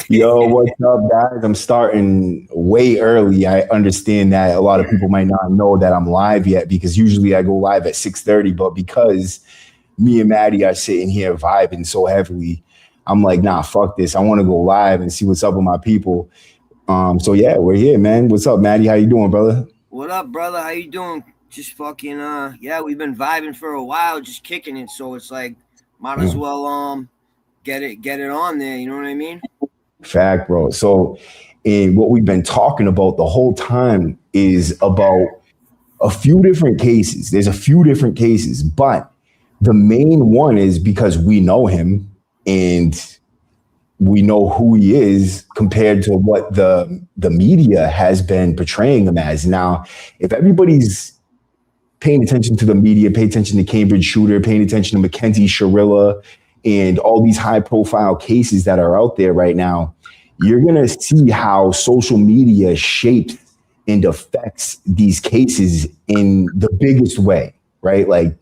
Yo, what's up, guys? I'm starting way early. I understand that a lot of people might not know that I'm live yet because usually I go live at 6:30, but because me and Maddie are sitting here vibing so heavily, I'm like, nah, fuck this. I want to go live and see what's up with my people. So yeah, we're here, man. What's up, Maddie? How you doing, brother? What up, brother? How you doing? Just fucking yeah, we've been vibing for a while, just kicking it. So it's like, might as Yeah. well get it on there. You know what I mean? Fact, bro. So, and what we've been talking about the whole time is about a few different cases. There's a few different cases, but the main one is because we know him and we know who he is compared to what the media has been portraying him as. Now, if everybody's paying attention to the media, pay attention to Cambridge shooter, paying attention to Mackenzie Sharilla, and all these high profile cases that are out there right now, you're going to see how social media shapes and affects these cases in the biggest way, right? Like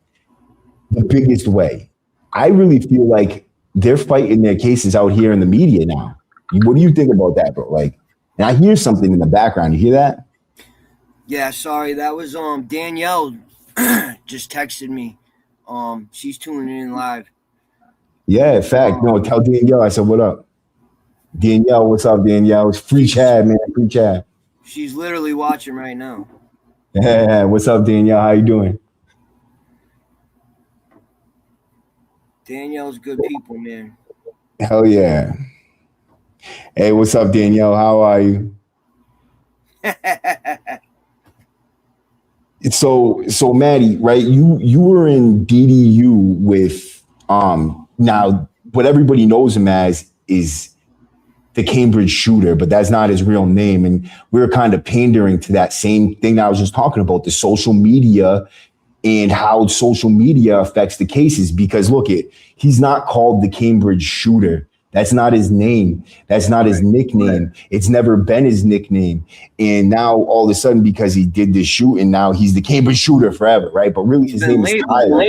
the biggest way. I really feel like they're fighting their cases out here in the media now. What do you think about that, bro? Like, and I hear something in the background. You hear that? Yeah, sorry, that was Danielle just texted me. She's tuning in live. Yeah, in fact. No, Um, tell Danielle I said, what up? Danielle, what's up, Danielle? It's free she's Chad, man. Free Chad. she's literally watching right now. Yeah, what's up, Danielle? How you doing? Danielle's good people, man. Hell yeah. Hey, what's up, Danielle? How are you? So Maddie, right? You were in DDU with now what everybody knows him as is the Cambridge shooter, but that's not his real name. And we were kind of pandering to that same thing that I was just talking about, the social media and how social media affects the cases. Because look, he's not called the Cambridge shooter. That's not his name. That's not his Right. nickname. It's never been his nickname. And now all of a sudden, because he did this shooting, now he's the Cambridge shooter forever, right? But really, He's his been name is labeled. Tyler.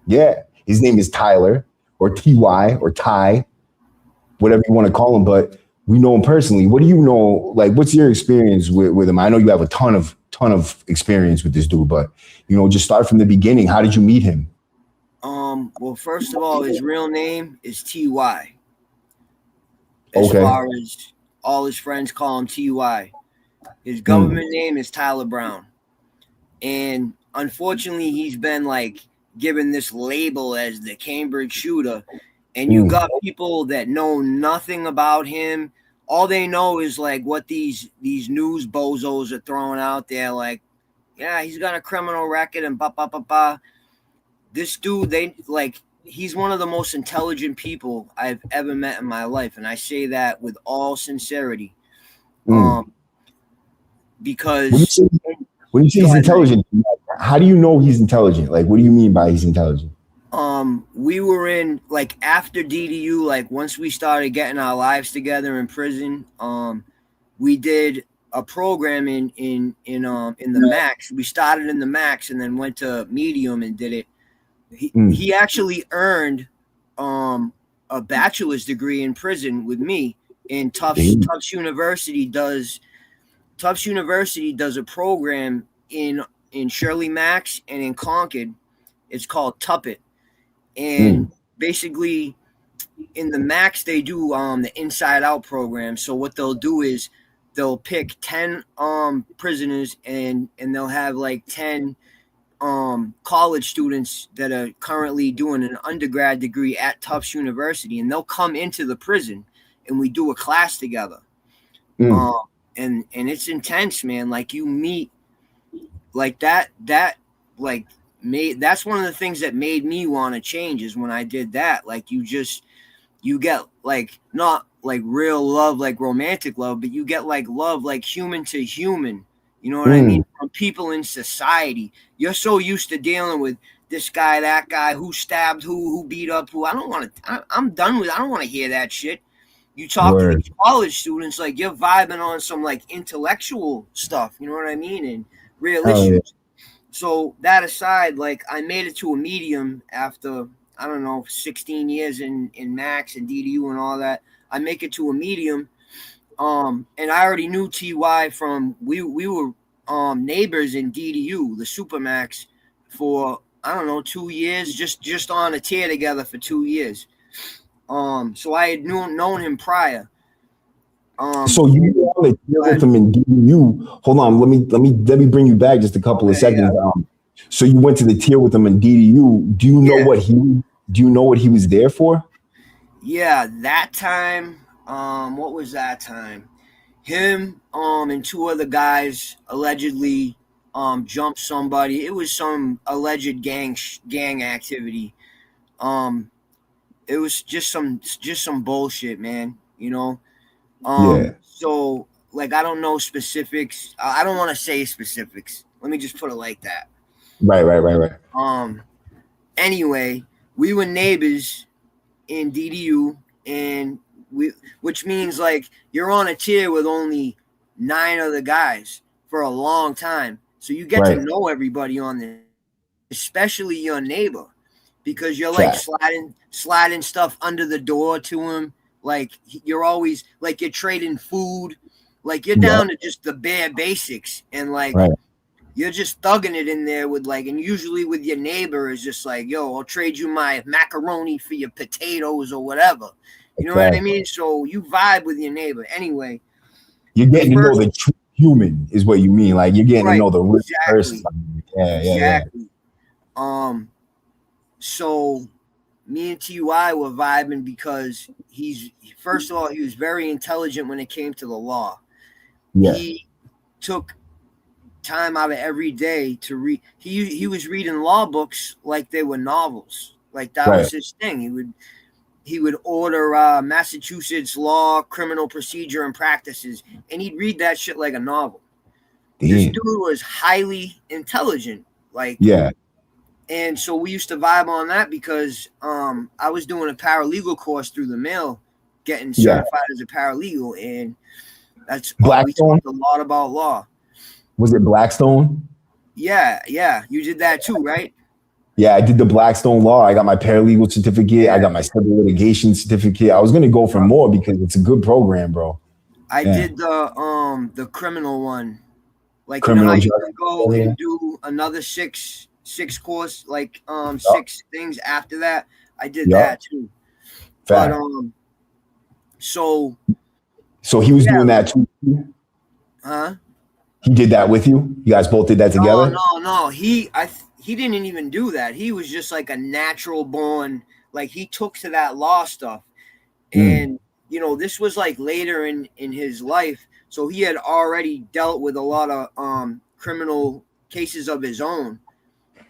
Yeah, his name is Tyler or Ty or Ty, whatever you want to call him. But we know him personally. What do you know? Like, what's your experience with him? I know you have a ton of experience with this dude, but just start from the beginning. How did you meet him? Well, first of all, his real name is Ty. As Okay. far as all his friends call him Ty. His Mm, government name is Tyler Brown. And unfortunately, he's been like given this label as the Cambridge shooter. And you mm, got people that know nothing about him. All they know is like what these news bozos are throwing out there. Like, yeah, he's got a criminal record and ba ba ba ba. This dude, they like he's one of the most intelligent people I've ever met in my life, and I say that with all sincerity. mm. Um, When you because say when you say go he's ahead, man. intelligent, how do you know he's intelligent? Like, what do you mean by he's intelligent? We were in like after DDU, like once we started getting our lives together in prison, we did a program in the max. We started in the max and then went to medium and did it. Mm, He actually earned um a bachelor's degree in prison with me. And damn. Tufts University does a program in Shirley Max and in Concord. It's called Tuppet. And Mm, basically in the max they do the inside out program. So what they'll do is they'll pick 10 prisoners and they'll have like 10 college students that are currently doing an undergrad degree at Tufts University, and they'll come into the prison and we do a class together. mm, um and it's intense, man. Like you meet like that like made that's one of the things that made me want to change is when I did that. Like you get like not like real love, like romantic love, but you get like love, like human to human. You know what I mean? mm. From people in society. You're so used to dealing with this guy, that guy, who stabbed who beat up who. I don't want to. I'm done with. I don't want to hear that shit. You talk to Word. these college students like you're vibing on some like intellectual stuff. You know what I mean? And real Hell yeah. issues. So that aside, like I made it to a medium after I don't know 16 years in Max and DDU and all that. I make it to a medium. And I already knew Ty from we were neighbors in DDU, the Supermax, for I don't know 2 years, just on a tier together for 2 years. So I had known him prior. So you were on the tier with him in DDU. Hold on, let me bring you back just a couple of seconds. Yeah. So you went to the tier with him in DDU. Do you know what he was there for? Yeah, that time. What was that time? Him and two other guys allegedly jumped somebody. It was some alleged gang activity. It was just some bullshit, man. You know. Yeah. So like I don't know specifics. I don't want to say specifics. Let me just put it like that. Right. Anyway, we were neighbors in DDU, and which means like you're on a tier with only 9 other guys for a long time, so you get to know everybody on there, especially your neighbor, because you're like sliding stuff under the door to him. Like you're always like you're trading food, like you're down to just the bare basics, and like you're just thugging it in there with like, and usually with your neighbor is just like, yo, I'll trade you my macaroni for your potatoes or whatever. You know what I mean? So you vibe with your neighbor. Anyway, you're getting to know the true human is what you mean. Like you're getting to know the real person. Yeah. So me and Ty were vibing because first of all, he was very intelligent when it came to the law. Yeah. He took time out of every day to read. He was reading law books like they were novels. Like that was his thing. He would order Massachusetts law, criminal procedure and practices, and he'd read that shit like a novel. Damn. This dude was highly intelligent. Like and so we used to vibe on that because I was doing a paralegal course through the mail, getting certified as a paralegal, and that's we talked a lot about law. Was it Blackstone? Yeah. You did that too, right? Yeah, I did the Blackstone law. I got my paralegal certificate. I got my civil litigation certificate. I was going to go for more because it's a good program, bro. I did the criminal one. Like criminal, you know how you can go and do another six course, like 6 things after that. I did that too. But so he was doing that too. Huh? He did that with you? You guys both did that together? No. He didn't even do that. He was just like a natural born, like he took to that law stuff. And, you know, this was like later in his life. So he had already dealt with a lot of criminal cases of his own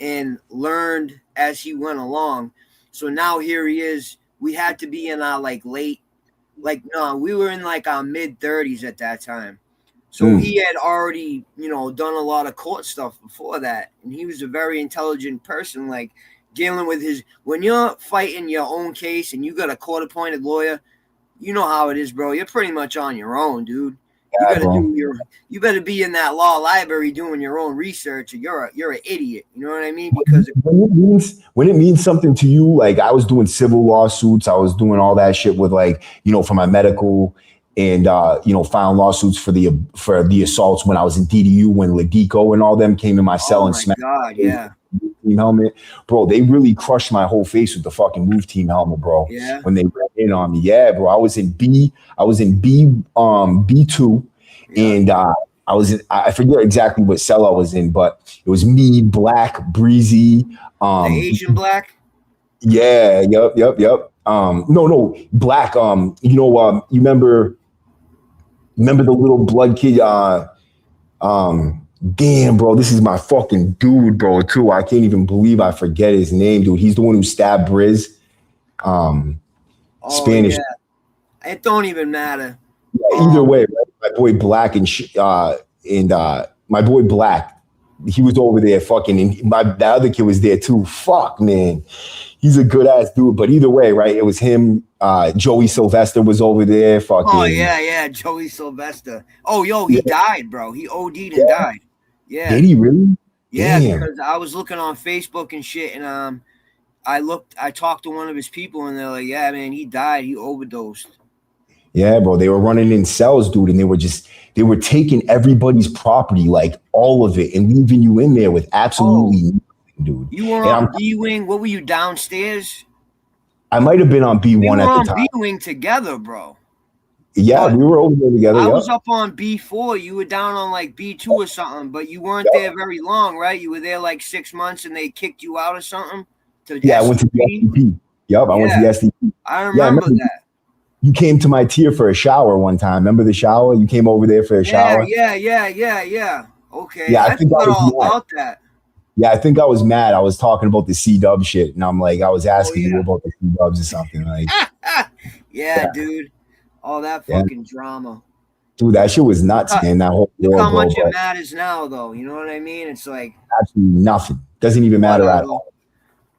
and learned as he went along. So now here he is. We had to be in our we were in like our mid-30s at that time. So he had already, you know, done a lot of court stuff before that. And he was a very intelligent person, like dealing with when you're fighting your own case and you got a court-appointed lawyer, you know how it is, bro. You're pretty much on your own, dude. You better be in that law library doing your own research, or you're an idiot. You know what I mean? Because when it means something to you, like I was doing civil lawsuits, I was doing all that shit with like, you know, for my medical and you know, filing lawsuits for the assaults when I was in DDU, when Ladico and all them came in my cell and smacked team helmet, bro. They really crushed my whole face with the fucking move team helmet, bro. Yeah. When they ran in on me, bro. I was in B2, and I forget exactly what cell I was in, but it was me, Black, Breezy, the Asian Black. Yeah. Yep. No, Black. You know, you remember the little blood kid? Damn, bro, this is my fucking dude, bro, too. I can't even believe I forget his name, dude. He's the one who stabbed Briz. Spanish. Yeah. It don't even matter. Yeah, either way, right? My boy Black and my boy Black, he was over there fucking, and the other kid was there too. Fuck, man. He's a good ass dude. But either way, right? It was him. Joey Sylvester was over there. Fucking. Oh yeah, Joey Sylvester. Oh, yo, he died, bro. He OD'd and died. Yeah. Did he really? Yeah, because I was looking on Facebook and shit, and I talked to one of his people, and they're like, yeah, man, he died. He overdosed. Yeah, bro. They were running in cells, dude, and they were taking everybody's property, like all of it, and leaving you in there with Oh, absolutely nothing, dude. you were And on B wing. What were you downstairs? I might have been on We B1 were at the on time. B wing together, bro. Yeah, But we were over there together. I Yep. was up on B4. You were down on like B2 or something, but you weren't there very long, right? You were there like 6 months and they kicked you out or something to Yeah, I went to the SDP. SDP. Yep, I went to the Yeah, SDP. I Yeah, I remember remember that. you came to my tier for a shower one time. Remember the shower? You came over there for a Yeah, shower. yeah, yeah, yeah, yeah. Okay, Yeah, I I think I forgot was all mad. about that. Yeah, I think I was mad. I was talking about the C Dub shit, and I'm like, I was Oh asking you yeah, about the C Dubs or something. Like, yeah, yeah, dude. All that yeah, fucking drama. dude, that shit was nuts, Uh, man. That whole Look war, how bro. much it But matters now, though. You know what I mean? It's like absolutely nothing. Doesn't even matter at whatever. all.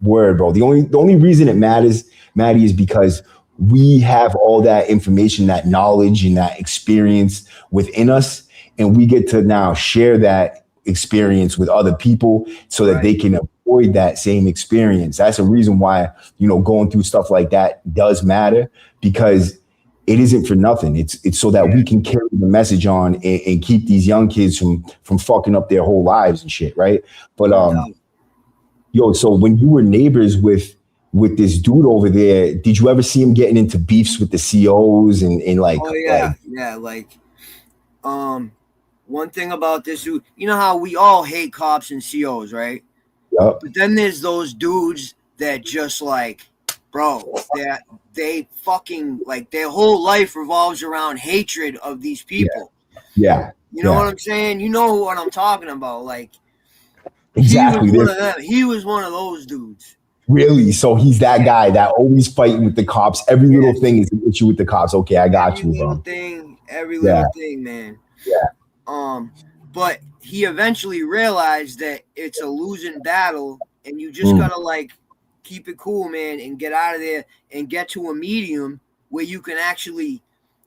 Word, bro. The only reason it matters, Maddie, is because we have all that information, that knowledge, and that experience within us, and we get to now share that experience with other people so that they Right. can avoid that same experience. That's a reason why going through stuff like that does matter, because it isn't for nothing. It's so that Yeah. we can carry the message on and keep these young kids from fucking up their whole lives and shit, right? But No doubt. yo, so when you were neighbors with this dude over there, did you ever see him getting into beefs with the COs and Oh like yeah, yeah. Like, um, one thing about this dude, you know how we all hate cops and COs, right? yup, But then there's those dudes that just like, bro, that they fucking like their whole life revolves around hatred of these yeah, people. yeah, You know what yeah, I'm saying? You know what I'm talking about. Like he was exactly. one There's of them. He was one of those dudes. really, so he's that Yeah. guy that always fighting with the cops. Every little Yes. thing is an issue with the cops. Okay, I got you, bro. Every Yeah, little thing, man. yeah, Um, but he eventually realized that it's a losing battle, and you just mm, gotta like keep it cool, man, and get out of there and get to a medium where you can actually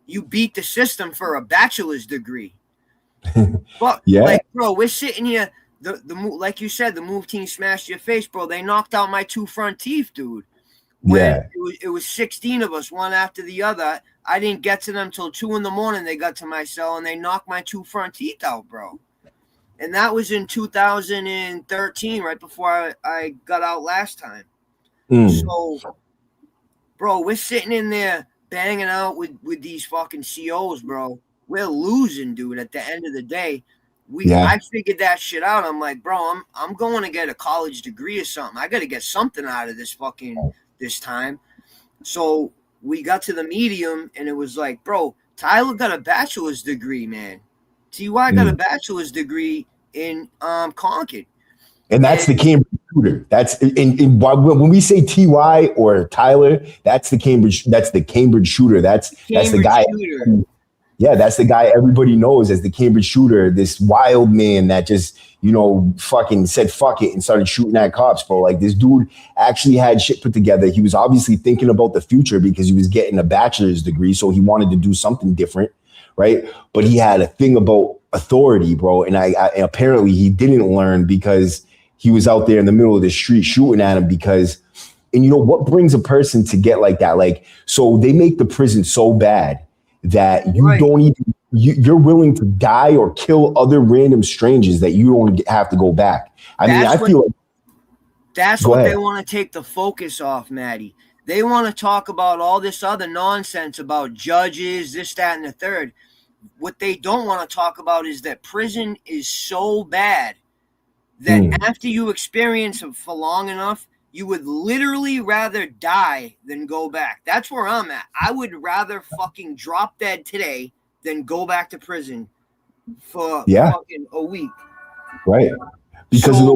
you beat the system for a bachelor's degree. But yeah, like, bro, we're sitting here. The like you said, the move team smashed your face, bro. They knocked out my two front teeth, dude. When yeah. it was 16 of us, one after the other. I didn't get to them till 2 in the morning. They got to my cell and they knocked my two front teeth out, bro. And that was in 2013, right before I got out last time. Mm, So, bro, we're sitting in there banging out with these fucking COs, bro. We're losing, dude. At the end of the day, yeah. I figured that shit out. I'm like, bro, I'm going to get a college degree or something. I got to get something out of this time. So we got to the medium, and it was like, bro, Tyler got a bachelor's degree, man. Ty got a Mm. bachelor's degree in Concord, And that's and the Cambridge shooter. That's when we say Ty or Tyler, that's the Cambridge. That's the Cambridge shooter. That's the Cambridge guy. shooter. Yeah, that's the guy everybody knows as the Cambridge shooter. This wild man that just fucking said fuck it and started shooting at cops, bro. Like this dude actually had shit put together. He was obviously thinking about the future because he was getting a bachelor's degree, so he wanted to do something different, right? But he had a thing about authority, bro, and and apparently he didn't learn because he was out there in the middle of the street shooting at him because. And what brings a person to get like that? Like, so they make the prison so bad that you Right. don't even you're willing to die or kill other random strangers that you don't have to go back. I mean, That's I what feel like that's go what they ahead. want to take the focus off, Maddie. They want to talk about all this other nonsense about judges, this, that, and the third. What they don't want to talk about is that prison is so bad that Mm, after you experience it for long enough, you would literally rather die than go back. That's where I'm at. I would rather fucking drop dead today than go back to prison for yeah, fucking a week. right. Because of So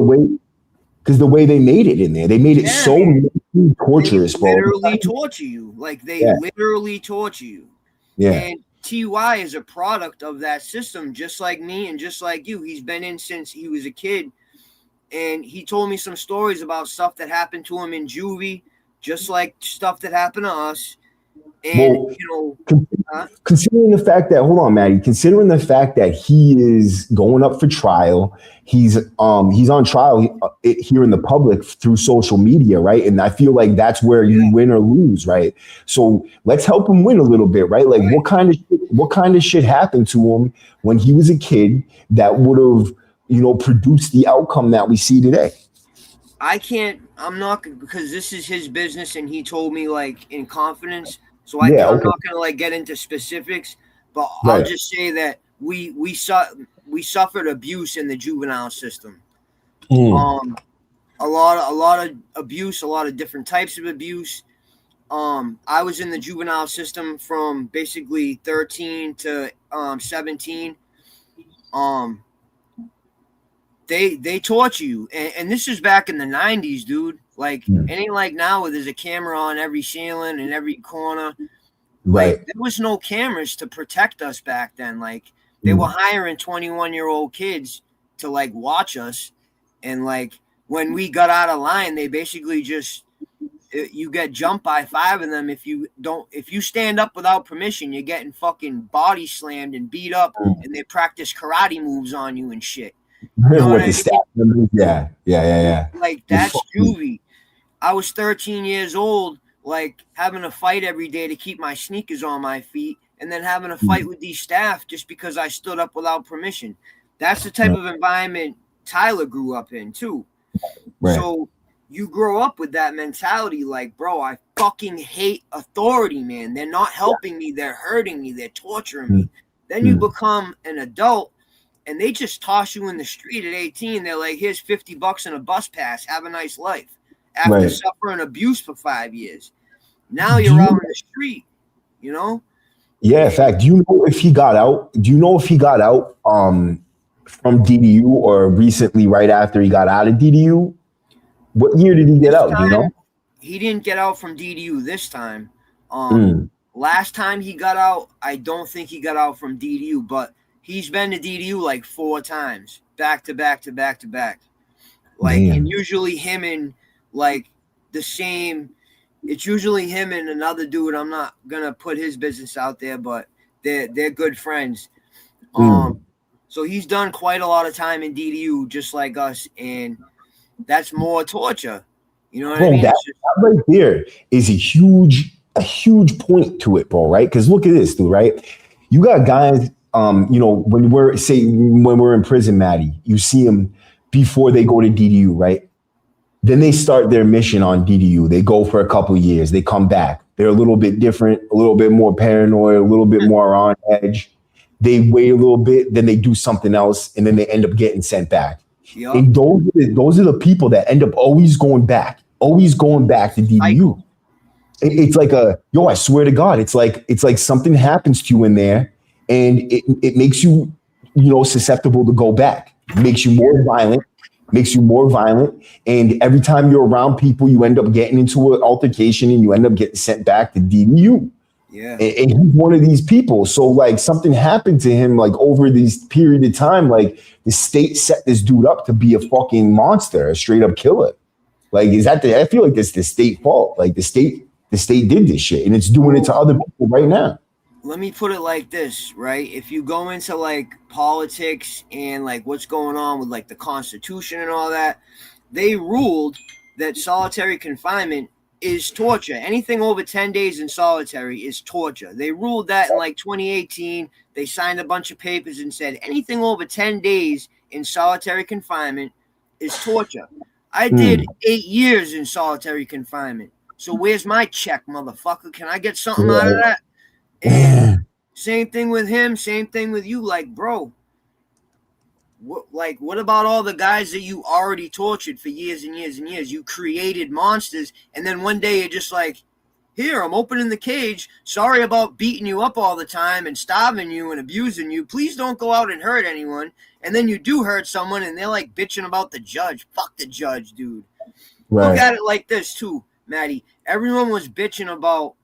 the way they made it in there. They made it yeah, so man, they torturous, bro. literally torture you. Like they Yeah, literally torture you. yeah. And Ty is a product of that system, just like me and just like you. He's been in since he was a kid. And he told me some stories about stuff that happened to him in juvie, just like stuff that happened to us. And Well, you know, considering the fact that, hold on, Maddie, considering the fact that he is going up for trial, he's on trial here in the public through social media, right? And I feel like that's where you yeah, win or lose, right? So let's help him win a little bit, right? Like right. what kind of shit happened to him when he was a kid that would have, produced the outcome that we see today? I can't. I'm not because this is his business, and he told me like in confidence. So Yeah, I'm okay. not gonna like get into specifics, but I'll Right. just say that we suffered abuse in the juvenile system. Mm. Um, a lot of abuse, a lot of different types of abuse. I was in the juvenile system from basically 13 to 17. Um, they taught you, and this is back in the 90s, dude. Like Mm. it ain't like now where there's a camera on every ceiling and every corner. Like Right. there was no cameras to protect us back then. Like they were Mm. hiring 21-year-old kids to like watch us, and like when we got out of line, they basically just you get jumped by five of them if you stand up without permission, you're getting fucking body slammed and beat up, and they practice karate moves on you and shit. You know what What I the staff mean? members? Yeah, yeah, yeah, yeah. Like They that's fucking- juvie. I was 13 years old, like having to fight every day to keep my sneakers on my feet, and then having to fight Mm. with these staff just because I stood up without permission. That's the type Right. of environment Tyler grew up in too. Right. So you grow up with that mentality, like, bro, I fucking hate authority, man. They're not helping me, they're hurting me, they're torturing Mm. me. Then you Mm. become an adult and they just toss you in the street at 18. They're like, here's $50 and a bus pass. Have a nice life. After Right. suffering abuse for 5 years. Now Do you're out you? in the street, you know? Yeah. In And fact, do you know if he got out? Do you know if he got out from DDU or recently, right after he got out of DDU? What year did he get this out? Do you know? time, he didn't get out from DDU this time. Um, Mm. last time he got out, I don't think he got out from DDU, but he's been to DDU like 4 times, back to back to back to back. Like, and Damn. usually him and like the same. It's usually him and another dude. I'm not gonna put his business out there, but they're good friends. Um, Mm. so he's done quite a lot of time in DDU, just like us, and that's more torture. You know what I Bro, mean? that, It's just that right there is a huge point to it, bro, right? Because look at this, dude, right? You got guys, when we're in prison, Maddie, you see them before they go to DDU, right? Then they start their mission on DDU. They go for a couple years. They come back. They're a little bit different, a little bit more paranoid, a little bit more on edge. They wait a little bit, then they do something else, and then they end up getting sent back. yup, And those are the people that end up always going back to DDU. cycle. It's like I swear to God, it's like something happens to you in there, and it makes you, susceptible to go back. Makes you more violent, and every time you're around people, you end up getting into an altercation, and you end up getting sent back to DDU. Yeah, And he's one of these people. So like something happened to him like over this period of time, like the state set this dude up to be a fucking monster, a straight up killer. Like I feel like it's the state fault. Like the state did this shit and it's doing it to other people right now. let me put it like this, right? If you go into like politics and like what's going on with like the Constitution and all that, they ruled that solitary confinement is torture. Anything over 10 days in solitary is torture. They ruled that in like 2018. They signed a bunch of papers and said anything over 10 days in solitary confinement is torture. I did Mm. 8 years in solitary confinement. So where's my check, motherfucker? Can I get something out of Right. that? And same thing with him, same thing with you. Like, bro, what about all the guys that you already tortured for years and years and years? You created monsters, and then one day you're just like, here, I'm opening the cage. Sorry about beating you up all the time and starving you and abusing you. Please don't go out and hurt anyone. And then you do hurt someone, and they're like bitching about the judge. Fuck the judge, dude. Look Right. at it like this too, Maddie. Everyone was bitching about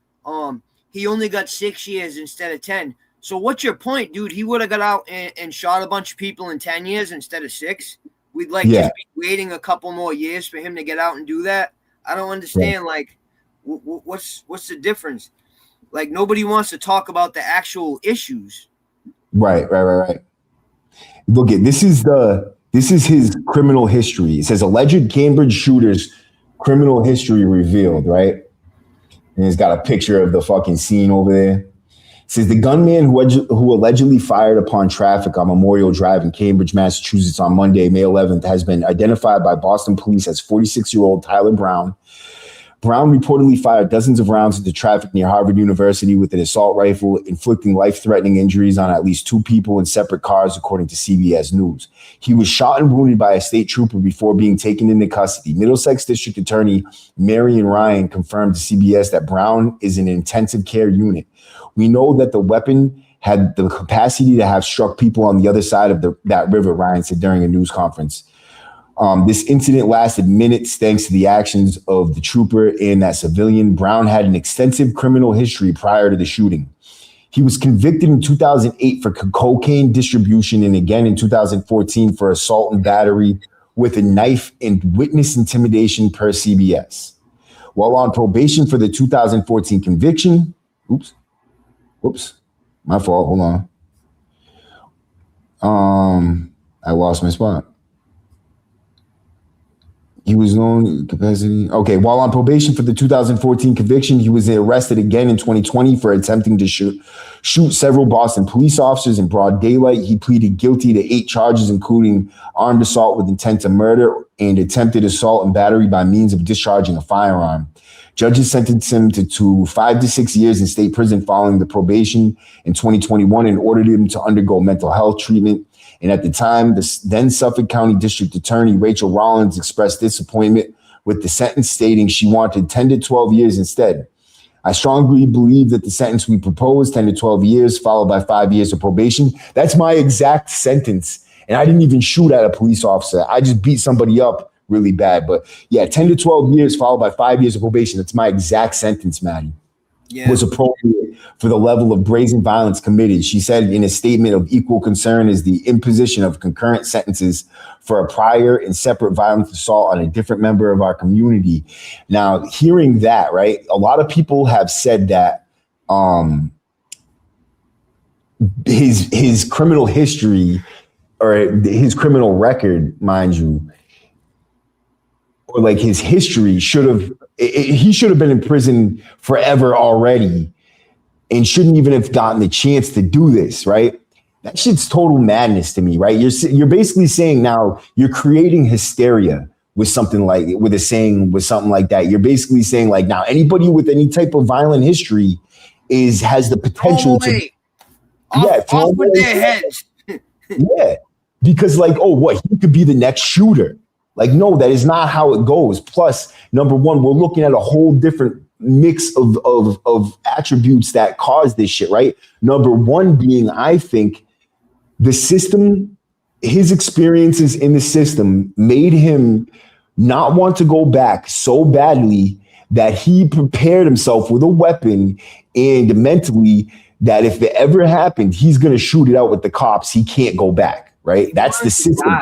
he only got 6 years instead of 10. So what's your point, dude? He would have got out and shot a bunch of people in 10 years instead of 6. We'd like Yeah. just be waiting a couple more years for him to get out and do that. I don't Right. understand. Like, what's the difference? Like nobody wants to talk about the actual issues. Right. Look at this is his criminal history. It says alleged Cambridge shooter's criminal history revealed, right? And it's got a picture of the fucking scene over there. It says the gunman who allegedly fired upon traffic on Memorial Drive in Cambridge, Massachusetts on Monday, May 11th, has been identified by Boston police as 46-year-old Tyler Brown. Brown reportedly fired dozens of rounds into traffic near Harvard University with an assault rifle, inflicting life-threatening injuries on at least 2 people in separate cars, according to CBS News. He was shot and wounded by a state trooper before being taken into custody. Middlesex District Attorney Marion Ryan confirmed to CBS that Brown is in an intensive care unit. We know that the weapon had the capacity to have struck people on the other side of that river, Ryan said during a news conference. This incident lasted minutes thanks to the actions of the trooper and that civilian. Brown had an extensive criminal history prior to the shooting. He was convicted in 2008 for cocaine distribution and again in 2014 for assault and battery with a knife and witness intimidation per CBS. While on probation for the 2014 conviction, my fault, hold on. I lost my spot. He was known capacity. Okay, while on probation for the 2014 conviction, he was arrested again in 2020 for attempting to shoot several Boston police officers in broad daylight. He pleaded guilty to 8 charges, including armed assault with intent to murder and attempted assault and battery by means of discharging a firearm. Judges sentenced him to 5 to 6 years in state prison following the probation in 2021 and ordered him to undergo mental health treatment. And at the time, the then Suffolk County District Attorney Rachel Rollins expressed disappointment with the sentence, stating she wanted 10 to 12 years instead. I strongly believe that the sentence we proposed, 10 to 12 years, followed by 5 years of probation, that's my exact sentence. And I didn't even shoot at a police officer. I just beat somebody up really bad. But yeah, 10 to 12 years followed by 5 years of probation. That's my exact sentence, Maddie. Yeah. Was appropriate for the level of brazen violence committed. She said in a statement of equal concern is the imposition of concurrent sentences for a prior and separate violent assault on a different member of our community. Now, hearing that, right, a lot of people have said that his criminal history or his criminal record, mind you, or like his history he should have been in prison forever already and shouldn't even have gotten the chance to do this, right? That shit's total madness to me, right? You're basically saying now you're creating hysteria with something like that. You're basically saying like now anybody with any type of violent history has the potential off with their heads. Yeah, because like, he could be the next shooter. Like, no, that is not how it goes. Plus, number one, we're looking at a whole different mix of attributes that cause this shit, right? Number one being, I think, the system, his experiences in the system made him not want to go back so badly that he prepared himself with a weapon and mentally that if it ever happened, he's going to shoot it out with the cops. He can't go back, right? That's the system.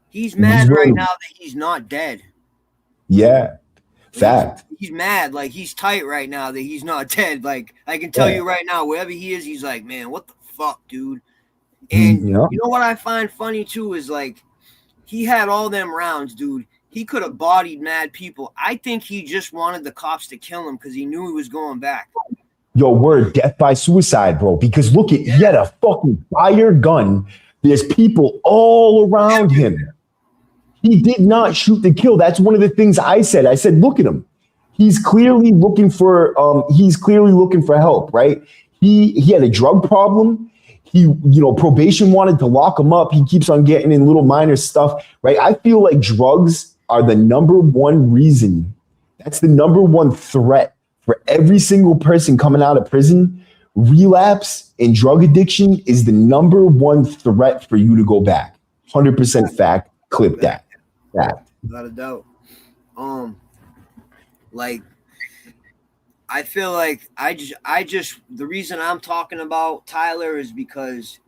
He's mad right now that he's not dead. Yeah. Fact. He's mad. Like, he's tight right now that he's not dead. Like, I can tell you right now, wherever he is, he's like, man, what the fuck, dude? And you know what I find funny, too, is, like, he had all them rounds, dude. He could have bodied mad people. I think he just wanted the cops to kill him because he knew he was going back. Yo, word, death by suicide, bro. Because look he had a fucking fire gun. There's people all around him. He did not shoot to kill. That's one of the things I said. I said, look at him. He's clearly looking for help, right? He had a drug problem. Probation wanted to lock him up. He keeps on getting in little minor stuff, right? I feel like drugs are the number one reason. That's the number one threat for every single person coming out of prison. Relapse and drug addiction is the number one threat for you to go back. 100% fact. Clip that. Without a doubt. Like, I feel like I just the reason I'm talking about Tyler is because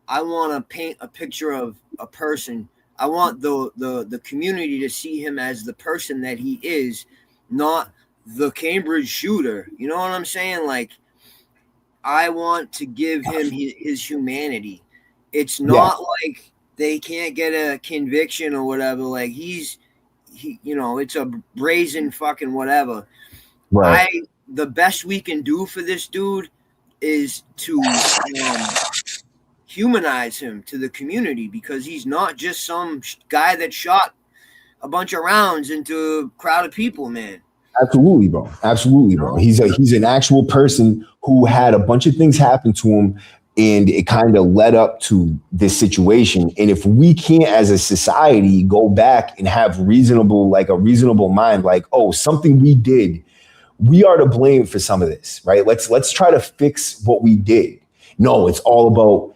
I want to paint a picture of a person. I want the community to see him as the person that he is, not the Cambridge shooter. You know what I'm saying? Like, I want to give him his humanity. It's not like they can't get a conviction or whatever. Like he, it's a brazen fucking whatever. Right. The best we can do for this dude is to humanize him to the community, because he's not just some guy that shot a bunch of rounds into a crowd of people, man. Absolutely, bro. Absolutely, bro. He's an actual person who had a bunch of things happen to him, and it kind of led up to this situation. And if we can't, as a society, go back and have a reasonable mind, like, oh, something we did, we are to blame for some of this, right? Let's try to fix what we did. No, it's all about,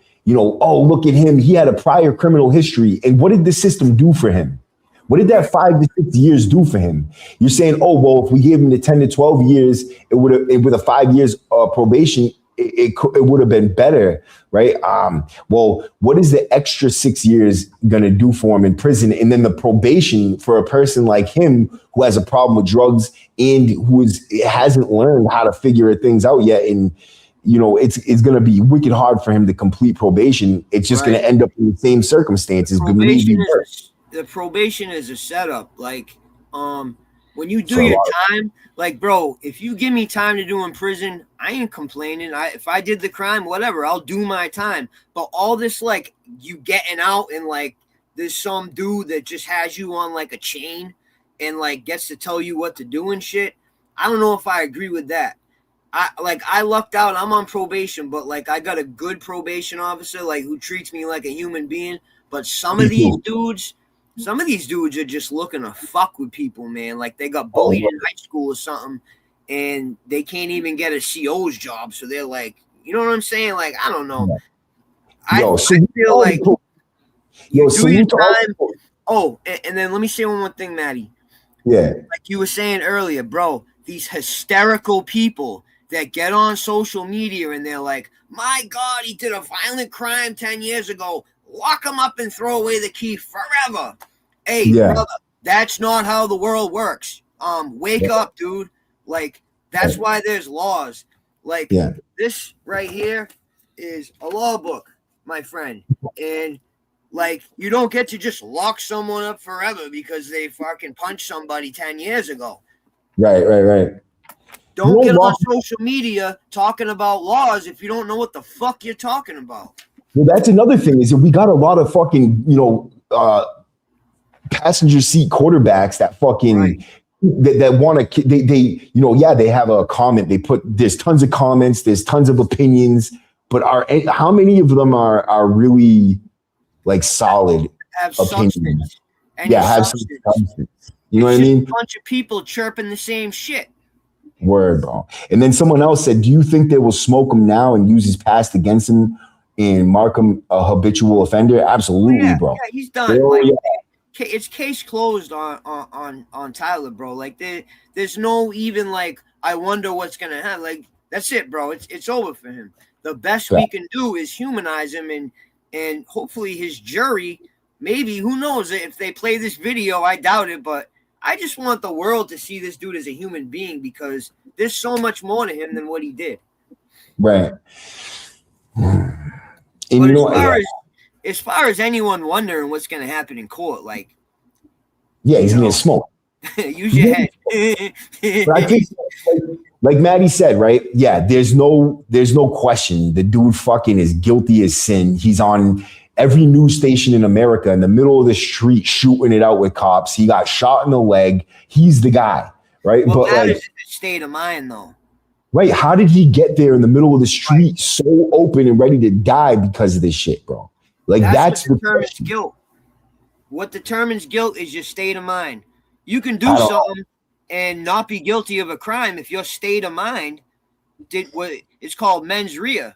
oh, look at him. He had a prior criminal history. And what did the system do for him? What did that 5 to 6 years do for him? You're saying, oh, well, if we gave him the 10 to 12 years, with a 5 years probation, it would have been better, right? Well, what is the extra 6 years going to do for him in prison? And then the probation for a person like him who has a problem with drugs and hasn't learned how to figure things out yet. And, it's going to be wicked hard for him to complete probation. It's just going to end up in the same circumstances. The probation is a setup. Like, when you do your time, like, bro, if you give me time to do in prison, I ain't complaining. If I did the crime, whatever, I'll do my time. But all this, like, you getting out and, like, there's some dude that just has you on, like, a chain and, like, gets to tell you what to do and shit. I don't know if I agree with that. I lucked out. I'm on probation, but, like, I got a good probation officer, like, who treats me like a human being. But some of these dudes are just looking to fuck with people, man. Like, they got bullied in high school or something, and they can't even get a CO's job. So they're like, you know what I'm saying? Like, I don't know. I feel like you do your time. Oh, and then let me say one more thing, Maddie. Yeah. Like you were saying earlier, bro, these hysterical people that get on social media and they're like, my God, he did a violent crime 10 years ago. Lock him up and throw away the key forever. Hey, brother, that's not how the world works. Wake up, dude. Like, that's why there's laws. Like, this right here is a law book, my friend. And, like, you don't get to just lock someone up forever because they fucking punched somebody 10 years ago. Right. Don't get on social media talking about laws if you don't know what the fuck you're talking about. Well, that's another thing, is that we got a lot of fucking, passenger seat quarterbacks that fucking that want to, they have a comment. There's tons of comments, there's tons of opinions, but how many of them are really like solid have opinions? Substance. Have substance. You know what I mean? A bunch of people chirping the same shit. Word, bro. And then someone else said, do you think they will smoke him now and use his past against him and mark him a habitual offender? Absolutely, bro. Yeah, he's done. It's case closed on Tyler, bro. Like, there's no even, like, I wonder what's gonna happen. Like, that's it, bro. It's over for him. The best we can do is humanize him, and hopefully his jury, maybe, who knows, if they play this video, I doubt it, but I just want the world to see this dude as a human being, because there's so much more to him than what he did. Right. But as far as anyone wondering what's going to happen in court, like, he's going to smoke. Use your head. But I think, like Maddie said, right? Yeah, there's no question. The dude fucking is guilty as sin. He's on every news station in America in the middle of the street shooting it out with cops. He got shot in the leg. He's the guy, right? Well, that is the state of mind, though. Right. How did he get there in the middle of the street so open and ready to die because of this shit, bro? Like, that's what determines guilt. What determines guilt is your state of mind. You can do something and not be guilty of a crime if your state of mind did what it's called mens rea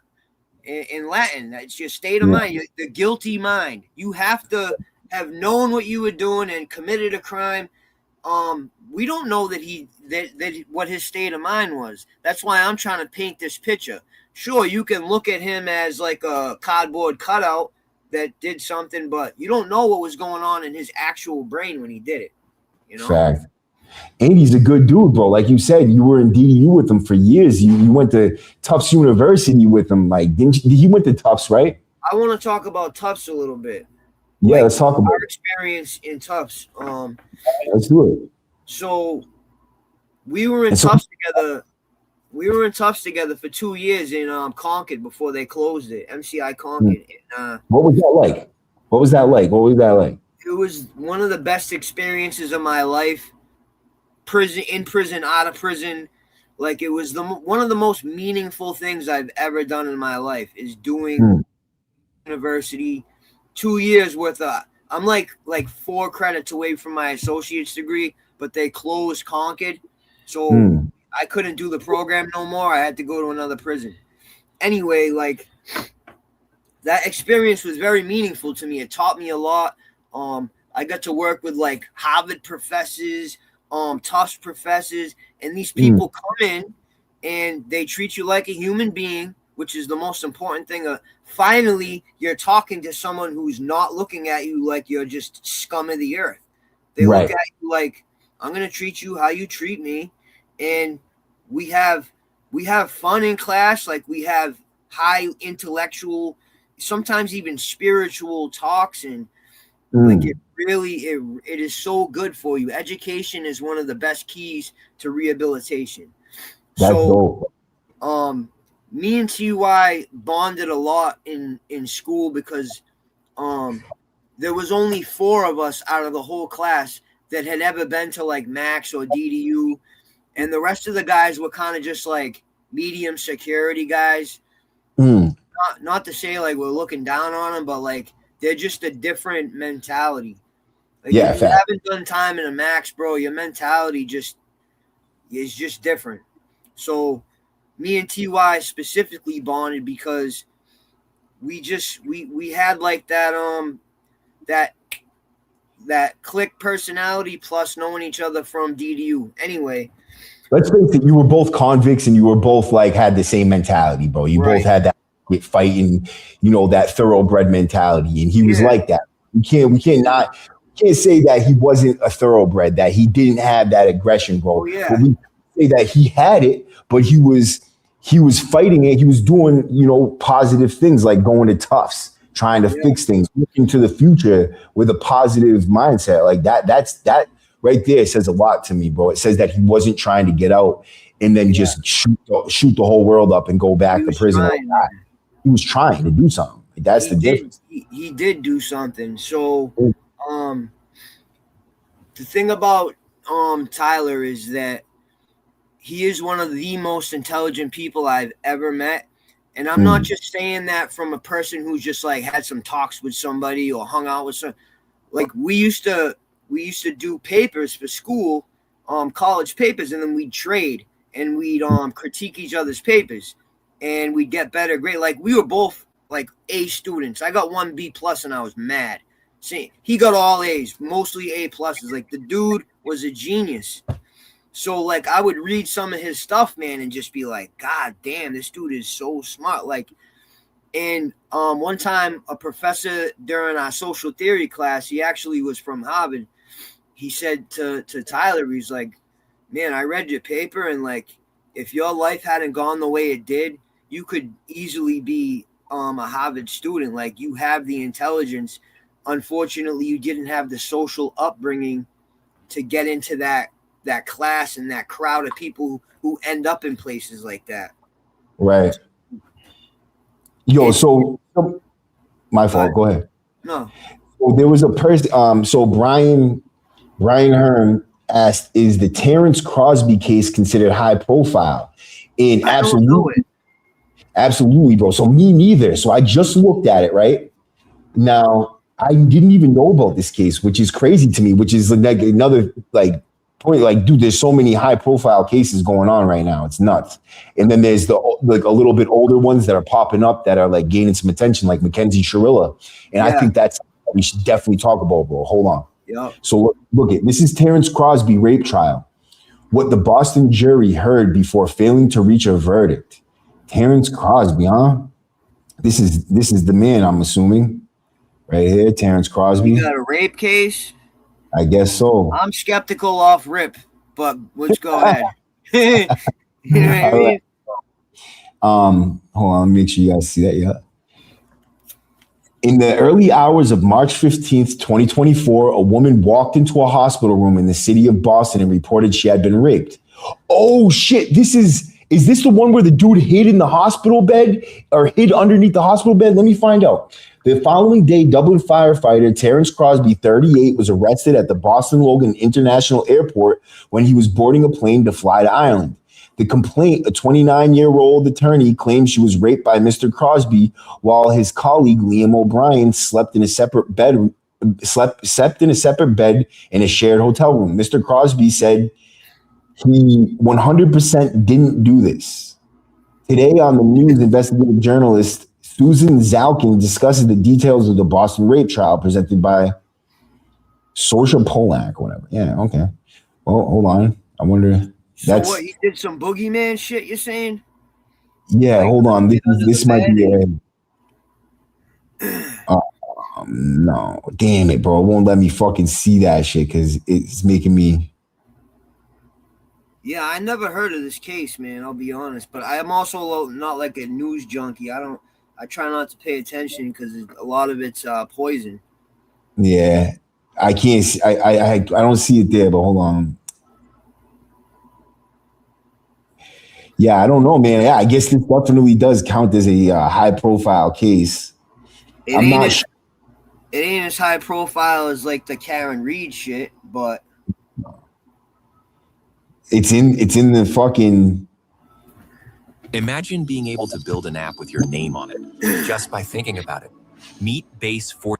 in Latin. That's your state of mind, the guilty mind. You have to have known what you were doing and committed a crime. We don't know that what his state of mind was. That's why I'm trying to paint this picture. Sure, you can look at him as like a cardboard cutout that did something, but you don't know what was going on in his actual brain when he did it. You know? Fact. Andy's a good dude, bro. Like you said, you were in DDU with him for years. You went to Tufts University with him. Like, didn't you, he went to Tufts, right? I want to talk about Tufts a little bit. Yeah, Like let's talk about our it. experience in Tufts. Let's do it. So we were in And so, Tufts together. We were in Tufts together for 2 years in Concord before they closed it, MCI Concord. And, what was that like? What was that like? What was that like? it was one of the best experiences of my life. Prison, in prison, out of prison. Like, it was one of the most meaningful things I've ever done in my life is doing university. 2 years worth of. I'm like 4 credits away from my associate's degree, but they closed Concord, so I couldn't do the program no more. I had to go to another prison. Anyway, like, that experience was very meaningful to me. It taught me a lot. I got to work with like Harvard professors, Tufts professors, and these people come in and they treat you like a human being, which is the most important thing. Finally, you're talking to someone who's not looking at you like you're just scum of the earth. They look at you like, I'm going to treat you how you treat me. And we have fun in class. Like, we have high intellectual, sometimes even spiritual talks. And like, it really, it is so good for you. Education is one of the best keys to rehabilitation. That's dope. Me and TY bonded a lot in school because there was only 4 of us out of the whole class that had ever been to like Max or DDU, and the rest of the guys were kind of just like medium security guys. Not to say like we're looking down on them, but like they're just a different mentality. Like, if you haven't done time in a Max, bro, your mentality is just different. So me and TY specifically bonded because we had like that click personality plus knowing each other from DDU. Anyway, let's face it, you were both convicts and you were both like had the same mentality, bro. You both had that fighting, that thoroughbred mentality, and he was like that. We can't say that he wasn't a thoroughbred, that he didn't have that aggression, bro. Oh, yeah. But we say that he had it, but he was fighting it. He was doing, positive things like going to Tufts, trying to fix things, looking to the future with a positive mindset. Like that right there says a lot to me, bro. It says that he wasn't trying to get out and then just shoot the whole world up and go back to prison. He was trying to do something. Like, that's the difference. He did do something. So the thing about Tyler is that he is one of the most intelligent people I've ever met. And I'm not just saying that from a person who's just like had some talks with somebody or hung out with some. Like, we used to do papers for school, college papers, and then we'd trade and we'd critique each other's papers and we'd get better grade. Like, we were both like A students. I got 1 B+ and I was mad. See, he got all A's, mostly A+. Like, the dude was a genius. So, like, I would read some of his stuff, man, and just be like, God damn, this dude is so smart. Like, and one time a professor during our social theory class, he actually was from Harvard. He said to Tyler, he's like, man, I read your paper, and like, if your life hadn't gone the way it did, you could easily be a Harvard student. Like, you have the intelligence. Unfortunately, you didn't have the social upbringing to get into that class and that crowd of people who end up in places like that. Right. Yo, so my fault. Go ahead. No. So there was a person. So Brian Hearn asked, "Is the Terrence Crosby case considered high profile?" And absolutely, bro. So me neither. So I just looked at it right now. I didn't even know about this case, which is crazy to me. Which is like another like point. Like, dude, there's so many high profile cases going on right now. It's nuts. And then there's the like a little bit older ones that are popping up that are like gaining some attention, like Mackenzie Shirilla. And I think that's what we should definitely talk about, bro. Hold on. Yeah. So look at this is Terrence Crosby rape trial. What the Boston jury heard before failing to reach a verdict. Terrence Crosby, huh? This is the man, I'm assuming. Right here, Terrence Crosby. You got a rape case? I guess so. I'm skeptical off rip. But let's go ahead. You know what I All mean? right. Hold on, let me make sure you guys see that. Yeah. In the early hours of March 15th, 2024, a woman walked into a hospital room in the city of Boston and reported she had been raped. Oh shit, is this the one where the dude hid in the hospital bed or hid underneath the hospital bed? Let me find out. The following day, Dublin firefighter Terrence Crosby, 38, was arrested at the Boston Logan International Airport when he was boarding a plane to fly to Ireland. The complaint, a 29-year-old attorney, claims she was raped by Mr. Crosby while his colleague Liam O'Brien slept in a separate bed in a shared hotel room. Mr. Crosby said he 100% didn't do this. Today on the news, investigative journalist Susan Zalkin discusses the details of the Boston rape trial presented by Saoirse Polak, whatever. Yeah, okay. Well, hold on. I wonder. So That's what? You did some boogeyman shit? You're saying? yeah. Like Hold on. under the This might bed? be a. No, damn it, bro. It won't let me fucking see that shit because it's making me. Yeah, I never heard of this case, man. I'll be honest, but I am also not like a news junkie. I try not to pay attention because a lot of it's poison. Yeah, I can't. I don't see it there, but hold on. Yeah, I don't know, man. Yeah, I guess this definitely does count as a high-profile case. It I'm ain't not as sure. it ain't as high profile as like the Karen Reed shit, but It's in the fucking. Imagine being able to build an app with your name on it just by thinking about it. Meet Base 4.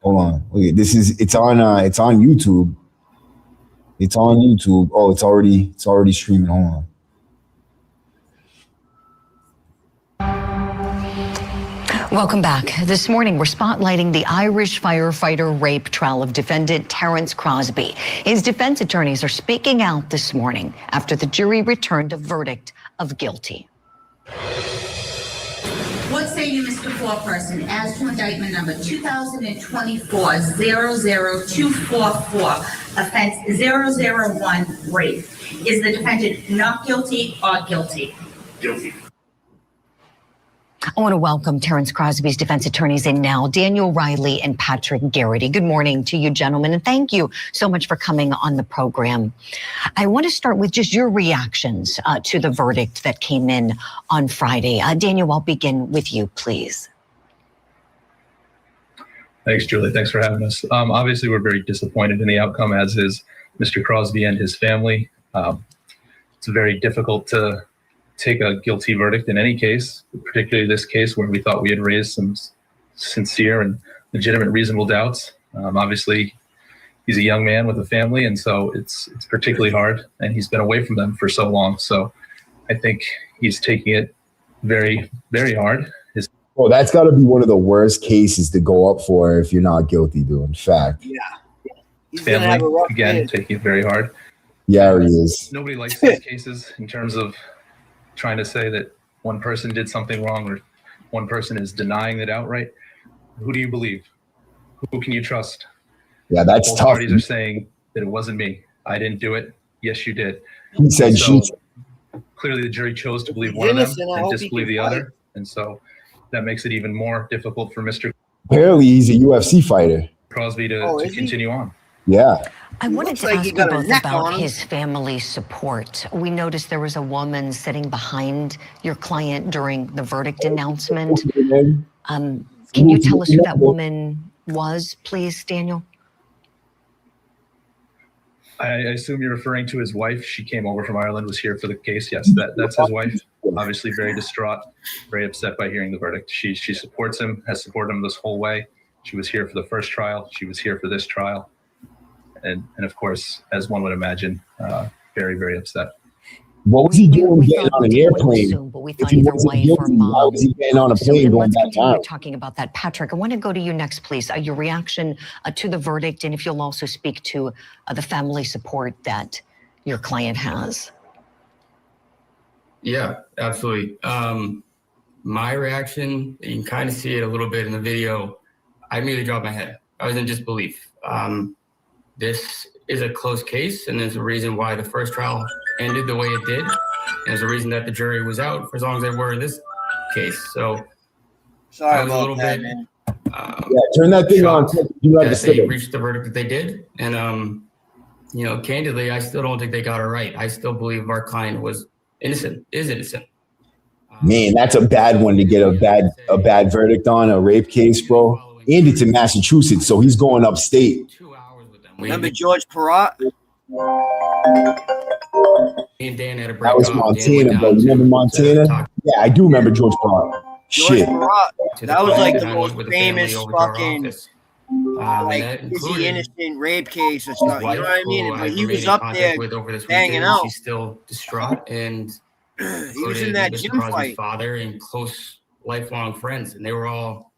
Hold on. Okay, it's on YouTube. It's on YouTube. Oh, it's already streaming. Hold on. Welcome back. This morning, we're spotlighting the Irish firefighter rape trial of defendant Terrence Crosby. His defense attorneys are speaking out this morning after the jury returned a verdict of guilty. What say you, Mr. Foreperson, as to indictment number 2024-00244, offense 001, rape? Is the defendant not guilty or guilty? Guilty. I want to welcome Terrence Crosby's defense attorneys in now, Daniel Riley and Patrick Garrity. Good morning to you, gentlemen, and thank you so much for coming on the program. I want to start with just your reactions to the verdict that came in on Friday. Daniel, I'll begin with you, please. Thanks, Julie. Thanks for having us. Obviously, we're very disappointed in the outcome, as is Mr. Crosby and his family. It's very difficult to take a guilty verdict in any case, particularly this case where we thought we had raised some sincere and legitimate reasonable doubts. Obviously, he's a young man with a family, and so it's particularly hard, and he's been away from them for so long. So I think he's taking it very, very hard. Well, that's got to be one of the worst cases to go up for if you're not guilty, dude. In fact. Yeah. His family, again, taking it very hard. Yeah, he is. Nobody likes these cases in terms of trying to say that one person did something wrong or one person is denying it outright. Who do you believe? Who can you trust? Yeah, that's Both tough. parties are saying that it wasn't me. I didn't do it. Yes, you did. He said so she. Clearly the jury chose to believe one of them and disbelieve the other. And so that makes it even more difficult for Mr. Apparently he's a UFC fighter. Crosby to continue on. Yeah. I wanted to ask you both about his family support. We noticed there was a woman sitting behind your client during the verdict announcement. Can you tell us who that woman was, please, Daniel? I assume you're referring to his wife. She came over from Ireland, was here for the case. Yes, that's his wife. Obviously very distraught, very upset by hearing the verdict. She supports him, has supported him this whole way. She was here for the first trial. She was here for this trial. And of course, as one would imagine, very, very upset. What was he doing getting on an airplane? Assume, but we thought either wife or mom. Why was he getting on a plane going let's back continue down? talking about that. Patrick, I want to go to you next, please. Your reaction to the verdict, and if you'll also speak to the family support that your client has. Yeah, absolutely. My reaction, you can kind of see it a little bit in the video. I immediately dropped my head. I was in disbelief. this is a close case, and there's a reason why the first trial ended the way it did. And there's a reason that the jury was out for as long as they were in this case. So Sorry I was a about little that, bit man. Yeah, turn that thing on. You that understood they it. reached the verdict that they did. And, candidly, I still don't think they got it right. I still believe our client was innocent, is innocent. Man, that's a bad one to get a bad verdict on, a rape case, bro. And it's in Massachusetts, so he's going upstate. 2 hours with them. Remember George Perot? Me and Dan had a break. That was Montana, bro. You remember Montana? Yeah, I do remember George Park. George Shit. Perot. That was like the most with famous fucking, like, is he innocent innocent rape case or stuff. You know what I mean? But he was up there hanging out. She's still distraught, and He was in that Mr. gym Crosby's fight. father and close lifelong friends, and they were all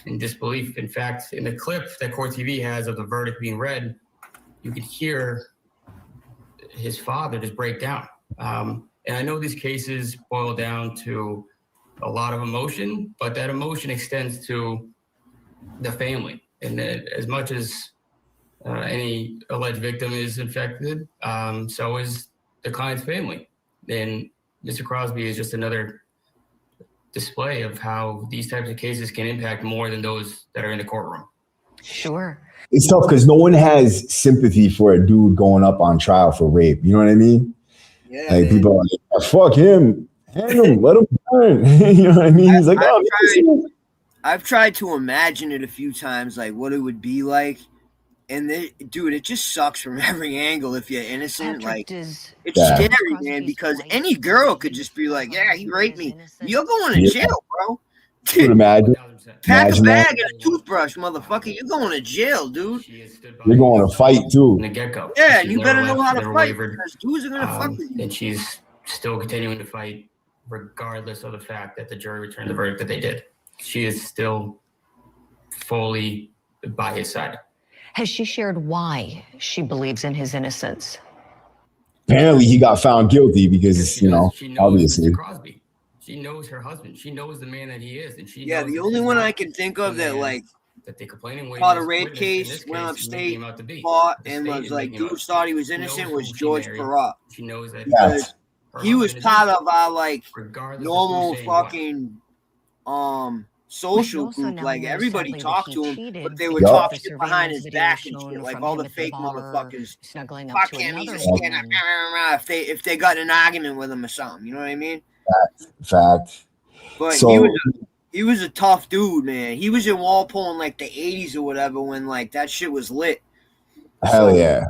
in disbelief. In fact, in the clip that Court TV has of the verdict being read, you could hear his father just break down. And I know these cases boil down to a lot of emotion, but that emotion extends to the family. And as much as any alleged victim is infected, so is the client's family. And Mr. Crosby is just another display of how these types of cases can impact more than those that are in the courtroom. Sure. It's tough because no one has sympathy for a dude going up on trial for rape. You know what I mean? Yeah, Like man. people are like, "Oh, fuck him, hang him, let him burn." You know what I mean? He's like, I've tried to imagine it a few times, like what it would be like. And dude, it just sucks from every angle if you're innocent. Like, it's scary, man, because any girl could just be like, yeah, he raped me. You're going to jail, bro. Could imagine. Pack a bag that. and a toothbrush, motherfucker. You're going to jail, dude. You're going to fight too. In the get-go. Yeah, She's you never better know left, how to never fight wavered. because dudes are going to fuck with you. And she's still continuing to fight regardless of the fact that the jury returned the verdict that they did. She is still fully by his side. Has she shared why she believes in his innocence? Apparently, he got found guilty because, She knows obviously. Mr. Crosby. She knows her husband. She knows the man that he is, and she. Yeah, knows the that only he's one not I can think of that, like, that the complaining caught a witness rape in case, this went case upstate, came out to be. fought, The and state was is like, making him dudes out. thought he was She innocent knows was who she George married. Perot. She knows that Yes. her He was husband is part innocent, of our, like, regardless of normal who's saying what. fucking social also group. now Like, know, everybody sadly, that talked he to him, cheated but they would because talk the shit behind his surveillance back video and shown shit. Like, from all him the at fake bar, motherfuckers. snuggling up Fuck to him, he's another a scared woman. if they got in an argument with him or something. You know what I mean? Fact. But So, he was a tough dude, man. He was in Walpole in like the 80s or whatever when like that shit was lit. hell yeah.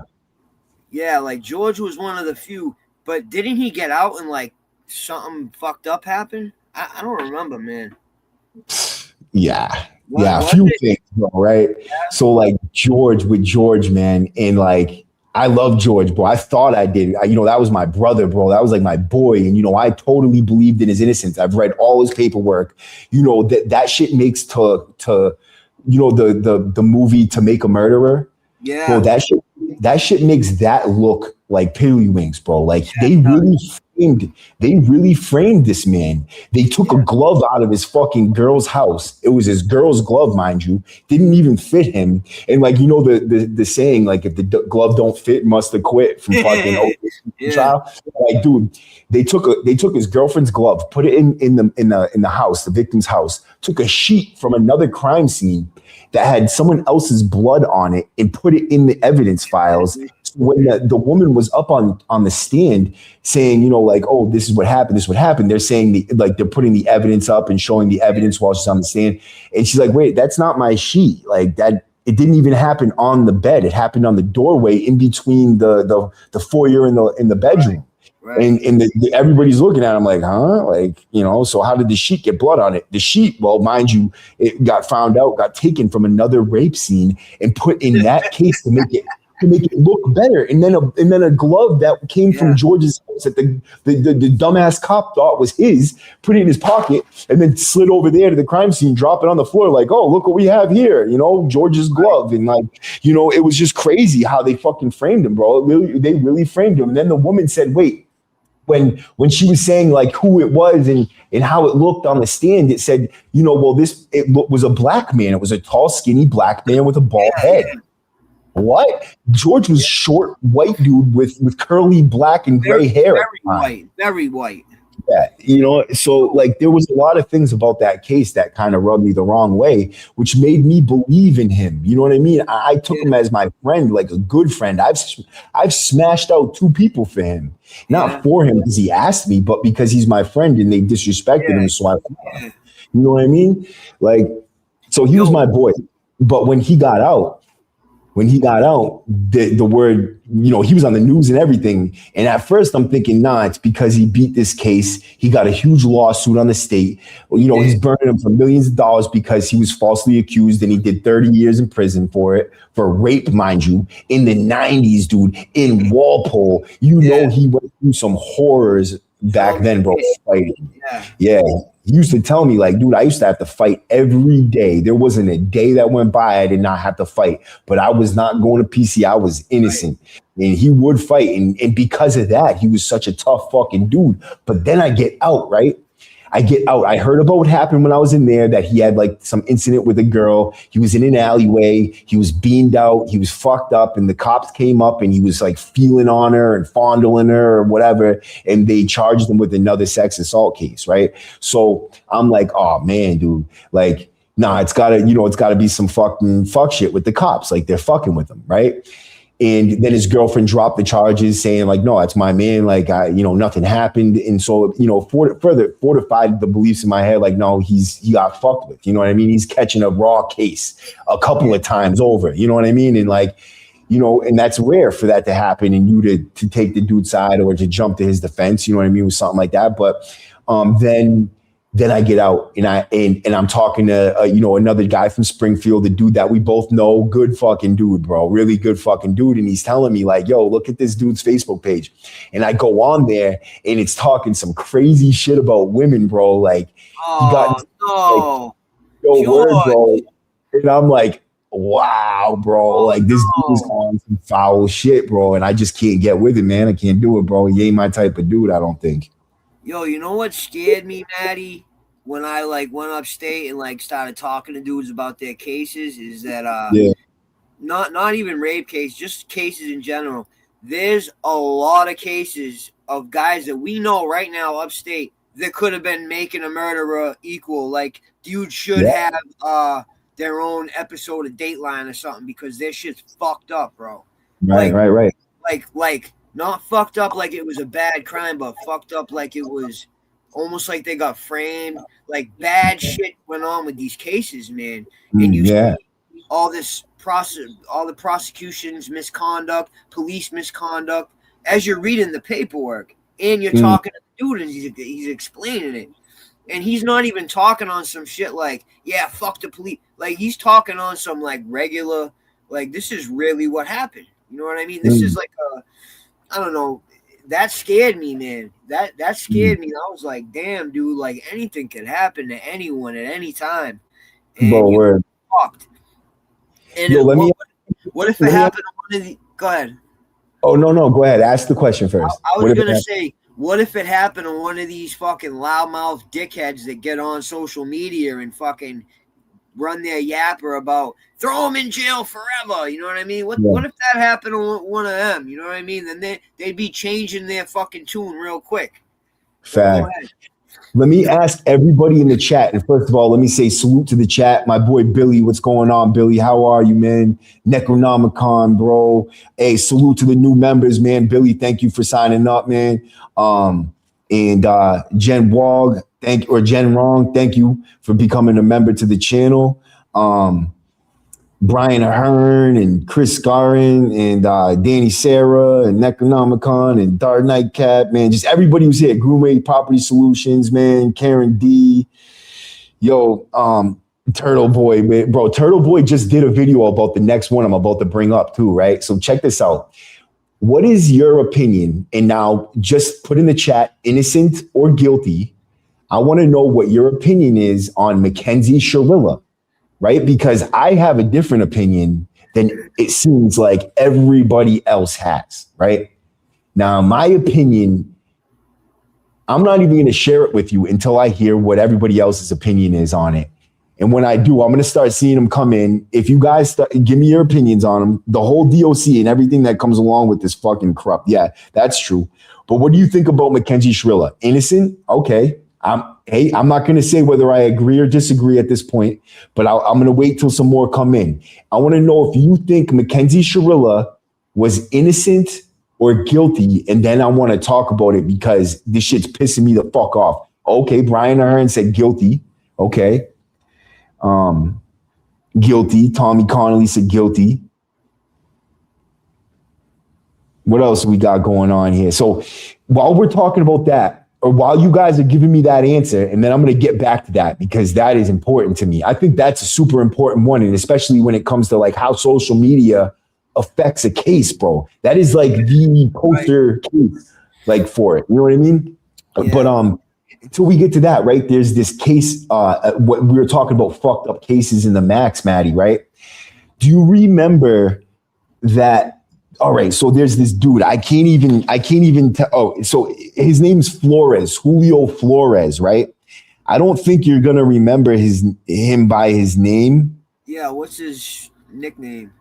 Yeah, like George was one of the few. But didn't he get out and like something fucked up happened? I don't remember, man. Yeah. What- Yeah, a what few did- things, bro, right? So, like, George, man, and like, I love George, bro. I thought I did. That was my brother, bro. That was like my boy. And, I totally believed in his innocence. I've read all his paperwork. That shit makes the movie To Make a Murderer. Yeah. Bro, that shit makes that look like piddlywinks, bro. Like they really framed this man. They took a glove out of his fucking girl's house. It was his girl's glove, mind you. Didn't even fit him. And like, the saying, like, if the glove don't fit, must have quit from fucking trial. Like, dude, they took his girlfriend's glove, put it in the house, the victim's house, took a sheet from another crime scene that had someone else's blood on it and put it in the evidence files. When the woman was up on the stand saying, like, oh, this is what happened. They're saying they're putting the evidence up and showing the evidence while she's on the stand. And she's like, wait, that's not my sheet. Like that, it didn't even happen on the bed. It happened on the doorway in between the foyer and the bedroom. Right. And everybody's looking at him like, huh? Like, so how did the sheet get blood on it? The sheet, well, mind you, it got found out, got taken from another rape scene and put in that case to make it look better. And then a glove that came from George's house that the dumbass cop thought was his, put it in his pocket and then slid over there to the crime scene, drop it on the floor like, oh, look what we have here, George's glove. And like, it was just crazy how they fucking framed him, bro. They really framed him. And then the woman said, wait, when she was saying like who it was and how it looked on the stand, it said, was a black man. It was a tall, skinny black man with a bald head. What? George was short, white dude with curly black and gray hair. Very white. Yeah, you know, so like there was a lot of things about that case that kind of rubbed me the wrong way, which made me believe in him. You know what I mean? I took him as my friend, like a good friend. I've smashed out 2 people for him, not for him because he asked me, but because he's my friend and they disrespected him. So you know what I mean? Like, so he was my boy, but when he got out, the word, you know, he was on the news and everything. And at first I'm thinking, nah, it's because he beat this case. He got a huge lawsuit on the state. You know, he's burning him for millions of dollars because he was falsely accused and he did 30 years in prison for it, for rape, mind you, in the 90s, dude, in Walpole. You know, he went through some horrors back then, bro, fighting. Yeah. He used to tell me, like, dude, I used to have to fight every day. There wasn't a day that went by I did not have to fight. But I was not going to PC. I was innocent. And he would fight. And because of that, he was such a tough fucking dude. But then I get out, right? I get out. I heard about what happened when I was in there, that he had like some incident with a girl. He was in an alleyway. He was beamed out. He was fucked up. And the cops came up and he was like feeling on her and fondling her or whatever. And they charged him with another sex assault case, right? So I'm like, oh man, dude, like, nah, it's gotta be some fucking fuck shit with the cops. Like they're fucking with him, right? And then his girlfriend dropped the charges saying like, no, that's my man. Like, nothing happened. And so, further fortified the beliefs in my head. Like, no, he got fucked with, you know what I mean? He's catching a raw case a couple of times over, you know what I mean? And like, and that's rare for that to happen and you to take the dude's side or to jump to his defense, you know what I mean? With something like that. But then I get out and I'm talking to another guy from Springfield, the dude that we both know, good fucking dude, bro, really good fucking dude. And he's telling me like, yo, look at this dude's Facebook page. And I go on there and it's talking some crazy shit about women, bro. Like word, bro. And I'm like, wow, bro, like this dude is on some foul shit, bro. And I just can't get with it, man. I can't do it, bro. He ain't my type of dude, I don't think. Yo, you know what scared me, Maddie, when I like went upstate and like started talking to dudes about their cases is that not even rape cases, just cases in general. There's a lot of cases of guys that we know right now upstate that could have been making a murderer equal. Like dudes should have their own episode of Dateline or something because their shit's fucked up, bro. Right. Like not fucked up like it was a bad crime, but fucked up like it was almost like they got framed. Like bad shit went on with these cases, man. And you see all this all the prosecution's misconduct, police misconduct, as you're reading the paperwork and you're talking to the dude and he's explaining it. And he's not even talking on some shit like, yeah, fuck the police. Like he's talking on some like regular, like this is really what happened. You know what I mean? This is like I don't know. That scared me, man. That scared me. I was like, damn, dude, like anything could happen to anyone at any time. And bro, word. Fucked. And yo, what if it happened to one of the go ahead. Oh no, go ahead. Ask the question first. I was gonna say, what if it happened to one of these fucking loudmouth dickheads that get on social media and fucking run their yapper about throw them in jail forever? You know what I mean? What if that happened to one of them? You know what I mean? Then they'd be changing their fucking tune real quick. Fact. Let me ask everybody in the chat. And first of all, let me say salute to the chat. My boy Billy, what's going on, Billy? How are you, man? Necronomicon, bro. Hey, salute to the new members, man. Billy, thank you for signing up, man. And Jen Wog, Jen Wrong, thank you for becoming a member to the channel. Brian Ahern and Chris Scarin and Danny Sarah and Necronomicon and Dark Nightcap, man. Just everybody who's here. Groomate Property Solutions, man. Karen D. Yo, Turtle Boy, man. Bro, Turtle Boy just did a video about the next one I'm about to bring up too, right? So check this out. What is your opinion? And now just put in the chat, innocent or guilty. I want to know what your opinion is on Mackenzie Sharilla, right? Because I have a different opinion than it seems like everybody else has, right? Now, my opinion, I'm not even going to share it with you until I hear what everybody else's opinion is on it. And when I do, I'm going to start seeing them come in. If you guys give me your opinions on them, the whole DOC and everything that comes along with this fucking corrupt. Yeah, that's true. But what do you think about Mackenzie Shrilla? Innocent? Okay. I'm not going to say whether I agree or disagree at this point, but I'm going to wait till some more come in. I want to know if you think Mackenzie Shrilla was innocent or guilty, and then I want to talk about it because this shit's pissing me the fuck off. Okay, Brian Ahern said guilty. Okay. Guilty. Tommy Connolly said guilty. What else we got going on here? So while we're talking about that, or while you guys are giving me that answer, and then I'm going to get back to that because that is important to me. I think that's a super important one, and especially when it comes to like how social media affects a case, bro. That is like the poster case, like for it. You know what I mean? Yeah. But until we get to that, right? There's this case. What we were talking about, fucked up cases in the Max, Maddie, right? Do you remember that? All right, so there's this dude. I can't even tell. Oh, so his name's Flores, Julio Flores, right? I don't think you're gonna remember him by his name. Yeah, what's his nickname?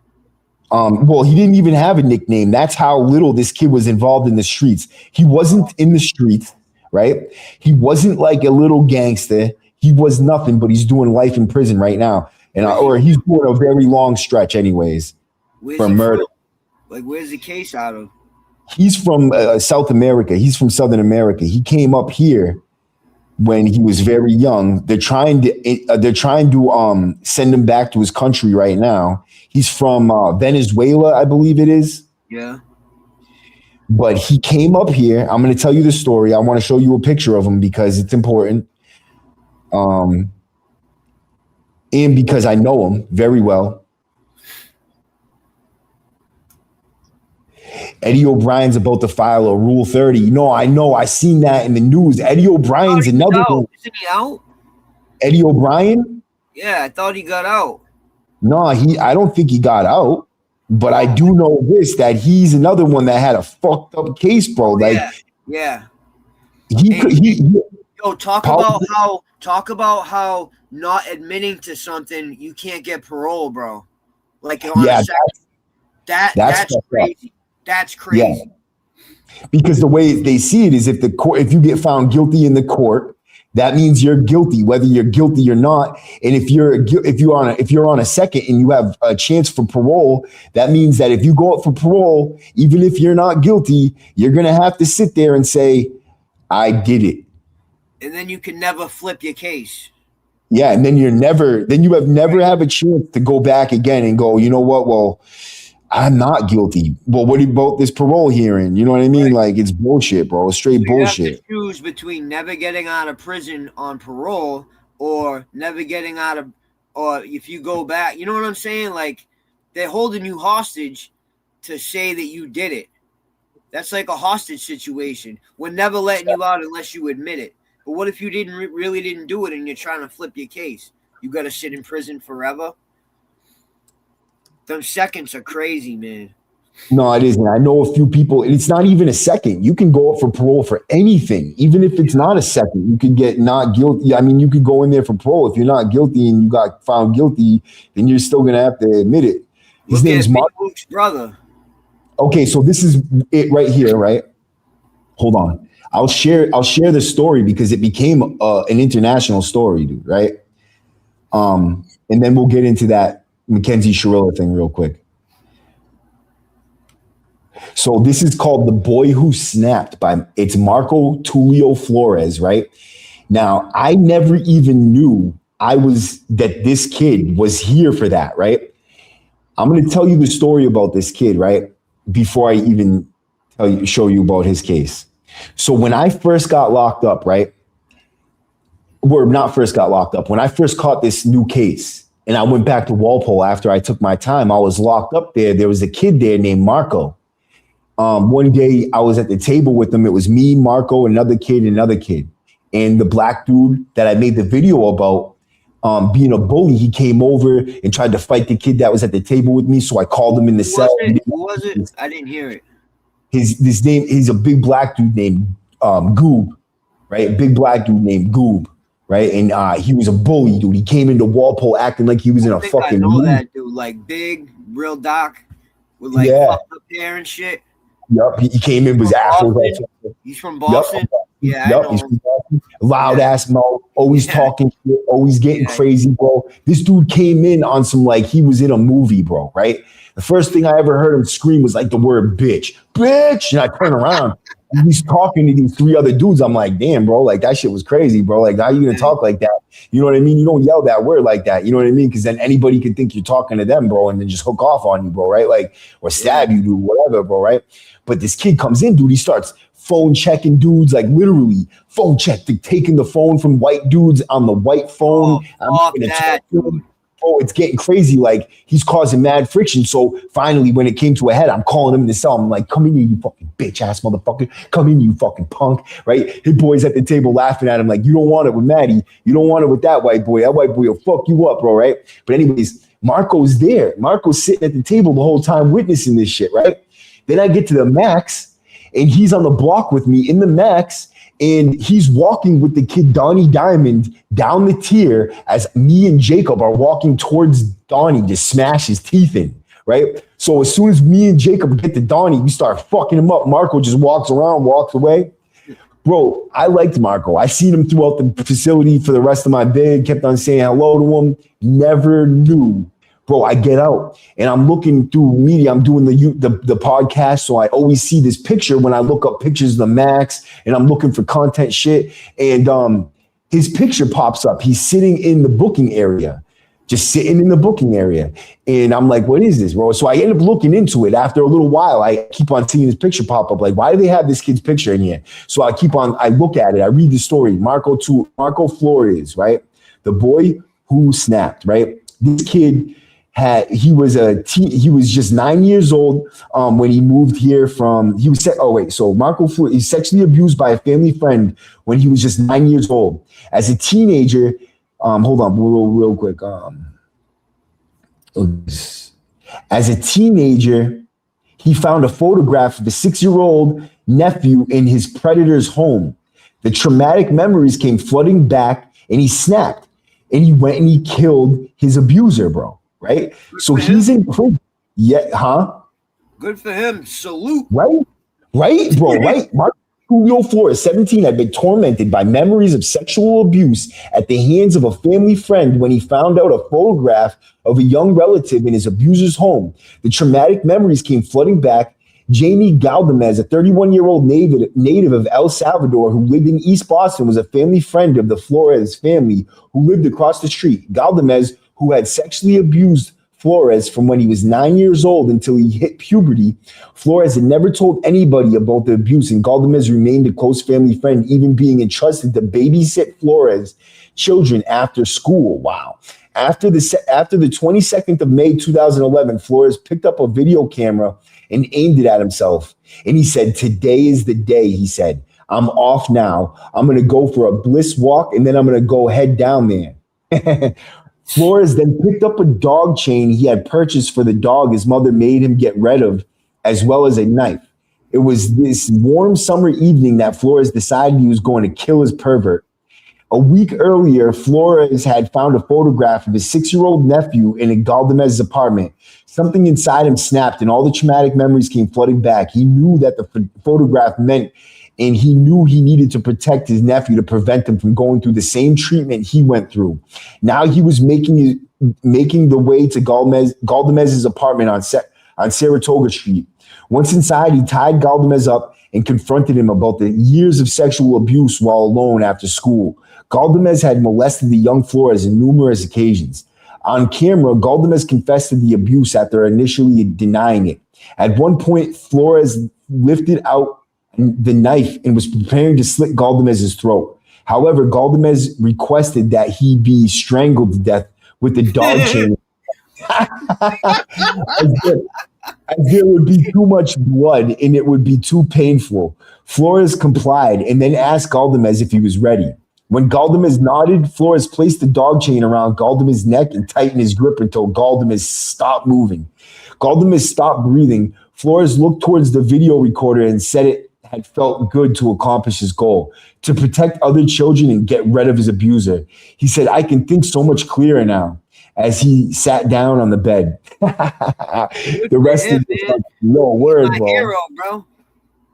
Well, he didn't even have a nickname. That's how little this kid was involved in the streets. He wasn't in the streets, right? He wasn't like a little gangster. He was nothing, but he's doing life in prison right now, or he's doing a very long stretch, anyways, for murder. Like, where's the case out of? He's from South America. He's from Southern America. He came up here when he was very young. They're trying to send him back to his country right now. He's from Venezuela, I believe it is. Yeah. But he came up here. I'm going to tell you the story. I want to show you a picture of him because it's important. And because I know him very well. Eddie O'Brien's about to file a Rule 30. No, I know. I seen that in the news. Eddie O'Brien's another one. Isn't he out? Eddie O'Brien? Yeah, I thought he got out. No, I don't think he got out. But I do know this, that he's another one that had a fucked up case, bro. Like, yeah. Talk about how not admitting to something, you can't get parole, bro. Like, that's crazy. That's crazy. Yeah. Because the way they see it is if you get found guilty in the court, that means you're guilty, whether you're guilty or not. And if you're on a second and you have a chance for parole, that means that if you go up for parole, even if you're not guilty, you're gonna have to sit there and say, I did it. And then you can never flip your case. Yeah, and then you have a chance to go back again and go, you know what? Well, I'm not guilty. Well, what about this parole hearing? You know what I mean? Like, it's bullshit, bro. It's straight bullshit. You have to choose between never getting out of prison on parole or never getting out of, or if you go back, you know what I'm saying? Like, they're holding you hostage to say that you did it. That's like a hostage situation. We're never letting you out unless you admit it. But what if you really didn't do it and you're trying to flip your case? You got to sit in prison forever? Them seconds are crazy, man. No, it isn't. I know a few people, and it's not even a second. You can go up for parole for anything. Even if it's not a second, you could get not guilty. I mean, you could go in there for parole. If you're not guilty and you got found guilty, then you're still going to have to admit it. His name's Mark. Luke's brother. Okay, so this is it right here, right? Hold on. I'll share the story because it became an international story, dude, right? And then we'll get into that Mackenzie Shrilla thing real quick. So this is called The Boy Who Snapped it's Marco Tulio Flores, right? Now, I never even knew that this kid was here for that, right? I'm going to tell you the story about this kid, right? Before I even show you about his case. So when I first got locked up, right? Or not first got locked up, when I first caught this new case, and I went back to Walpole after I took my time, I was locked up there. There was a kid there named Marco. One day I was at the table with him. It was me, Marco, another kid. And the black dude that I made the video about being a bully, he came over and tried to fight the kid that was at the table with me. So I called him in the cell. Who was it? I didn't hear it. His name, he's a big black dude named Goob, right? Big black dude named Goob. right? And he was a bully, dude. He came into Walpole acting like he was in a fucking I know movie. that dude, like big, real doc, with like fucked up hair and shit. Yup, he came in, was afro. He's from Boston. Yep. Yeah, I know he's him. from Boston. Loud ass mouth, always talking shit, always getting crazy, bro. This dude came in on some like he was in a movie, bro, right? The first thing I ever heard him scream was like the word bitch. And I turn around and he's talking to these 3 other dudes. I'm like, damn, bro, like that shit was crazy, bro. Like, how you gonna talk like that? You know what I mean? You don't yell that word like that. You know what I mean? Because then anybody could think you're talking to them, bro, and then just hook off on you, bro, right? Like, or stab you, dude, whatever, bro, right? But this kid comes in, dude. He starts phone checking dudes, like literally phone check, taking the phone from white dudes on the white phone. It's getting crazy. Like he's causing mad friction. So finally, when it came to a head, I'm calling him in the cell. I'm like, come in here, you fucking bitch ass motherfucker. Come in, you fucking punk. Right? His boys at the table laughing at him like, you don't want it with Maddie. You don't want it with that white boy. That white boy will fuck you up, bro. Right? But anyways, Marco's there. Marco's sitting at the table the whole time witnessing this shit. Right? Then I get to the Max and he's on the block with me in the Max. And he's walking with the kid Donnie Diamond down the tier as me and Jacob are walking towards Donnie to smash his teeth in, right? So as soon as me and Jacob get to Donnie, we start fucking him up. Marco just walks around, walks away. Bro, I liked Marco. I seen him throughout the facility for the rest of my bid, kept on saying hello to him, never knew. Bro, I get out and I'm looking through media. I'm doing the podcast. So I always see this picture when I look up pictures of the Max and I'm looking for content shit. And his picture pops up. He's sitting in the booking area, just sitting in the booking area. And I'm like, what is this, bro? So I end up looking into it. After a little while, I keep on seeing his picture pop up. Like, why do they have this kid's picture in here? So I look at it. I read the story. Marco Flores, right? The boy who snapped, right? This kid, he was just 9 years old when he moved here so Marco Flores, he's sexually abused by a family friend when he was just 9 years old. As a teenager, hold on real quick. As a teenager, he found a photograph of a 6-year-old nephew in his predator's home. The traumatic memories came flooding back and he snapped and he went and he killed his abuser, bro. Right? So he's in prison. Yeah, huh? Good for him. Salute. Right, bro, right? Marco Flores, 17, had been tormented by memories of sexual abuse at the hands of a family friend when he found out a photograph of a young relative in his abuser's home. The traumatic memories came flooding back. Jamie Galdamez, a 31-year-old native of El Salvador who lived in East Boston, was a family friend of the Flores family who lived across the street. Galdamez, who had sexually abused Flores from when he was 9 years old until he hit puberty. Flores had never told anybody about the abuse, and Galdamez remained a close family friend, even being entrusted to babysit Flores' children after school. Wow. After the 22nd of May, 2011, Flores picked up a video camera and aimed it at himself. And he said, "Today is the day," he said. "I'm off now. I'm going to go for a bliss walk, and then I'm going to go head down there." Flores then picked up a dog chain he had purchased for the dog his mother made him get rid of, as well as a knife. It was this warm summer evening that Flores decided he was going to kill his pervert. A week earlier, Flores had found a photograph of his 6-year-old nephew in Galdamez's apartment. Something inside him snapped and all the traumatic memories came flooding back. He knew that the photograph meant, and he knew he needed to protect his nephew to prevent him from going through the same treatment he went through. Now he was making the way to Galdamez's apartment on Saratoga Street. Once inside, he tied Galdamez up and confronted him about the years of sexual abuse while alone after school. Galdamez had molested the young Flores on numerous occasions. On camera, Galdamez confessed to the abuse after initially denying it. At one point, Flores lifted out the knife and was preparing to slit Galdamez's throat. However, Galdamez requested that he be strangled to death with the dog chain. as there would be too much blood and it would be too painful. Flores complied and then asked Galdamez if he was ready. When Galdamez nodded, Flores placed the dog chain around Galdamez's neck and tightened his grip until Galdamez stopped moving. Galdamez stopped breathing. Flores looked towards the video recorder and set it had felt good to accomplish his goal, to protect other children and get rid of his abuser. He said, I can think so much clearer now, as he sat down on the bed. The rest of it, like, no word, my bro. hero, bro.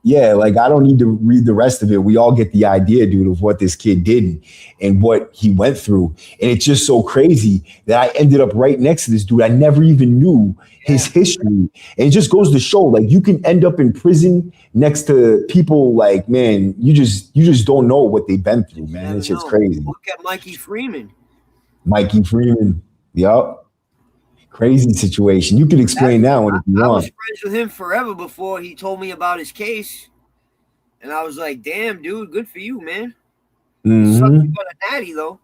Yeah, like I don't need to read the rest of it. We all get the idea, dude, of what this kid did and what he went through. And it's just so crazy that I ended up right next to this dude. I never even knew his history. And it just goes to show, like, you can end up in prison next to people like, man, you just don't know what they've been through, man. It's just crazy. Look at Mikey Freeman. Yup. Crazy situation. You can explain that one if you I want. was friends with him forever before he told me about his case. And I was like, damn, dude, good for you, man. Mhm. Sucks you got a natty, though.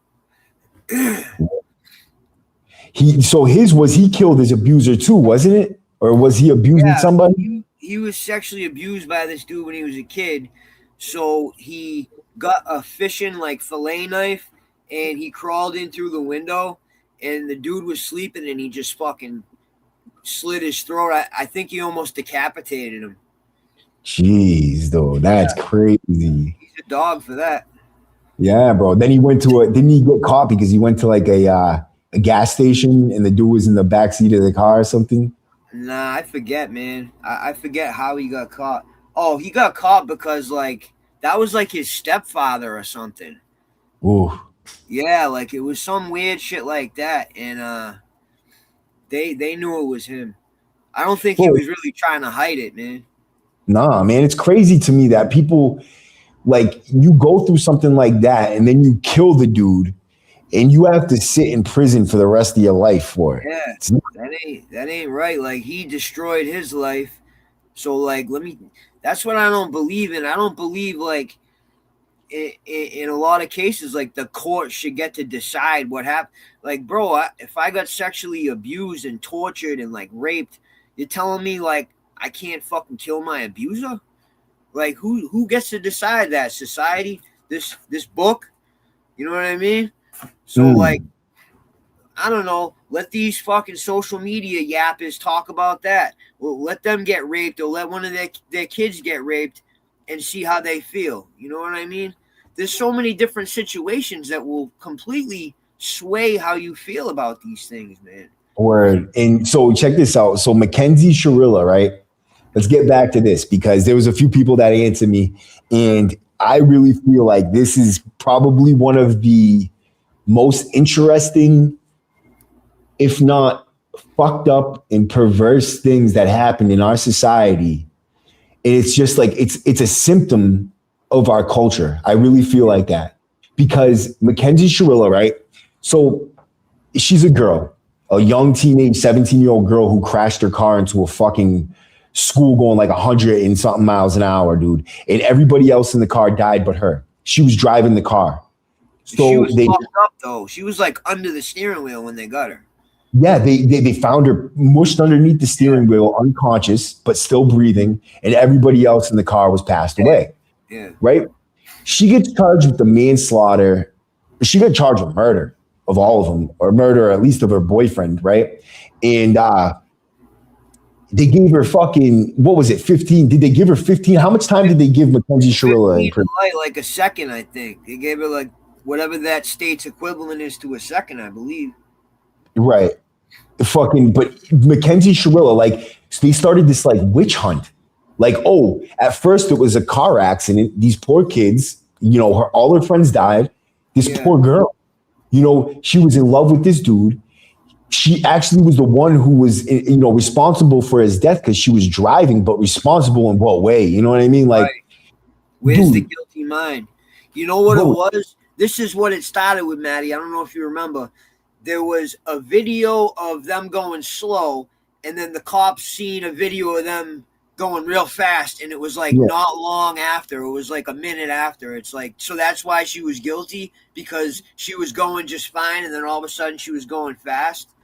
He killed his abuser too, wasn't it? Or was he abusing somebody? He was sexually abused by this dude when he was a kid. So he got a fishing like fillet knife and he crawled in through the window and the dude was sleeping and he just fucking slit his throat. I think he almost decapitated him. Jeez, though, that's crazy. He's a dog for that. Yeah, bro. Then he went to didn't he get caught because he went to like a gas station and the dude was in the backseat of the car or something? Nah, I forget, man. I forget how he got caught. Oh, he got caught because like that was like his stepfather or something. Ooh. Yeah, like it was some weird shit like that, and they knew it was him. I don't think he was really trying to hide it, man. Nah, man, it's crazy to me that people, like, you go through something like that and then you kill the dude and you have to sit in prison for the rest of your life for it. Yeah, that ain't right. Like he destroyed his life, so like that's what I don't believe in. I don't believe like in a lot of cases, like the court should get to decide what happened. Like, bro, if I got sexually abused and tortured and like raped, you're telling me like I can't fucking kill my abuser? Like, who gets to decide that? Society? This book? You know what I mean? So like, I don't know. Let these fucking social media yappers talk about that. Well, let them get raped or let one of their kids get raped and see how they feel. You know what I mean? There's so many different situations that will completely sway how you feel about these things, man. Word. And so check this out. So Mackenzie Shirilla, right? Let's get back to this because there was a few people that answered me. And I really feel like this is probably one of the most interesting, if not fucked up and perverse things that happen in our society. And it's just like, it's a symptom of our culture. I really feel like that because Mackenzie Shirilla, right? So she's a girl, a young teenage 17-year-old girl who crashed her car into a fucking school going like 100 and something miles an hour, dude. And everybody else in the car died but her. She was driving the car. So she was fucked up though. She was like under the steering wheel when they got her. Yeah, they found her mushed underneath the steering wheel, unconscious, but still breathing, and everybody else in the car was passed away. Yeah. Right? She gets charged with the manslaughter. She got charged with murder of all of them, or murder at least of her boyfriend, right? And they gave her fucking, what was it, 15? Did they give her 15? How much time did they give Mackenzie Shirilla in prison? Like a second, I think. They gave her like whatever that state's equivalent is to a second, I believe. Right. But Mackenzie Shirilla, like, they started this like witch hunt. Like, oh, at first it was a car accident. These poor kids, you know, all her friends died. This poor girl, you know, she was in love with this dude. She actually was the one who was, you know, responsible for his death because she was driving, but responsible in what way? You know what I mean? Like, right. Where's the guilty mind? You know what it was? This is what it started with, Maddie. I don't know if you remember. There was a video of them going slow, and then the cops seen a video of them going real fast, and it was like not long after. It was like a minute after. It's like, so that's why she was guilty, because she was going just fine, and then all of a sudden she was going fast.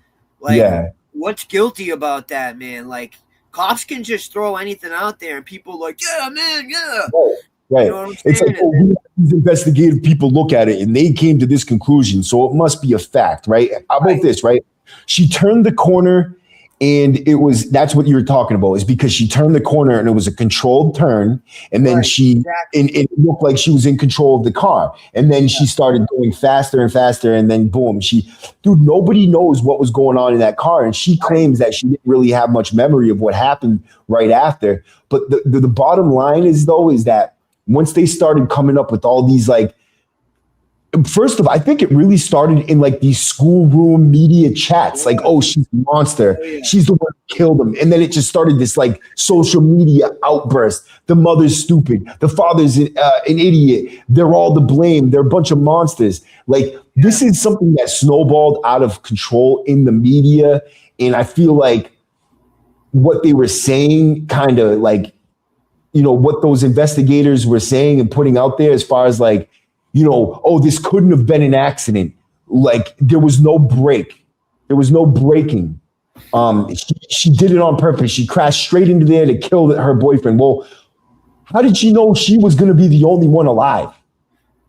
Like, what's guilty about that, man? Like, cops can just throw anything out there, and people like, yeah, man, yeah. Right. You know what I'm It's like, these investigative people look at it and they came to this conclusion, so it must be a fact, right? How about this, right? She turned the corner And that's what you were talking about, is because she turned the corner and it was a controlled turn. And then and it looked like she was in control of the car. And then she started going faster and faster. And then boom, nobody knows what was going on in that car. And she claims that she didn't really have much memory of what happened right after. But the bottom line is that once they started coming up with all these, like, first of all, I think it really started in like these schoolroom media chats, like, oh, she's a monster. She's the one who killed him. And then it just started this like social media outburst. The mother's stupid. The father's an idiot. They're all to blame. They're a bunch of monsters. Like, this is something that snowballed out of control in the media. And I feel like what they were saying kind of like, what those investigators were saying and putting out there as far as like, oh, this couldn't have been an accident. Like, there was no break. There was no braking. She did it on purpose. She crashed straight into there to kill her boyfriend. Well, how did she know she was going to be the only one alive?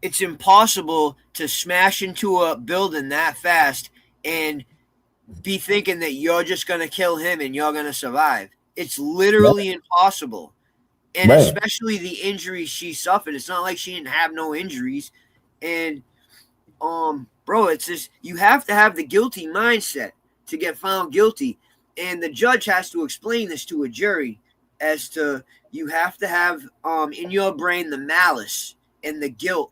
It's impossible to smash into a building that fast and be thinking that you're just going to kill him and you're going to survive. It's literally impossible. And especially the injuries she suffered. It's not like she didn't have no injuries. And, bro, it's just, you have to have the guilty mindset to get found guilty. And the judge has to explain this to a jury as to, you have to have in your brain the malice and the guilt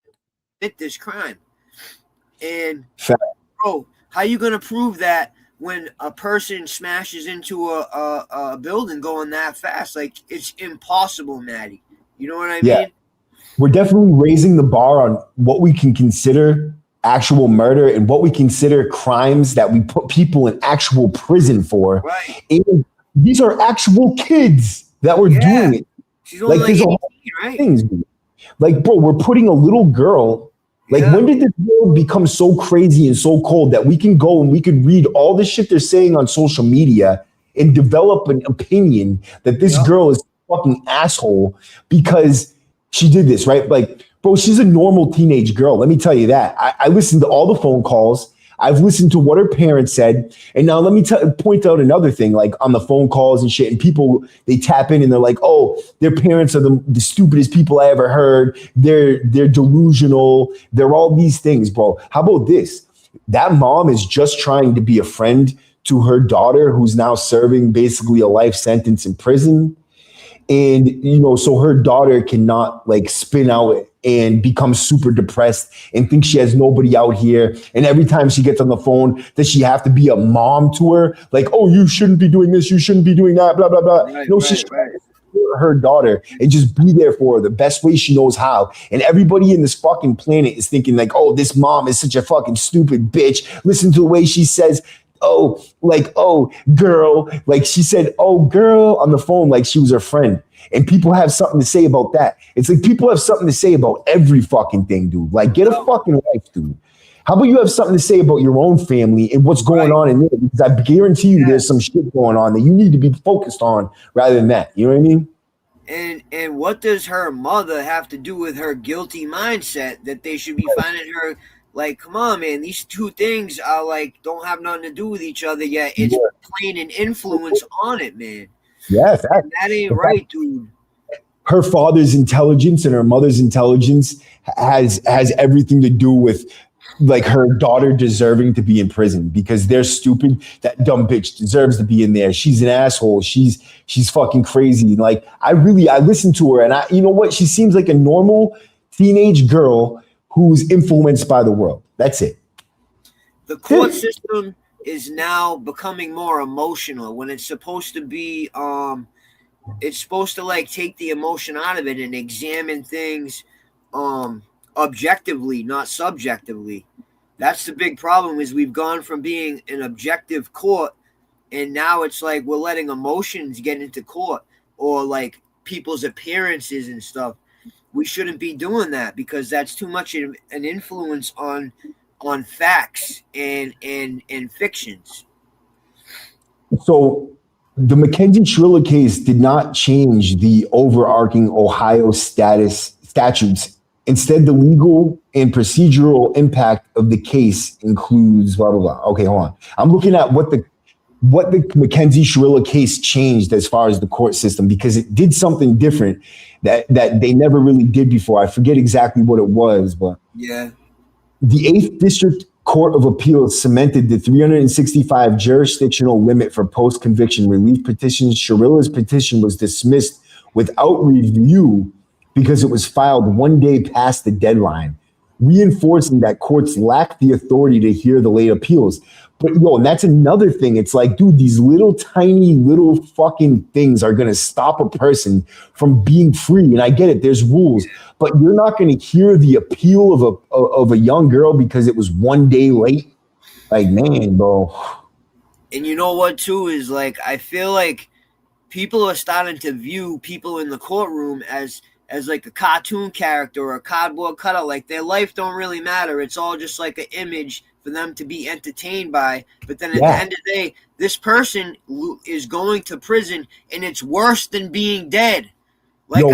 to commit this crime. And, bro, how you going to prove that when a person smashes into a building going that fast? Like, it's impossible, Maddie. You know what I mean? We're definitely raising the bar on what we can consider actual murder and what we consider crimes that we put people in actual prison for. Right. And these are actual kids that were doing it. She's only like 18, right? Things. Like, bro, we're putting a little girl. Like, when did this world become so crazy and so cold that we can go and we could read all the shit they're saying on social media and develop an opinion that this girl is a fucking asshole because she did this, right? Like, bro, she's a normal teenage girl. Let me tell you that. I listened to all the phone calls. I've listened to what her parents said. And now let me point out another thing, like on the phone calls and shit. And people, they tap in and they're like, oh, their parents are the stupidest people I ever heard. They're delusional. They're all these things, bro. How about this? That mom is just trying to be a friend to her daughter who's now serving basically a life sentence in prison. And, so her daughter cannot like spin out and become super depressed and think she has nobody out here. And every time she gets on the phone, does she have to be a mom to her? Like, oh, you shouldn't be doing this. You shouldn't be doing that, blah, blah, blah. She's trying to support her daughter and just be there for her the best way she knows how. And everybody in this fucking planet is thinking like, oh, this mom is such a fucking stupid bitch. Listen to the way she says, oh, girl. Like, she said, oh, girl on the phone like she was her friend. And people have something to say about that. It's like people have something to say about every fucking thing, dude. Like, get a fucking life, dude. How about you have something to say about your own family and what's going on in there? Because I guarantee you there's some shit going on that you need to be focused on rather than that. You know what I mean? And what does her mother have to do with her guilty mindset that they should be finding her? Like, come on, man. These two things are like, don't have nothing to do with each other yet. It's playing an influence on it, man. Yeah, that ain't right, dude. Her father's intelligence and her mother's intelligence has everything to do with like her daughter deserving to be in prison because they're stupid. That dumb bitch deserves to be in there. She's an asshole. She's fucking crazy. Like, I listened to her and you know what? She seems like a normal teenage girl who's influenced by the world. That's it. The court system is now becoming more emotional when it's supposed to be it's supposed to like take the emotion out of it and examine things objectively, not subjectively. That's the big problem, is we've gone from being an objective court and now it's like we're letting emotions get into court, or like people's appearances and stuff. We shouldn't be doing that because that's too much an influence on facts and fictions. So the Mackenzie Triller case did not change the overarching Ohio statutes. Instead, the legal and procedural impact of the case includes blah, blah, blah. Okay, hold on. I'm looking at what what the Mackenzie Shirilla case changed as far as the court system, because it did something different that they never really did before. I forget exactly what it was, but Yeah. the 8th District Court of Appeals cemented the 365 jurisdictional limit for post-conviction relief petitions. Shirilla's petition was dismissed without review because it was filed one day past the deadline, reinforcing that courts lack the authority to hear the late appeals. But and that's another thing. It's like, dude, these little tiny little fucking things are going to stop a person from being free. And I get it, there's rules, but you're not going to hear the appeal of a young girl because it was one day late. Like, man, bro. And you know what, too, is like, I feel like people are starting to view people in the courtroom as like a cartoon character or a cardboard cutout. Like, their life don't really matter. It's all just like an image for them to be entertained by. But then at the end of the day, this person is going to prison, and it's worse than being dead. Like,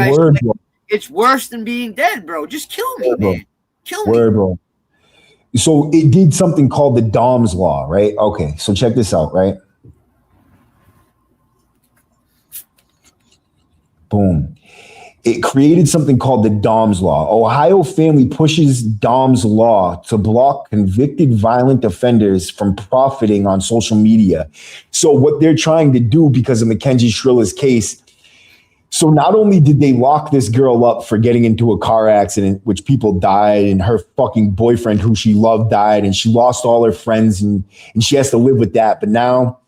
it's worse than being dead, bro. Just kill me, man. Kill me. Bro. So it did something called the Dom's Law, right? Okay, so check this out, right? Boom. It created something called the Dom's Law. Ohio family pushes Dom's Law to block convicted violent offenders from profiting on social media. So what they're trying to do, because of Mackenzie Shrilla's case, so not only did they lock this girl up for getting into a car accident, which people died, and her fucking boyfriend who she loved died, and she lost all her friends, and she has to live with that. But now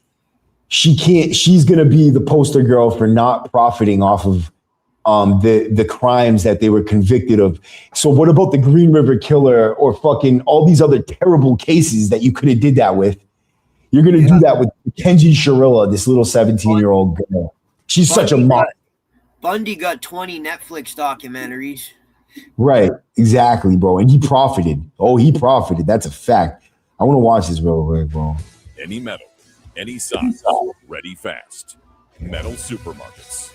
she's going to be the poster girl for not profiting off of the crimes that they were convicted of. So what about the Green River Killer or fucking all these other terrible cases that you could have did that with? You're going to do that with Mackenzie Shirilla, this little 17-year-old girl. She's such a monster. Bundy got 20 Netflix documentaries. Right, exactly, bro. And he profited. Oh, he profited. That's a fact. I want to watch this real quick, bro. Any metal, any size, ready fast. Metal supermarkets.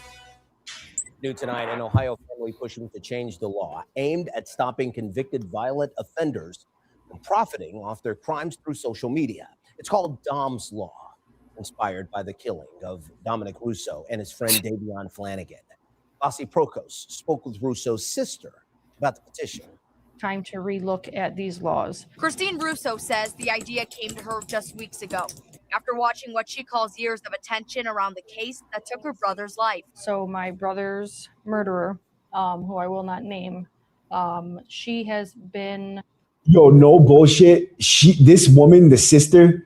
New tonight, an Ohio family pushing to change the law aimed at stopping convicted violent offenders from profiting off their crimes through social media. It's called Dom's Law, inspired by the killing of Dominic Russo and his friend Davion Flanagan. Lassie Prokos spoke with Russo's sister about the petition. Time to relook at these laws. Christine Russo says the idea came to her just weeks ago after watching what she calls years of attention around the case that took her brother's life. So my brother's murderer, who I will not name, she has been... Yo, no bullshit. This woman, the sister,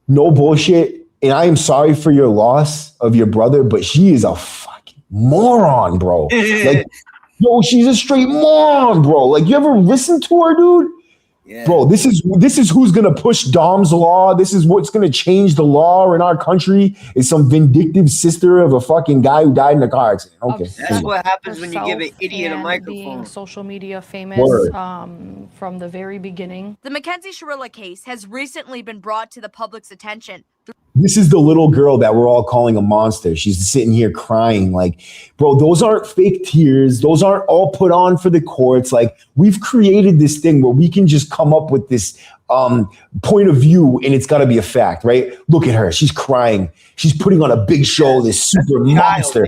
no bullshit. And I am sorry for your loss of your brother, but she is a fucking moron, bro. Like, yo, she's a straight moron, bro. Like, you ever listen to her, dude? Yeah. Bro, this is who's gonna push Dom's Law. This is what's gonna change the law in our country. Is some vindictive sister of a fucking guy who died in a car accident. Okay, that's what happens when you give an idiot a microphone. Being social media famous from the very beginning. The Mackenzie Shirilla case has recently been brought to the public's attention. This is the little girl that we're all calling a monster. She's sitting here crying. Like, bro, those aren't fake tears. Those aren't all put on for the courts. Like, we've created this thing where we can just come up with this point of view, and it's got to be a fact, right? Look at her. She's crying. She's putting on a big show, this super monster.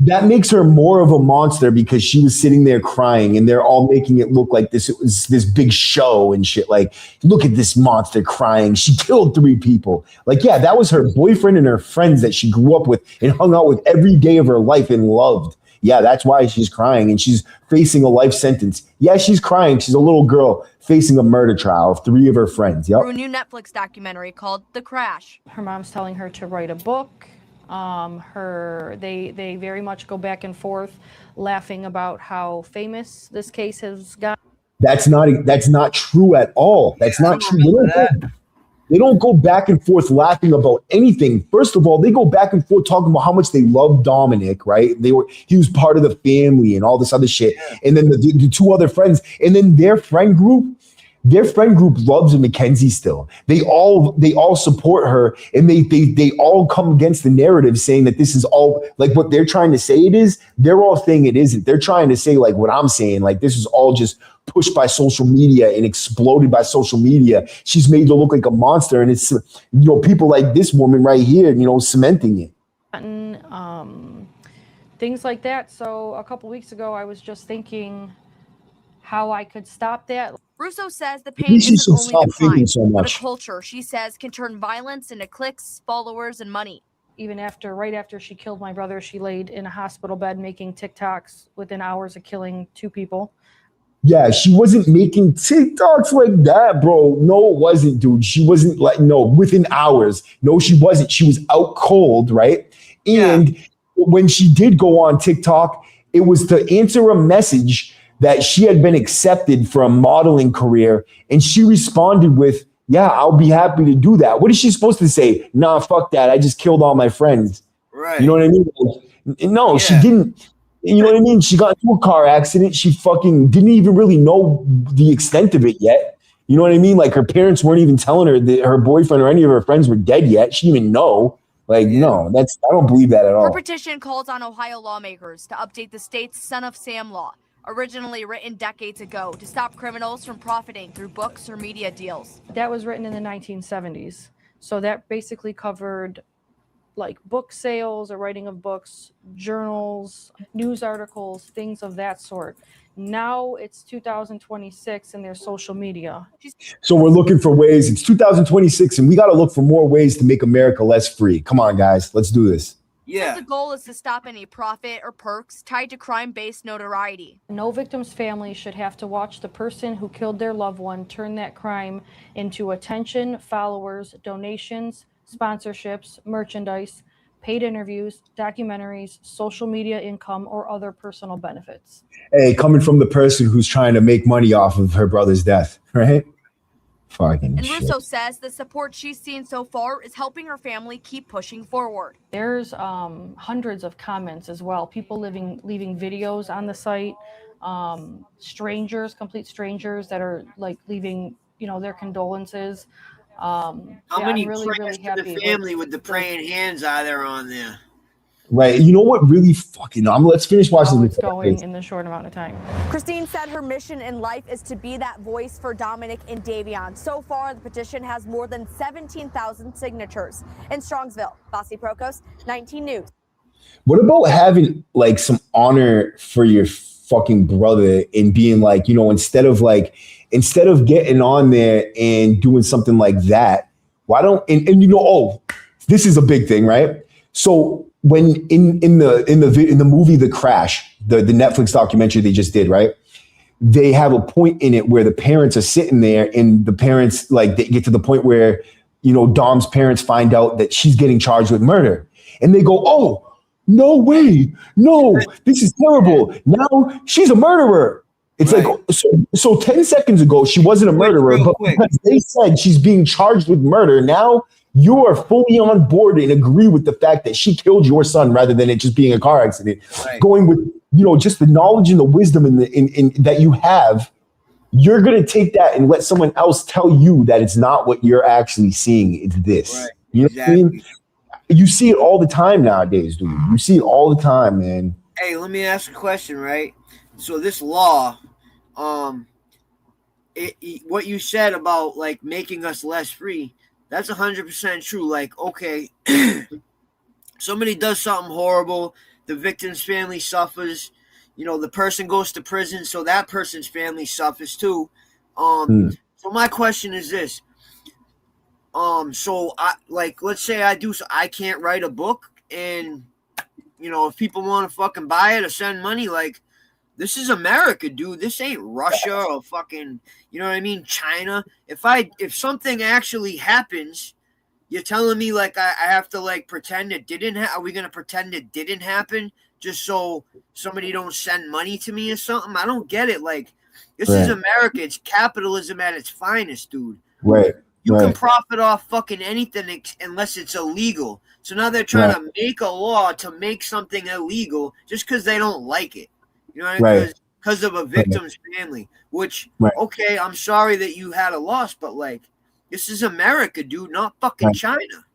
That makes her more of a monster because she was sitting there crying, and they're all making it look like this was this big show and shit. Like, look at this monster crying. She killed 3 people. Like, yeah, that was her boyfriend and her friends that she grew up with and hung out with every day of her life and loved. Yeah, that's why she's crying, and she's facing a life sentence. Yeah, she's crying. She's a little girl facing a murder trial of 3 of her friends. Yep. Through a new Netflix documentary called The Crash. Her mom's telling her to write a book. They very much go back and forth, laughing about how famous this case has gotten. That's not true at all. That's not true. They don't go back and forth laughing about anything. First of all, they go back and forth talking about how much they love Dominic, right? He was part of the family and all this other shit. And then the 2 other friends, and then their friend group loves Mackenzie still. They all support her, and they all come against the narrative saying that this is all like what they're trying to say it is. They're all saying it isn't. They're trying to say like what I'm saying, like this is all just pushed by social media and exploded by social media. She's made to look like a monster. And it's, people like this woman right here, cementing it. Things like that. So a couple weeks ago, I was just thinking how I could stop that. Russo says the pain isn't only the crime, so but a much. culture she says can turn violence into clicks, followers, and money. Even right after she killed my brother, she laid in a hospital bed making TikToks within hours of killing 2 people. Yeah, she wasn't making TikToks like that, bro. No, it wasn't, dude. She wasn't within hours. No, she wasn't. She was out cold, right? And when she did go on TikTok, it was to answer a message that she had been accepted for a modeling career. And she responded with, yeah, I'll be happy to do that. What is she supposed to say? Nah, fuck that. I just killed all my friends. Right. You know what I mean? No, she didn't. You know what I mean? She got into a car accident. She fucking didn't even really know the extent of it yet. You know what I mean? Like her parents weren't even telling her that her boyfriend or any of her friends were dead yet. She didn't even know. No, I don't believe that at all. Her petition calls on Ohio lawmakers to update the state's Son of Sam law, originally written decades ago to stop criminals from profiting through books or media deals. That was written in the 1970s. So that basically covered like book sales or writing of books, journals, news articles, things of that sort. Now it's 2026 and there's social media. So we're looking for ways. It's 2026 and we got to look for more ways to make America less free. Come on, guys. Let's do this. Yeah. The goal is to stop any profit or perks tied to crime-based notoriety. No victim's family should have to watch the person who killed their loved one turn that crime into attention, followers, donations, sponsorships, merchandise, paid interviews, documentaries, social media income, or other personal benefits. Hey, coming from the person who's trying to make money off of her brother's death, right? Fucking and shit. Russo says the support she's seen so far is helping her family keep pushing forward. There's hundreds of comments as well. People leaving videos on the site. Strangers, complete strangers that are like leaving, their condolences. How many prayers to the family with the praying hands are there on there? Right. You know what really fucking let's finish watching this. Going in the short amount of time. Christine said her mission in life is to be that voice for Dominic and Davion. So far, the petition has more than 17,000 signatures. In Strongsville, Bossy Prokos, 19 News. What about having like some honor for your fucking brother and being like, instead of getting on there and doing something like that, why don't this is a big thing, right? So when in the movie The Crash, the Netflix documentary they just did, right? They have a point in it where the parents are sitting there and the parents they get to the point where Dom's parents find out that she's getting charged with murder, and they go, "Oh, no way, no, this is terrible. Now she's a murderer." It's right. So 10 seconds ago, she wasn't a murderer, but because they said she's being charged with murder, now you are fully on board and agree with the fact that she killed your son rather than it just being a car accident. Right. Going with, just the knowledge and the wisdom in that you have, you're going to take that and let someone else tell you that it's not what you're actually seeing. It's this. Right. You know what I mean? You see it all the time nowadays, dude. You see it all the time, man. Hey, let me ask a question, right? So this law, what you said about like making us less free, that's 100% true. Like, okay, somebody does something horrible, the victim's family suffers, the person goes to prison, so that person's family suffers too. So my question is this. So let's say I can't write a book, and if people want to fucking buy it or send money, like, this is America, dude. This ain't Russia or fucking, China. If something actually happens, you're telling me like I have to like pretend it didn't happen? Are we gonna pretend it didn't happen just so somebody don't send money to me or something? I don't get it. Like, this is America. It's capitalism at its finest, dude. Right. You can profit off fucking anything unless it's illegal. So now they're trying to make a law to make something illegal just because they don't like it. You know what I mean? Because of a victim's family, which, okay, I'm sorry that you had a loss, but like, this is America, dude, not fucking China.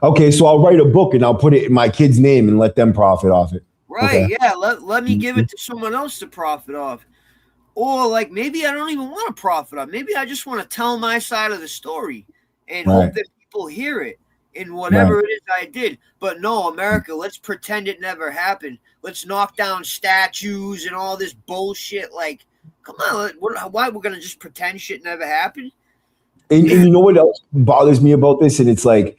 Okay, so I'll write a book and I'll put it in my kid's name and let them profit off it. Right, yeah, let me give it to someone else to profit off. Or like maybe I don't even want to profit up. Maybe I just want to tell my side of the story and Right. hope that people hear it in whatever it is I did. But no, America, let's pretend it never happened. Let's knock down statues and all this bullshit. Like, come on, why we're gonna just pretend shit never happened? And you know what else bothers me about this? And it's like,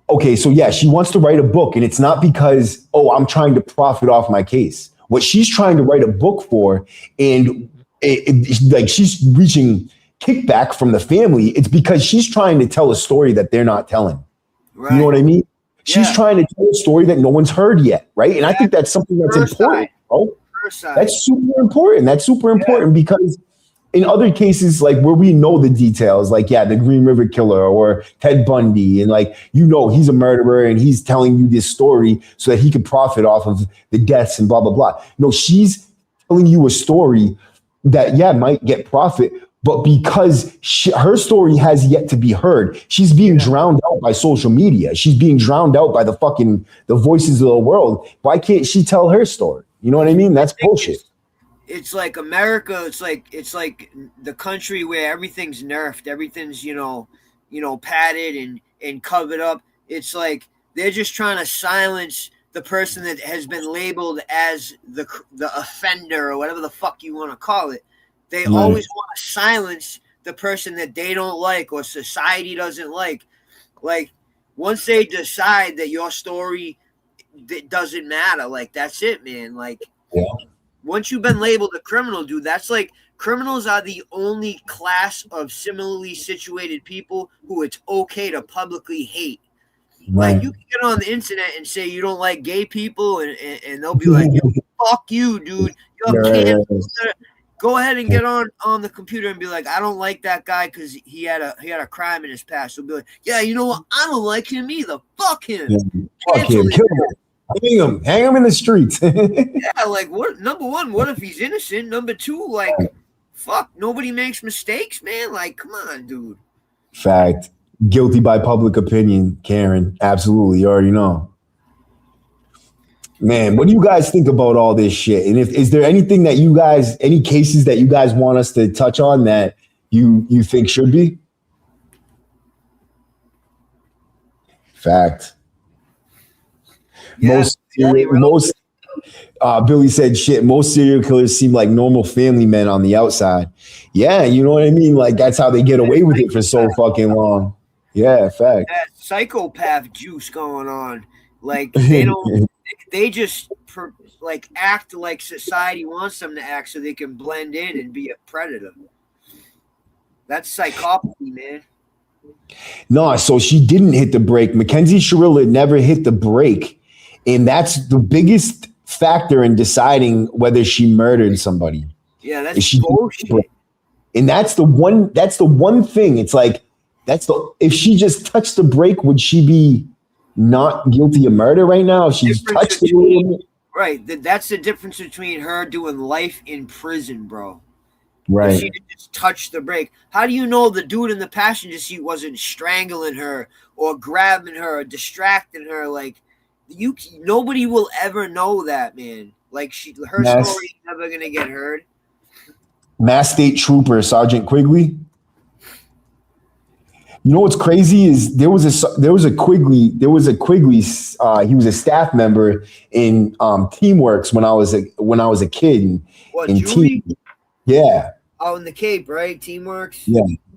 okay, so yeah, she wants to write a book, and it's not because, oh, I'm trying to profit off my case. What she's trying to write a book for, and like she's reaching kickback from the family, it's because she's trying to tell a story that they're not telling. Right. You know what I mean? She's trying to tell a story that no one's heard yet, right? And I think that's something that's important, bro. That's super important. That's super important because in other cases, like where we know the details, like, the Green River Killer or Ted Bundy, and like, he's a murderer and he's telling you this story so that he can profit off of the deaths and blah, blah, blah. No, she's telling you a story that, might get profit, but because her story has yet to be heard, she's being drowned out by social media. She's being drowned out by the voices of the world. Why can't she tell her story? You know what I mean? That's bullshit. It's like America. It's like the country where everything's nerfed. Everything's padded and covered up. It's like they're just trying to silence the person that has been labeled as the offender or whatever the fuck you want to call it. They always want to silence the person that they don't like or society doesn't like. Like once they decide that your story doesn't matter, like that's it, man. Like once you've been labeled a criminal, dude, that's like criminals are the only class of similarly situated people who it's okay to publicly hate. Right. Like you can get on the internet and say you don't like gay people, and they'll be like, "Fuck you, dude. You're canceled." Go ahead and get on the computer and be like, I don't like that guy because he had a crime in his past. They'll be like, yeah, you know what? I don't like him either. Fuck him. Fuck him. Kill him. Hang him in the streets. Like what? Number one, what if he's innocent? Number two, like, fuck, nobody makes mistakes, man. Like, come on, dude. Fact. Guilty by public opinion, Karen. Absolutely. You already know. Man, what do you guys think about all this shit? And is there anything that any cases that you guys want us to touch on that you think should be? Fact. Billy said, shit, most serial killers seem like normal family men on the outside. Yeah, you know what I mean? Like, that's how they get away with it for so fucking long. Yeah, fact. That psychopath juice going on. Like, they don't... They just act like society wants them to act so they can blend in and be a predator. That's psychopathy, man. No, so she didn't hit the brake. Mackenzie Shirilla never hit the brake. And that's the biggest factor in deciding whether she murdered somebody. Yeah, that's bullshit. And that's the one thing. It's like, if she just touched the brake, would she be not guilty of murder right now? She's touched it. Right. That's the difference between her doing life in prison, bro. Right. If she just touched the brake. How do you know the dude in the passenger seat wasn't strangling her or grabbing her or distracting her? Like, nobody will ever know that, man. Like, her story is never gonna get heard. Mass State Trooper Sergeant Quigley. You know what's crazy is there was a Quigley. He was a staff member in Teamworks when I was a kid. What, Julie? Yeah. Oh, in the Cape, right? Teamworks.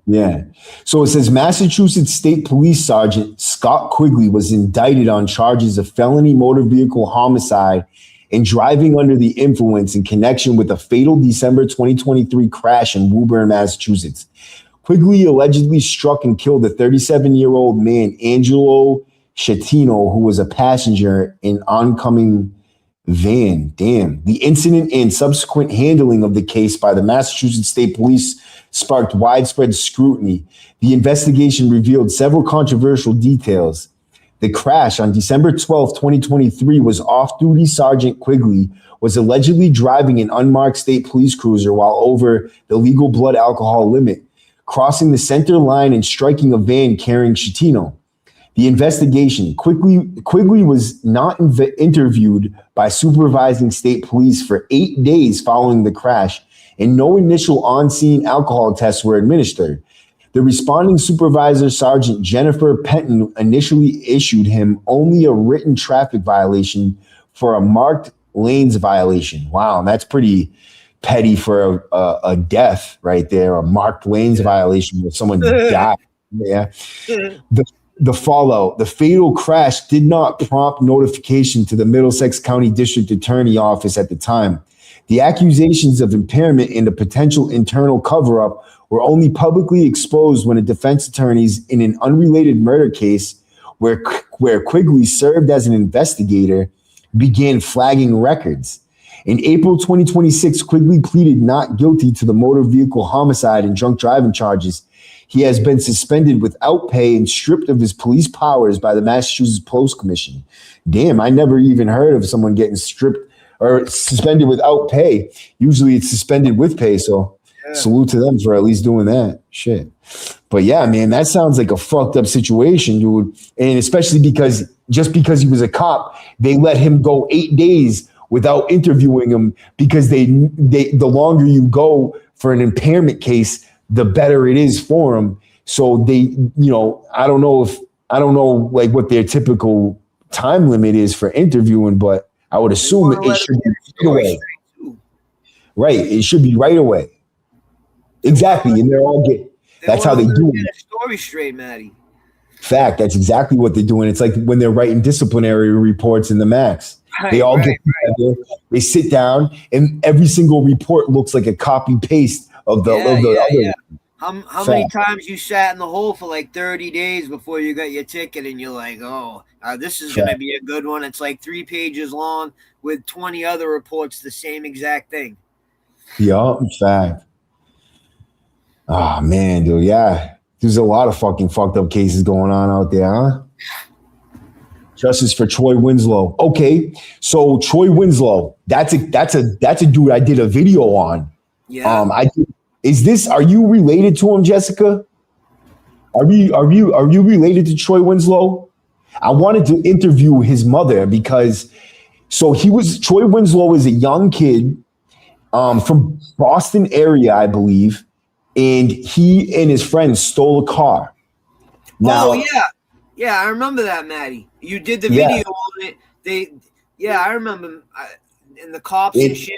Yeah. So it says Massachusetts State Police Sergeant Scott Quigley was indicted on charges of felony motor vehicle homicide and driving under the influence in connection with a fatal December 2023 crash in Woburn, Massachusetts. Quigley allegedly struck and killed a 37-year-old man, Angelo Schettino, who was a passenger in oncoming van. Damn. The incident and subsequent handling of the case by the Massachusetts State Police sparked widespread scrutiny. The investigation revealed several controversial details. The crash on December 12, 2023 was off-duty Sergeant Quigley was allegedly driving an unmarked state police cruiser while over the legal blood alcohol limit, crossing the center line and striking a van carrying Schettino. The investigation, Quigley was not interviewed by supervising state police for 8 days following the crash and no initial on-scene alcohol tests were administered. The responding supervisor, Sergeant Jennifer Penton, initially issued him only a written traffic violation for a marked lanes violation. Wow, that's pretty petty for a death right there, a marked lanes violation where someone died. Yeah. The fallout, the fatal crash did not prompt notification to the Middlesex County District Attorney Office at the time. The accusations of impairment and the potential internal cover-up were only publicly exposed when a defense attorneys in an unrelated murder case where Quigley served as an investigator began flagging records. In April 2026, Quigley pleaded not guilty to the motor vehicle homicide and drunk driving charges. He has been suspended without pay and stripped of his police powers by the Massachusetts Police Commission. Damn, I never even heard of someone getting stripped or suspended without pay. Usually it's suspended with pay, so salute to them for at least doing that. Shit. But yeah, man, that sounds like a fucked up situation, dude. And especially because just because he was a cop, they let him go 8 days without interviewing him because they the longer you go for an impairment case, the better it is for them. So they, I don't know like what their typical time limit is for interviewing, but I would assume it should be right away. Right. It should be right away. Exactly. And that's how they do it. Story straight, Maddie. Fact. That's exactly what they're doing. It's like when they're writing disciplinary reports in the Max. They all get together, they sit down, and every single report looks like a copy paste of the other. How many times you sat in the hole for like 30 days before you got your ticket and you're like, this is going to be a good one. It's like 3 pages long with 20 other reports, the same exact thing. Yeah, in fact. Oh, man, dude. Yeah. There's a lot of fucking fucked up cases going on out there, huh? Justice for Troy Winslow. Okay. So Troy Winslow, that's a dude I did a video on. Yeah. Are you related to him, Jessica? Are you related to Troy Winslow? I wanted to interview his mother because Troy Winslow is a young kid from Boston area, I believe, and he and his friends stole a car. Now, yeah, I remember that, Maddie. You did the video on it. I remember, and the cops and shit.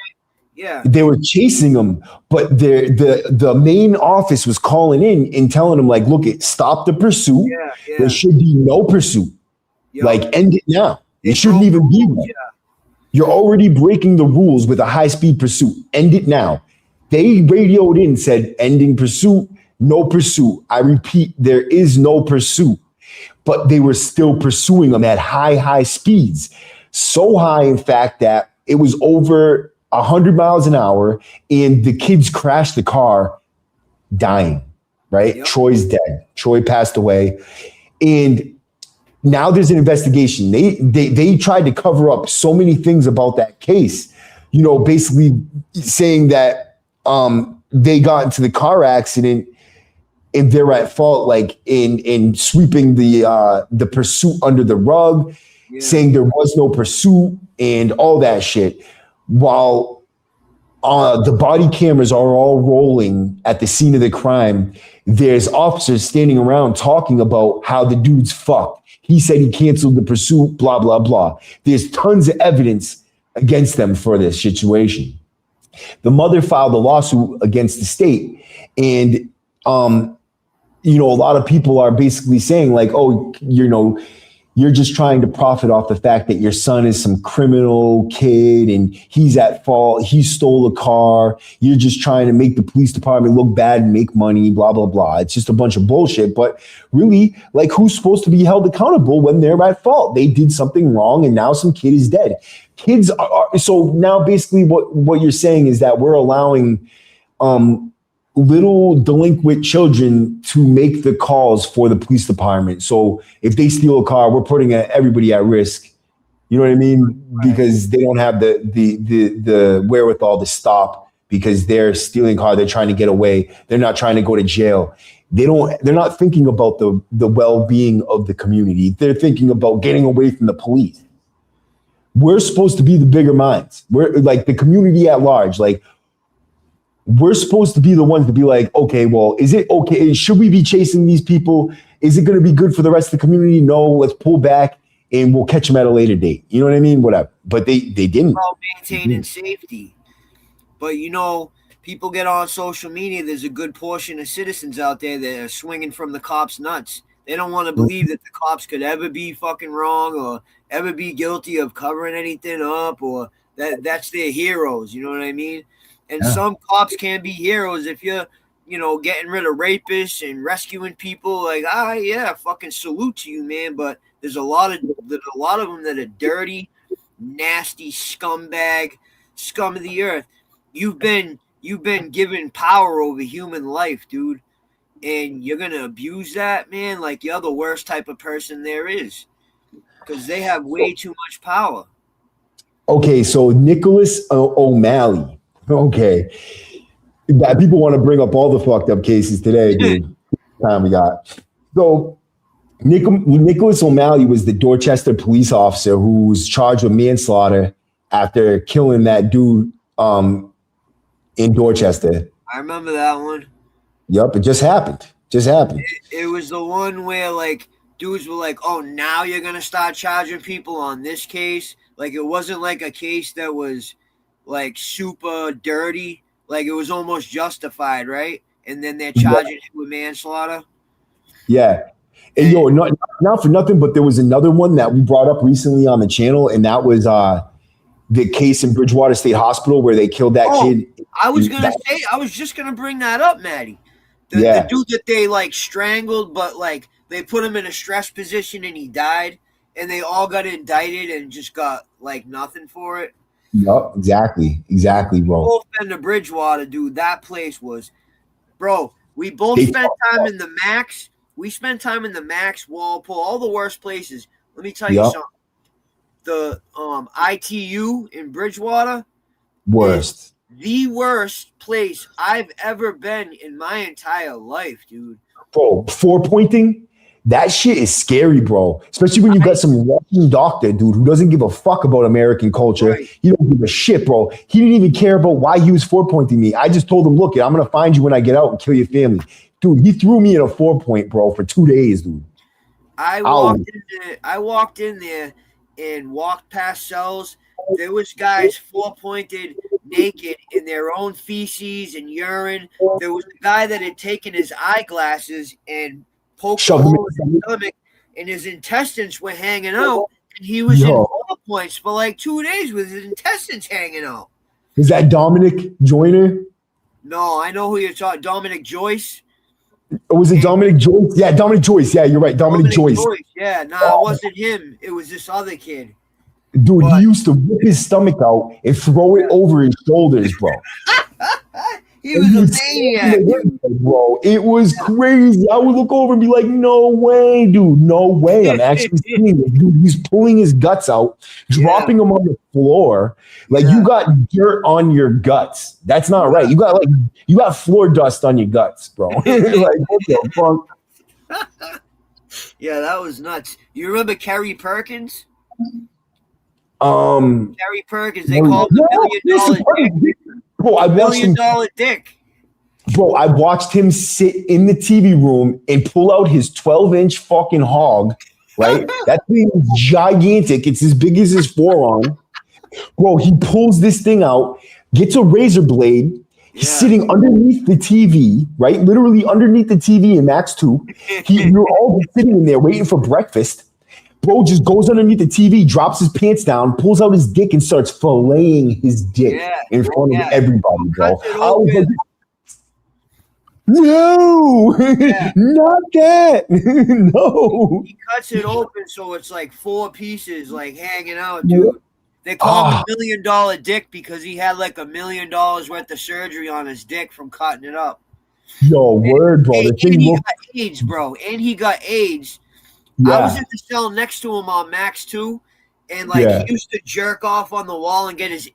Yeah, they were chasing him, but the main office was calling in and telling him, like, look, stop the pursuit. Yeah. There should be no pursuit. Yep. Like, end it now. It shouldn't even be one. Yeah. You're already breaking the rules with a high-speed pursuit. End it now. They radioed in, said, ending pursuit, no pursuit. I repeat, there is no pursuit. But they were still pursuing him at high speeds. So high, in fact, that it was over 100 miles an hour, and the kids crashed the car, dying, right? Yep. Troy's dead. Troy passed away. And now there's an investigation. They tried to cover up so many things about that case, basically saying that they got into the car accident and they're at fault, like in sweeping the pursuit under the rug, saying there was no pursuit and all that shit. While the body cameras are all rolling at the scene of the crime, there's officers standing around talking about how the dude's fucked. He said he canceled the pursuit, blah, blah, blah. There's tons of evidence against them for this situation. The mother filed a lawsuit against the state, and a lot of people are basically saying, like, you're just trying to profit off the fact that your son is some criminal kid and he's at fault. He stole a car. You're just trying to make the police department look bad and make money, blah, blah, blah. It's just a bunch of bullshit. But really, like, who's supposed to be held accountable when they're at fault? They did something wrong and now some kid is dead. Kids are so now basically what you're saying is that we're allowing little delinquent children to make the calls for the police department. So if they steal a car, we're putting everybody at risk. You know what I mean? Because they don't have the wherewithal to stop because they're stealing a car. They're trying to get away. They're not trying to go to jail. They're not thinking about the well-being of the community. They're thinking about getting away from the police. We're supposed to be the bigger minds. We're like the community at large. Like, we're supposed to be the ones to be like, okay, well, is it okay? Should we be chasing these people? Is it going to be good for the rest of the community? No, let's pull back and we'll catch them at a later date. You know what I mean? Whatever. But they didn't. About maintaining safety. But people get on social media. There's a good portion of citizens out there that are swinging from the cops' nuts. They don't want to believe that the cops could ever be fucking wrong or ever be guilty of covering anything up, or that's their heroes. You know what I mean? And some cops can be heroes if you're, getting rid of rapists and rescuing people. Like, fucking salute to you, man. But there's a lot of them that are dirty, nasty scumbag, scum of the earth. You've been given power over human life, dude, and you're gonna abuse that, man. Like, you're the worst type of person there is, because they have way too much power. Okay, so Nicholas O'Malley. Okay, that people want to bring up all the fucked up cases today, dude. Time we got. So Nicholas O'Malley was the Dorchester police officer who was charged with manslaughter after killing that dude in Dorchester. I remember that one. Yep, it just happened. It was the one where, like, dudes were like, oh, now you're going to start charging people on this case? Like, it wasn't like a case that was, like, super dirty. Like, it was almost justified, right? And then they're charging him with manslaughter. Yeah. And not for nothing, but there was another one that we brought up recently on the channel, and that was the case in Bridgewater State Hospital where they killed that kid. I was just gonna bring that up, Maddie. The dude that they, like, strangled, but, like, they put him in a stress position and he died, and they all got indicted and just got, like, nothing for it. Yep, exactly, bro. Both been to Bridgewater, dude. That place was, bro. We both spent time in the Max. We spent time in the Max, Walpole, all the worst places. Let me tell you something. The ITU in Bridgewater, worst. The worst place I've ever been in my entire life, dude. Bro, 4-pointing, that shit is scary, bro. Especially when you got some Russian doctor, dude, who doesn't give a fuck about American culture. Right. He don't give a shit, bro. He didn't even care about why he was 4-pointing me. I just told him, look, I'm going to find you when I get out and kill your family. Dude, he threw me in a 4-point, bro, for 2 days, dude. I walked in there and walked past cells. There was guys 4-pointed naked in their own feces and urine. There was a guy that had taken his eyeglasses and poked a hole in his stomach, and his intestines were hanging out, and he was in 4 points for like 2 days with his intestines hanging out. Is that Dominic Joyner? No, I know who you're talking. Dominic Joyce. Was it Dominic Joyce? Yeah, Dominic Joyce. Yeah, you're right. Dominic Joyce. Yeah, no, it wasn't him. It was this other kid. Dude, he used to whip his stomach out and throw it over his shoulders, bro. He was a maniac, bro. It was crazy. I would look over and be like, no way, dude. No way. I'm actually seeing it. Dude, he's pulling his guts out, dropping them on the floor. Like, you got dirt on your guts. That's not right. You got floor dust on your guts, bro. Like, what the fuck? Yeah, that was nuts. You remember Kerry Perkins? Kerry Perkins, they called him $1 million dick. Bro, I watched him, $1 million dick. Bro, I watched him sit in the TV room and pull out his 12-inch fucking hog, right? That thing is gigantic. It's as big as his forearm. Bro, he pulls this thing out, gets a razor blade. He's sitting underneath the TV, right? Literally underneath the TV in Max 2. You're all sitting in there waiting for breakfast. Bro just goes underneath the TV, drops his pants down, pulls out his dick, and starts filleting his dick in front of everybody, bro. I was like, no, not that. No. He cuts it open so it's like 4 pieces, like, hanging out, dude. They call him $1 million dick because he had like $1 million worth of surgery on his dick from cutting it up. Yo, word, bro. And he got AIDS, bro. And he got AIDS. I was in the cell next to him on Max 2, and like he used to jerk off on the wall and get his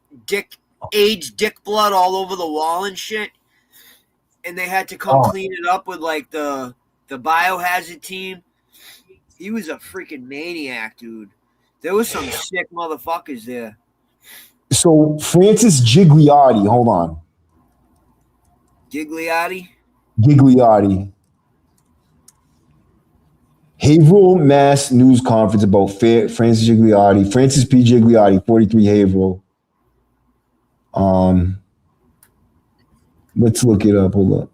AIDS dick blood all over the wall and shit. And they had to come clean it up with like the biohazard team. He was a freaking maniac, dude. There was some sick motherfuckers there. So Francis Gigliotti, hold on. Gigliotti. Haverhill, Mass. News conference about Francis Gigliotti. Francis P. Gigliotti, 43 Haverhill. Let's look it up. Hold up.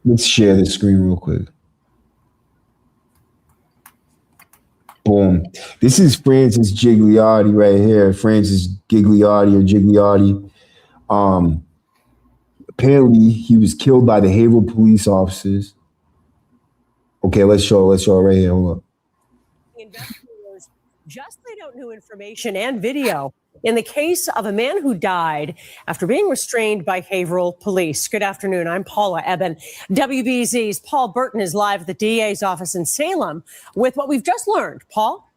Let's share the screen real quick. Boom. This is Francis Gigliotti right here. Francis Gigliotti or Gigliotti. Apparently, he was killed by the Haverhill police officers. Okay, let's show it right here. Hold up. Investigators just laid out new information and video in the case of a man who died after being restrained by Haverhill police. Good afternoon. I'm Paula Eben. WBZ's Paul Burton is live at the DA's office in Salem with what we've just learned. Paul?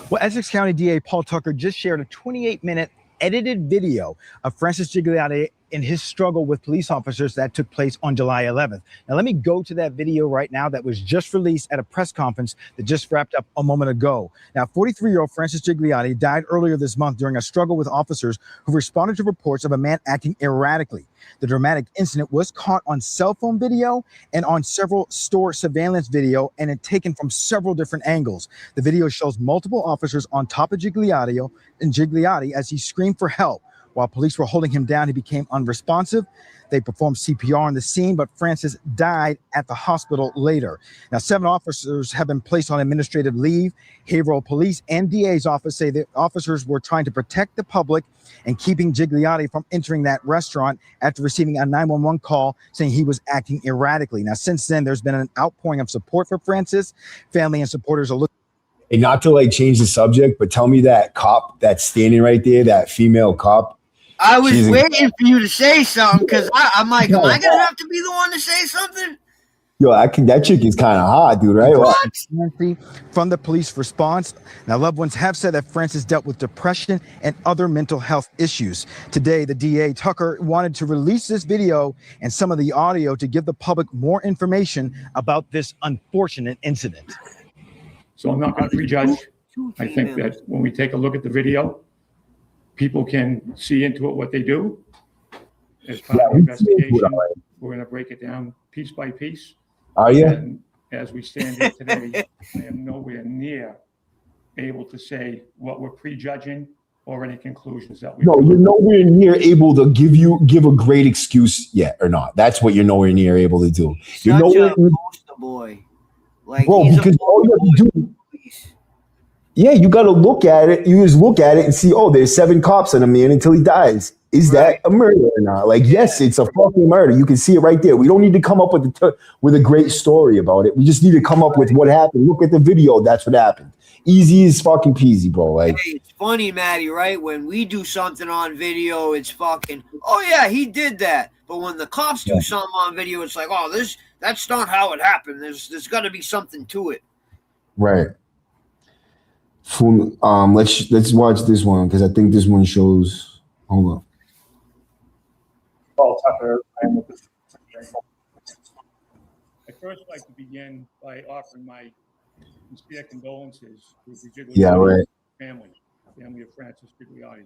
Well, Essex County DA Paul Tucker just shared a 28-minute edited video of Francis Gigliotti in his struggle with police officers that took place on July 11th. Now, let me go to that video right now that was just released at a press conference that just wrapped up a moment ago. Now, 43-year-old Francis Gigliotti died earlier this month during a struggle with officers who responded to reports of a man acting erratically. The dramatic incident was caught on cell phone video and on several store surveillance video, and it taken from several different angles. The video shows multiple officers on top of Gigliotti as he screamed for help. While police were holding him down, he became unresponsive. They performed CPR on the scene, but Francis died at the hospital later. Now, 7 officers have been placed on administrative leave. Haverhill Police and DA's office say that officers were trying to protect the public and keeping Gigliotti from entering that restaurant after receiving a 911 call saying he was acting erratically. Now, since then, there's been an outpouring of support for Francis. Family and supporters are looking. And not to like change the subject, but tell me that cop that's standing right there, that female cop. I was waiting for you to say something because I'm like, am I gonna have to be the one to say something? Yo, that chick is kind of hot, dude, right? What? From the police response. Now, loved ones have said that Francis dealt with depression and other mental health issues. Today, the DA, Tucker, wanted to release this video and some of the audio to give the public more information about this unfortunate incident. So I'm not going to prejudge. I think that when we take a look at the video, people can see into it what they do. As part of the investigation, we're going to break it down piece by piece. Are you? And as we stand here today, I am nowhere near able to say what we're prejudging or any conclusions that we. No, you're nowhere near able to give a great excuse yet, or not. That's what you're nowhere near able to do. You're Such nowhere a poster boy. Like, bro, because all you have to do. Yeah, you got to look at it. You just look at it and see, oh, there's 7 cops on a man until he dies. Is that a murder or not? Like, yes, it's a fucking murder. You can see it right there. We don't need to come up with a great story about it. We just need to come up with what happened. Look at the video. That's what happened. Easy as fucking peasy, bro. Like, hey, it's funny, Maddie, right? When we do something on video, it's fucking, oh yeah, he did that. But when the cops do something on video, it's like, oh, that's not how it happened. There's got to be something to it. Right. Let's watch this one because I think this one shows. Hold on. Paul Tucker. I'd first like to begin by offering my sincere condolences to the Gigliotti family of Francis Gigliotti.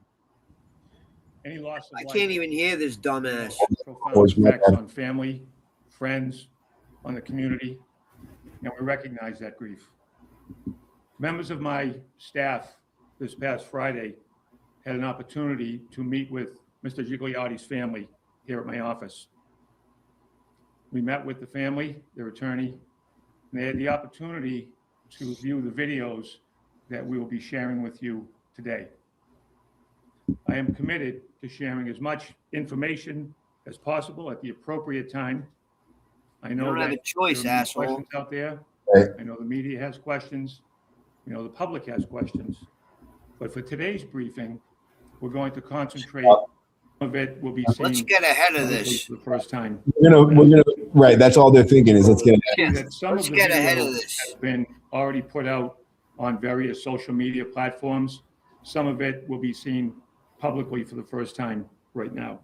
Any loss of I life can't even hear this dumbass. profound effects on family, friends, on the community, and we recognize that grief. Members of my staff this past Friday had an opportunity to meet with Mr. Gigliotti's family here at my office. We met with the family, their attorney, and they had the opportunity to view the videos that we will be sharing with you today. I am committed to sharing as much information as possible at the appropriate time. I know you don't have a choice, there are asshole. questions out there. Right. I know the media has questions. You know, the public has questions. But for today's briefing, we're going to concentrate. Some of it will be seen. Let's get ahead of this. For the first time. We're gonna right. That's all they're thinking is let's get ahead. Let's get ahead of this. Has been already put out on various social media platforms. Some of it will be seen publicly for the first time right now.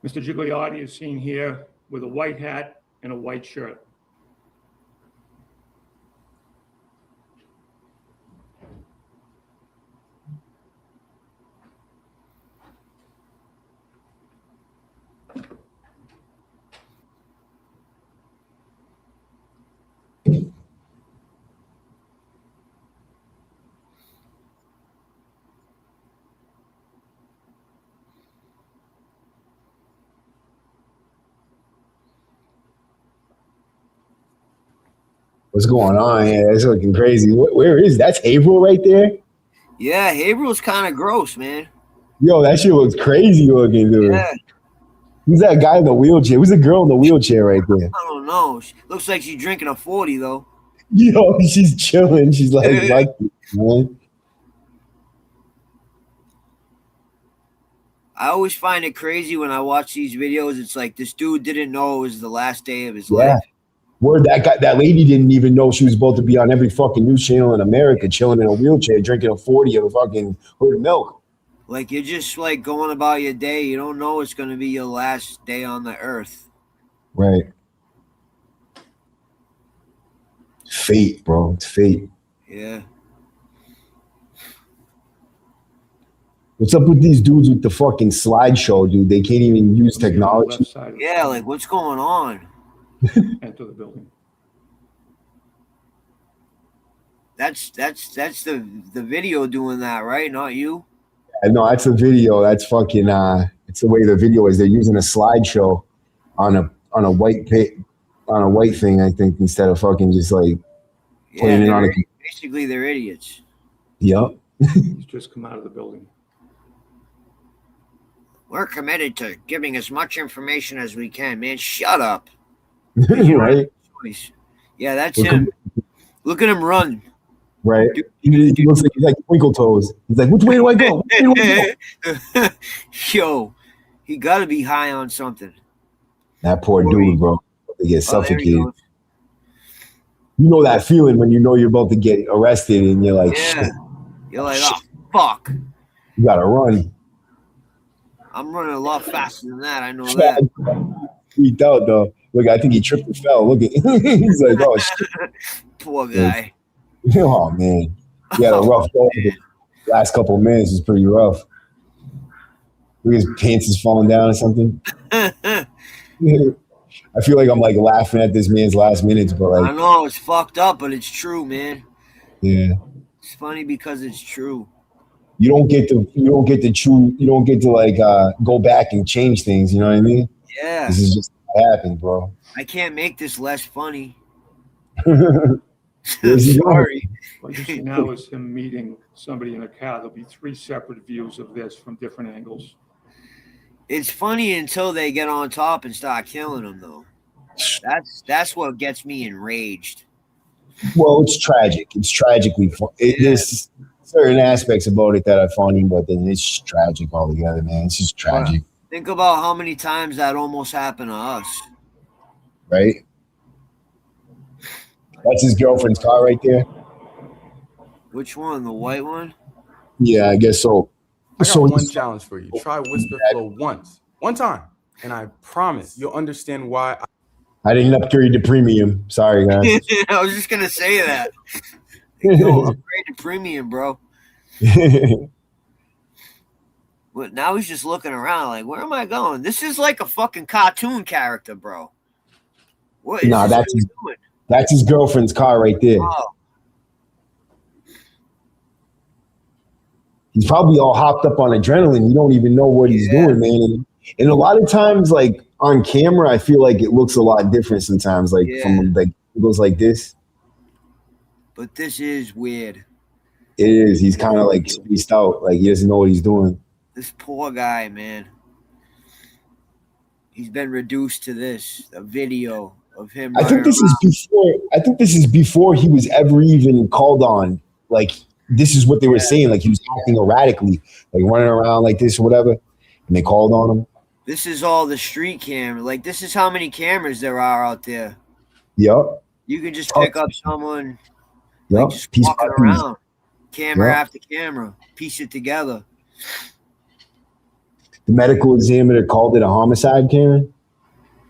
Mr. Gigliotti is seen here with a white hat and a white shirt. What's going on here? It's looking crazy. Where is that's Haverhill right there? Yeah, Haverhill's kind of gross, man. Yo, that shit looks crazy looking, dude. Yeah. Who's that guy in the wheelchair? Who's the girl in the wheelchair right there? I don't know. Looks like she's drinking a 40 though. Yo, she's chilling. She's like, man. I always find it crazy when I watch these videos. It's like this dude didn't know it was the last day of his life. Word, that lady didn't even know she was about to be on every fucking news channel in America, chilling in a wheelchair, drinking a 40 of a fucking hood milk. Like you're just like going about your day. You don't know it's going to be your last day on the earth. Right. Fate, bro. It's fate. Yeah. What's up with these dudes with the fucking slideshow, dude? They can't even use technology. Yeah, like what's going on? Enter the building. That's the video doing that, right? Not you. No, that's a video. That's fucking. It's the way the video is. They're using a slideshow on a white thing, I think, instead of fucking just like putting it on a. Basically, they're idiots. Yep. He's just come out of the building. We're committed to giving as much information as we can, man. Shut up. Right. Yeah, that's him. Look at him run. Right. He looks like he's like Twinkle Toes. He's like, which way do I go? Yo, he got to be high on something. That poor dude, bro. They get suffocated. You know that feeling when you know you're about to get arrested and you're like, shit. You're like, oh, fuck. You got to run. I'm running a lot faster than that. I know that. Freaked out, though. Look, I think he tripped and fell. Look at he's like, oh, shit. Poor guy. Oh, man. He had a rough go. The last couple of minutes was pretty rough. Look, his pants is falling down or something. I feel like I'm like laughing at this man's last minutes, but like I know it's fucked up, but it's true, man. Yeah. It's funny because it's true. You don't get to like go back and change things, you know what I mean? Yeah. This is just what happened, bro. I can't make this less funny. Sorry. What you see now is him meeting somebody in a car. There'll be 3 separate views of this from different angles. It's funny until they get on top and start killing them, though. That's what gets me enraged. Well, it's tragic. It's tragically fun. There's certain aspects about it that are funny, but then it's tragic altogether, man. It's just tragic. Think about how many times that almost happened to us. Right? That's his girlfriend's car right there. Which one? The white one? Yeah, I guess so. I got one challenge for you. Try Whisper Flow one time, and I promise you'll understand why. I didn't upgrade to premium. Sorry, guys. I was just gonna say that. Yo, upgrade to premium, bro. But now he's just looking around like, where am I going? This is like a fucking cartoon character, bro. What is this that's doing? That's his girlfriend's car right there. Oh. He's probably all hopped up on adrenaline. You don't even know what he's doing, man. And a lot of times, like on camera, I feel like it looks a lot different sometimes. Like from like it goes like this. But this is weird. It is. He's kind of like spaced out. Like he doesn't know what he's doing. This poor guy, man. He's been reduced to this. A video of him. I think this is before he was ever even called on. Like this is what they were saying. Like he was acting erratically, like running around like this or whatever, and they called on him. This is all the street camera. Like this is how many cameras there are out there. Yep. You can just pick up someone. Yep. Like just walking around, camera after camera, piece it together. The medical examiner called it a homicide, Karen.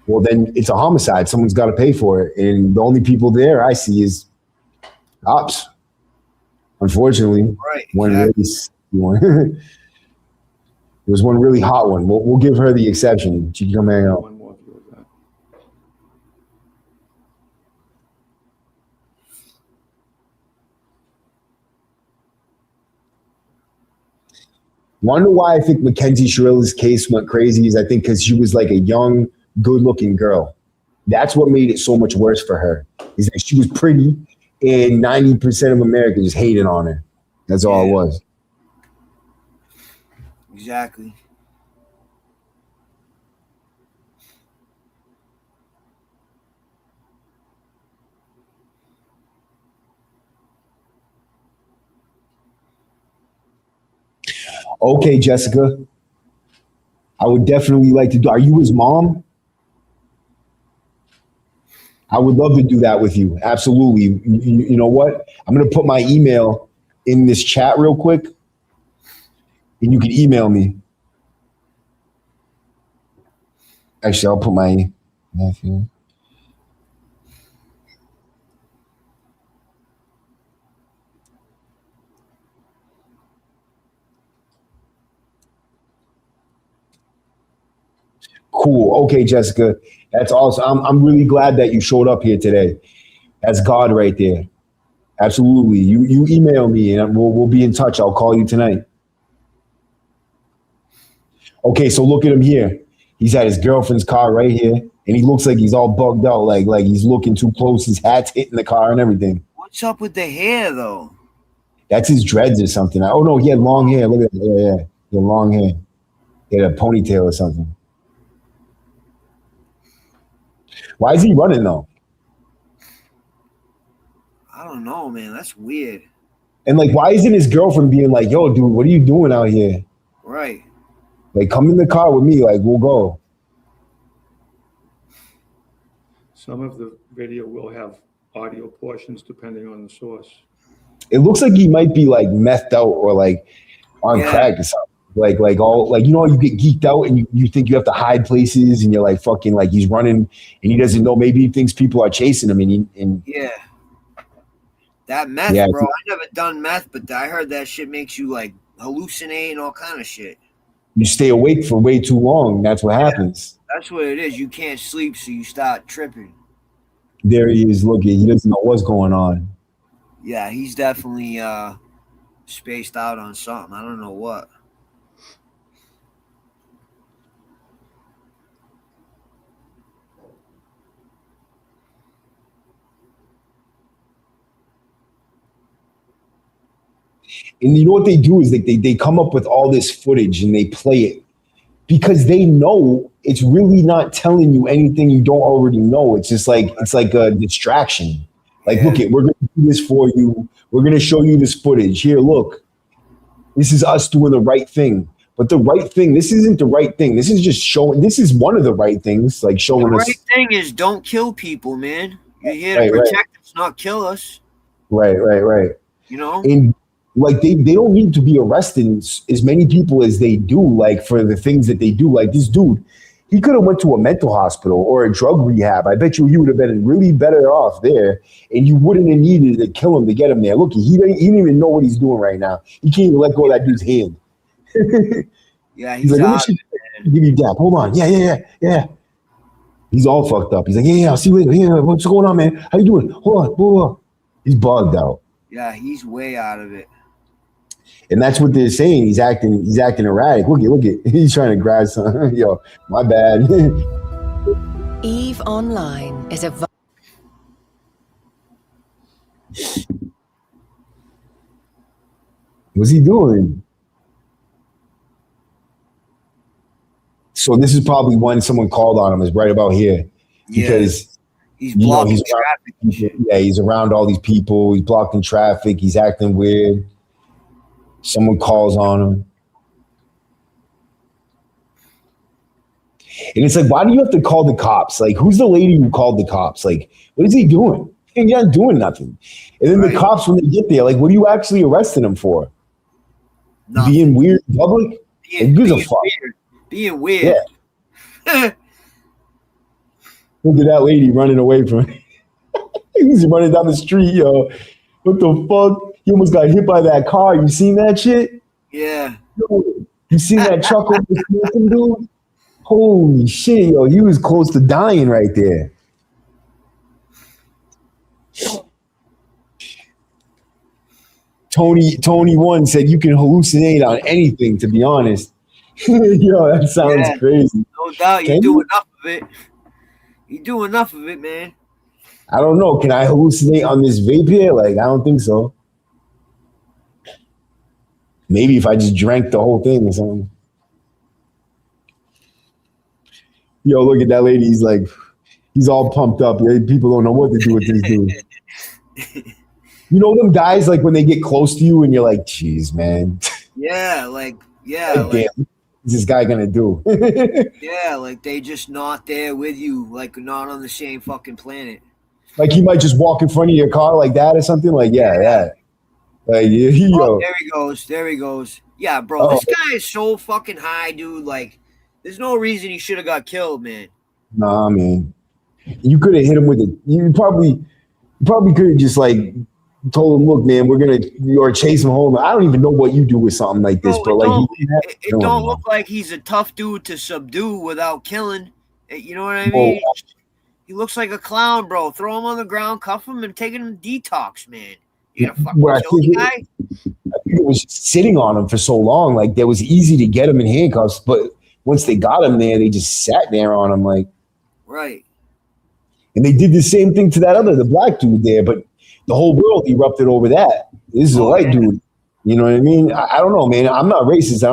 Well, then it's a homicide. Someone's got to pay for it, and the only people there I see is cops. Unfortunately, one really, there was one really hot one. We'll give her the exception. She can come hang out. Wonder why I think Mackenzie Shrilla's case went crazy is I think because she was like a young, good-looking girl. That's what made it so much worse for her, is that she was pretty and 90% of America just hated on her. That's all it was. Exactly. Okay, Jessica. I would definitely like to do. Are you his mom? I would love to do that with you. Absolutely. You know what? I'm going to put my email in this chat real quick, and you can email me. Actually, I'll put my nephew. Cool. Okay, Jessica. That's awesome. I'm really glad that you showed up here today. That's God right there. Absolutely. You email me and we'll be in touch. I'll call you tonight. Okay, so look at him here. He's at his girlfriend's car right here, and he looks like he's all bugged out, like he's looking too close. His hat's hitting the car and everything. What's up with the hair, though? That's his dreads or something. Oh no, he had long hair. Look at that. Yeah. He had long hair. He had a ponytail or something. Why is he running though? I don't know, man. That's weird. And like, why isn't his girlfriend being like, yo, dude, what are you doing out here? Right. Like, come in the car with me. Like, we'll go. Some of the video will have audio portions depending on the source. It looks like he might be like methed out or like on crack or something. Like all like, you know, you get geeked out and you think you have to hide places and you're like fucking like he's running and he doesn't know, maybe he thinks people are chasing him and yeah. That meth, bro. I never done meth, but I heard that shit makes you like hallucinate and all kind of shit. You stay awake for way too long. That's what happens. That's what it is. You can't sleep, so you start tripping. There he is looking. He doesn't know what's going on. Yeah, he's definitely spaced out on something. I don't know what. And you know what they do is they come up with all this footage and they play it because they know it's really not telling you anything you don't already know. It's just like a distraction. Like, look, we're going to do this for you. We're going to show you this footage. Here, look. This is us doing the right thing. But the right thing, this isn't the right thing. This is just showing. This is one of the right things, like showing us. The right thing is don't kill people, man. You're here to protect us, not kill us. Right. You know? And like they don't need to be arresting as many people as they do, like for the things that they do. Like this dude, he could have went to a mental hospital or a drug rehab. I bet you he would have been really better off there, and you wouldn't have needed to kill him to get him there. Look, he didn't even know what he's doing right now. He can't even let go of that dude's hand. Yeah, he's like, out. Give you that. Hold on. Yeah. He's all fucked up. He's like, yeah, I'll see you later. Yeah, what's going on, man? How you doing? Hold on. He's bugged out. Yeah, he's way out of it. And that's what they're saying. He's acting erratic. Look at. He's trying to grab something. Yo, my bad. Eve Online is a. What's he doing? So this is probably when someone called on him, is right about here. Because he's blocking traffic. He's around all these people. He's blocking traffic. He's acting weird. Someone calls on him. And it's like, why do you have to call the cops? Like, who's the lady who called the cops? Like, what is he doing? He's not doing nothing. And then the cops, when they get there, like, what are you actually arresting him for? Nothing. Being weird in public? Being weird. Yeah. Look at that lady running away from him. He's running down the street, yo. What the fuck? He almost got hit by that car. You seen that shit? Yeah. Yo, you seen that truck over the smoking, dude? Holy shit, yo. He was close to dying right there. Tony One said you can hallucinate on anything, to be honest. Yo, that sounds crazy. No doubt. You do enough of it. You do enough of it, man. I don't know. Can I hallucinate on this vape here? Like, I don't think so. Maybe if I just drank the whole thing or something. Yo, look at that lady. He's like, he's all pumped up. People don't know what to do with this dude. You know them guys, like when they get close to you and you're like, geez, man. Yeah, like Damn, what's this guy gonna do? yeah, like they just not there with you, like not on the same fucking planet. Like he might just walk in front of your car like that or something. Like, yeah. Like, Oh, there he goes. Yeah, bro, this guy is so fucking high, dude. Like, there's no reason he should have got killed, man. Nah, man. You could have hit him with it. You probably could have just like told him, look, man, or chase him home. I don't even know what you do with something like this, but like it don't look like he's a tough dude to subdue without killing. You know what I mean? He looks like a clown, bro. Throw him on the ground, cuff him, and take him detox, man. You gonna fucking kill the guy? I think it was sitting on him for so long. Like, that was easy to get him in handcuffs, but once they got him there, they just sat there on him, like. Right. And they did the same thing to the black dude there, but the whole world erupted over that. This is a white dude. You know what I mean? I don't know, man. I'm not racist.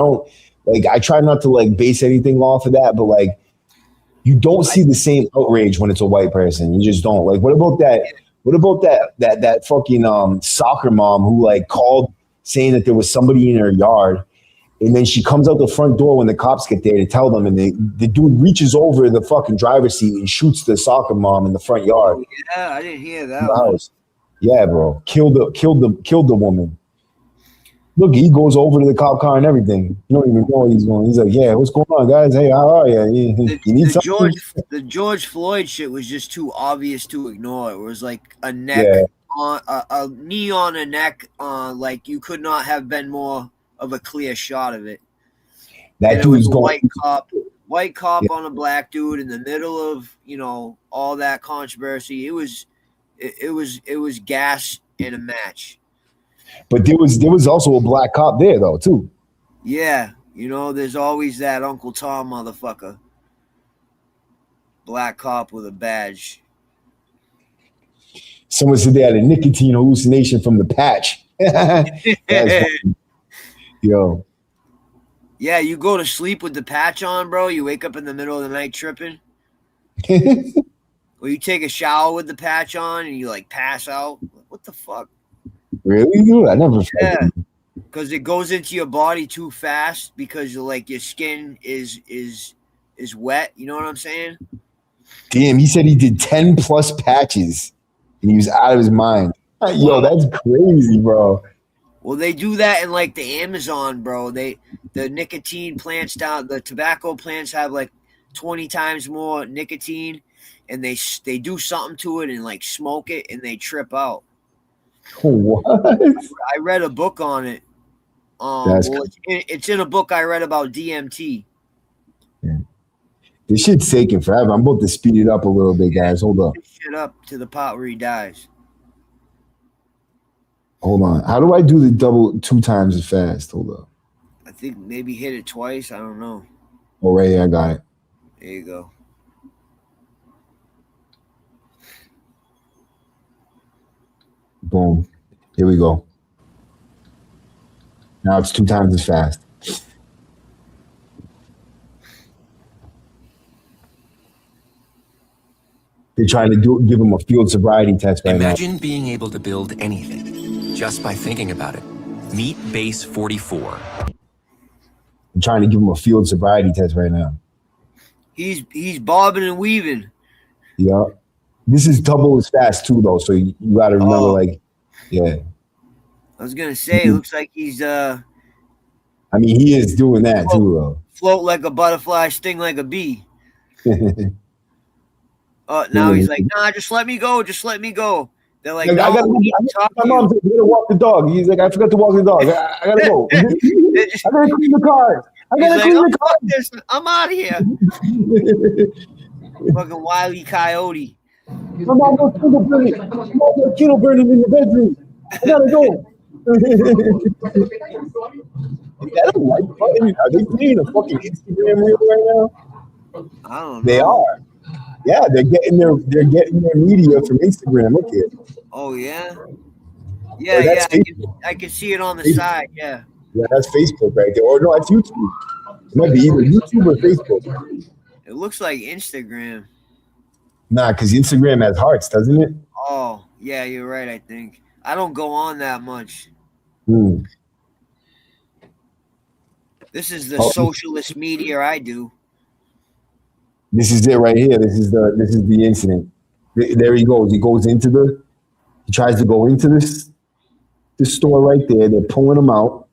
I try not to like base anything off of that, but like, you don't see the same outrage when it's a white person. You just don't. Like, what about that fucking soccer mom who like called saying that there was somebody in her yard, and then she comes out the front door when the cops get there to tell them, and the dude reaches over the fucking driver's seat and shoots the soccer mom in the front yard. Yeah, I didn't hear that. Yeah, bro. Killed the woman. Look, he goes over to the cop car and everything. You don't even know what he's going. He's like, yeah, what's going on, guys? Hey, how are you? You need something? The George Floyd shit was just too obvious to ignore. It was like a neck on a knee on a neck. Like you could not have been more of a clear shot of it. That dude was white cop on a black dude in the middle of all that controversy. It was gas in a match. But there was also a black cop there though too. Yeah, there's always that Uncle Tom motherfucker. Black cop with a badge. Someone said they had a nicotine hallucination from the patch. Yo. Yeah, you go to sleep with the patch on, bro. You wake up in the middle of the night tripping. Or you take a shower with the patch on and you like pass out. What the fuck? Really, dude? I never. Yeah, because it goes into your body too fast because your skin is wet. You know what I'm saying? Damn, he said he did 10 plus patches and he was out of his mind. Yo, that's crazy, bro. Well, they do that in like the Amazon, bro. The nicotine plants the tobacco plants have like 20 times more nicotine, and they do something to it and like smoke it and they trip out. What? I read a book on it. It's in a book I read about DMT. Yeah. This shit's taking forever. I'm about to speed it up a little bit, guys. Hold up. Shit up to the part where he dies. Hold on. How do I do the double 2 times as fast? Hold up. I think maybe hit it twice. I don't know. Oh, right here, I got it. There you go. Boom. Here we go. Now it's 2 times as fast. They're trying to give him a field sobriety test right now. Imagine being able to build anything just by thinking about it. Meet Base 44. I'm trying to give him a field sobriety test right now. He's bobbing and weaving. Yeah. This is double as fast too, though. So you got to remember, yeah. I was gonna say, it looks like he's I mean, he is doing that too, though. Float like a butterfly, sting like a bee. Now he's like, nah, just let me go. Just let me go. They're like, no, my mom said, you gotta walk the dog. He's like, I forgot to walk the dog. I gotta go. I gotta clean the car. I'm out of here. Fucking Wile E. Coyote. My mom got candle burning in the bedroom. I gotta go. Is that a like button? Are they playing a fucking Instagram reel right now? I don't know. They are. Yeah, they're getting their media from Instagram. Look here. Oh yeah, Or yeah. that's I can see it on the Facebook. side. Yeah. Yeah, that's Facebook right there. Or no, that's YouTube. It might be either YouTube or Facebook. It looks like Instagram. Nah, because Instagram has hearts, doesn't it? Oh yeah, you're right. I think I don't go on that much. Hmm. This is the socialist media I do. This is it right here. This is the incident. There he goes. He tries to go into this store right there. They're pulling him out.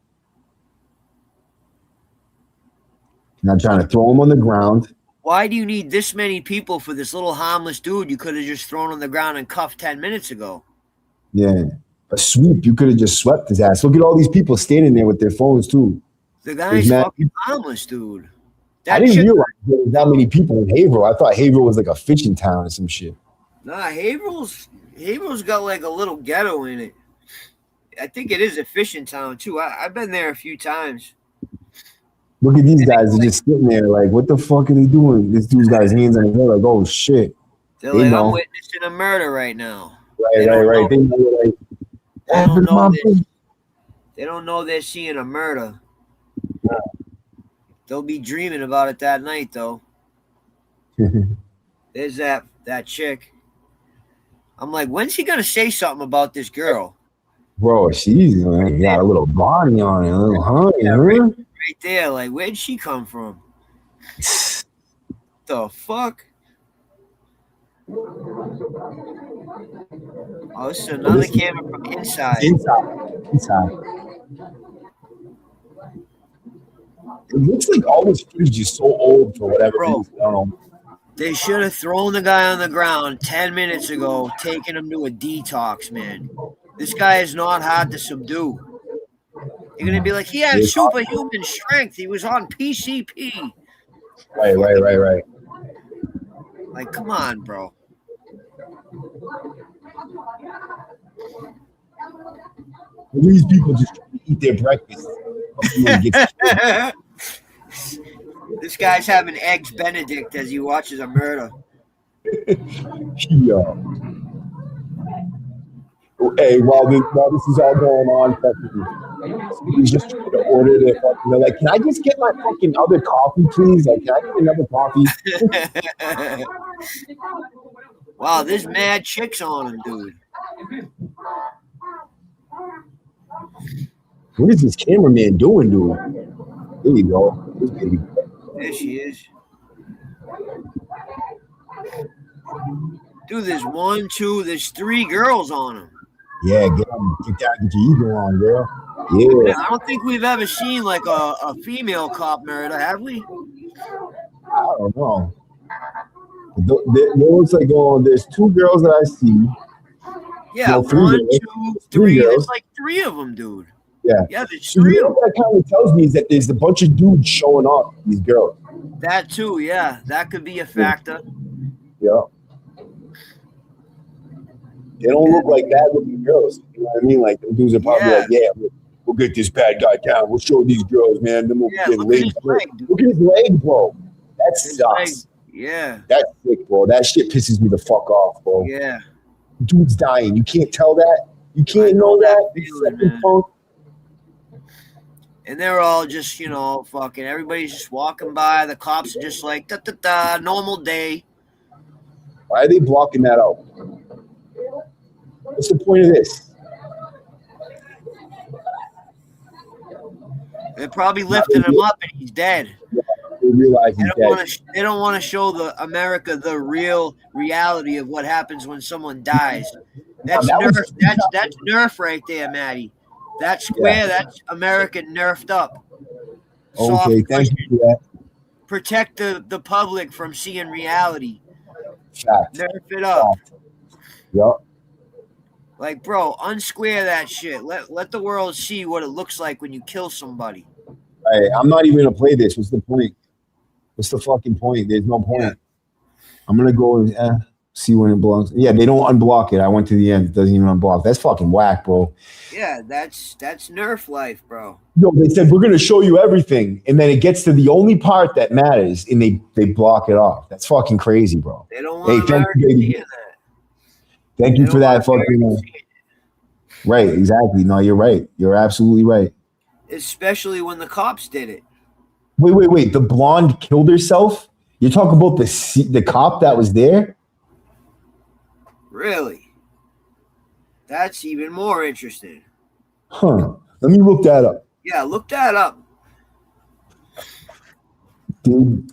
Now trying to throw him on the ground. Why do you need this many people for this little harmless dude you could have just thrown on the ground and cuffed 10 minutes ago? Yeah. A sweep. You could have just swept his ass. Look at all these people standing there with their phones too. The guy's fucking harmless, dude. I didn't realize there was that many people in Haverhill. I thought Haverhill was like a fishing town or some shit. Nah, Haverhill's got like a little ghetto in it. I think it is a fishing town too. I've been there a few times. Look at these guys. They're just sitting there like, what the fuck are they doing? This dude's got his hands on his head like, oh shit. They're like, I'm witnessing a murder right now. Right. They don't know they're seeing a murder. They'll be dreaming about it that night, though. There's that chick. I'm like, when's he gonna say something about this girl? Bro, she's got a little body on it, a little honey, right there. Like, where'd she come from? The fuck? Oh, this is another camera from inside. Inside. It looks like all this footage is so old for whatever reason. I don't know. They should have thrown the guy on the ground 10 minutes ago, taken him to a detox, man. This guy is not hard to subdue. You're going to be like, he had superhuman strength. He was on PCP. Right. Like, come on, bro. These people just eat their breakfast. This guy's having eggs Benedict as he watches a murder. Yeah. Hey, while this is all going on, he's just trying to order it. They're like, can I just get my fucking other coffee, please? Like, can I get another coffee? Wow, there's mad chicks on him, dude. What is this cameraman doing, dude? There you go. This baby. There she is. Dude, there's 3 girls on him. Yeah, get your ego on, girl. Yeah. I don't think we've ever seen like a female cop murder, have we? I don't know. It looks like there's 2 girls that I see. Yeah, no, 1, 2, 3. Girls. There's like 3 of them, dude. Yeah. Yeah, there's 3 of them. What that kind of tells me is that there's a bunch of dudes showing up, these girls. That too, yeah. That could be a factor. Yeah. They don't look like bad looking girls. You know what I mean? Like, the dudes are probably like, yeah, we'll get this bad guy down. We'll show these girls, man. Then we'll get legs. Look at his leg, bro. That sucks. Yeah. That's sick, bro. That shit pisses me the fuck off, bro. Yeah. Dude's dying. You can't tell that. You can't know that. And they're all just, fucking, everybody's just walking by. The cops are just like, normal day. Why are they blocking that out? What's the point of this? They're probably lifting him up and he's dead. Yeah, they realize he's dead. They don't want to show America the real reality of what happens when someone dies. That's Nerf right there, Maddie. That's square. That's American nerfed up. Okay, thank you for that. Protect the public from seeing reality. Fact. Nerf it up. Yup. Like, bro, unsquare that shit. Let the world see what it looks like when you kill somebody. Hey, I'm not even gonna play this. What's the point? What's the fucking point? There's no point. I'm gonna go and See when it belongs. Yeah, they don't unblock it. I went to the end. It doesn't even unblock. That's fucking whack, bro. Yeah, that's Nerf life, bro. No, they said we're gonna show you everything, and then it gets to the only part that matters, and they block it off. That's fucking crazy, bro. They don't Hey, want thank you, baby. that. Thank you for that fucking. Right, exactly. No, you're right. You're absolutely right. Especially when the cops did it. Wait. The blonde killed herself? You're talking about the cop that was there? Really? That's even more interesting. Huh. Let me look that up. Yeah, look that up. Did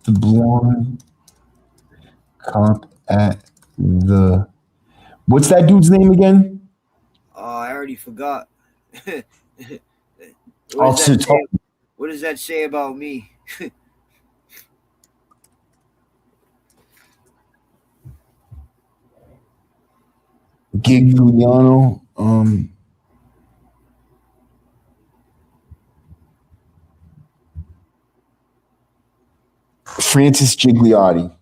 the blonde cop at the... What's that dude's name again? Oh, I already forgot. Officer Tully. What does that say about me? Giuliano. Francis Gigliotti.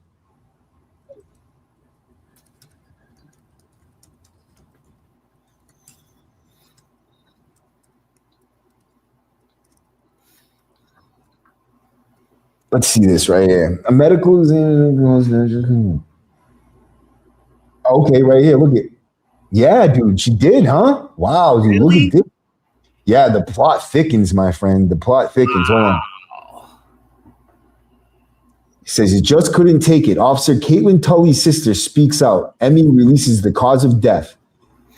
Let's see this right here. A medical examiner. Okay, right here. Look at. Yeah, dude, she did, huh? Wow, dude, look at this. Yeah, the plot thickens, my friend. The plot thickens. Hold on. He says he just couldn't take it. Officer Caitlin Tully's sister speaks out. Emmy releases the cause of death.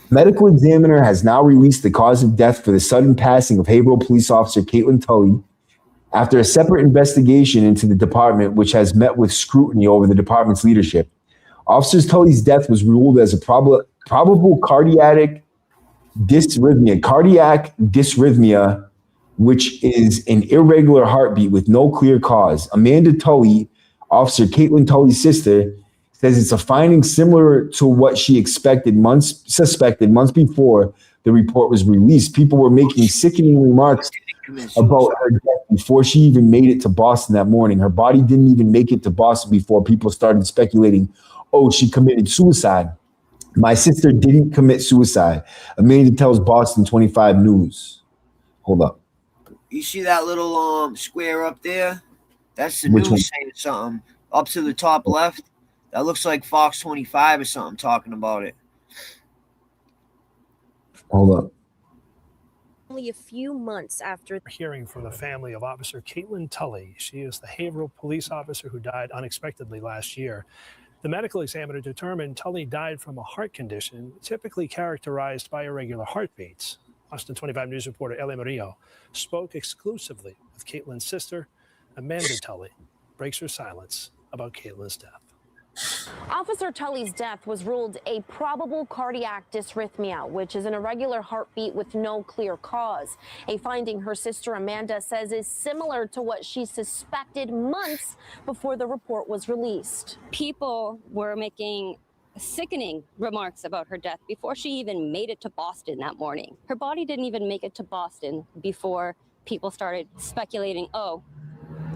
Medical examiner has now released the cause of death for the sudden passing of Haverhill police officer Caitlin Tully after a separate investigation into the department, which has met with scrutiny over the department's leadership. Officer Tully's death was ruled as a probable cardiac dysrhythmia, which is an irregular heartbeat with no clear cause. Amanda Tully, Officer Caitlin Tully's sister, says it's a finding similar to what she suspected months before the report was released. People were making sickening remarks about her death before she even made it to Boston that morning. Her body didn't even make it to Boston before people started speculating, oh, she committed suicide. My sister didn't commit suicide. Amanda tells Boston 25 News. Hold up. You see that little square up there? That's the Which news one? saying something. Up to the top left. That looks like Fox 25 or something talking about it. Hold up. Only a few months after hearing from the family of Officer Caitlin Tully. She is the Haverhill police officer who died unexpectedly last year. The medical examiner determined Tully died from a heart condition typically characterized by irregular heartbeats. Austin 25 News reporter Elia Murillo spoke exclusively with Caitlin's sister, Amanda Tully, breaks her silence about Caitlin's death. Officer Tully's death was ruled a probable cardiac dysrhythmia, which is an irregular heartbeat with no clear cause. A finding her sister Amanda says is similar to what she suspected months before the report was released. People were making sickening remarks about her death before she even made it to Boston that morning. Her body didn't even make it to Boston before people started speculating, oh,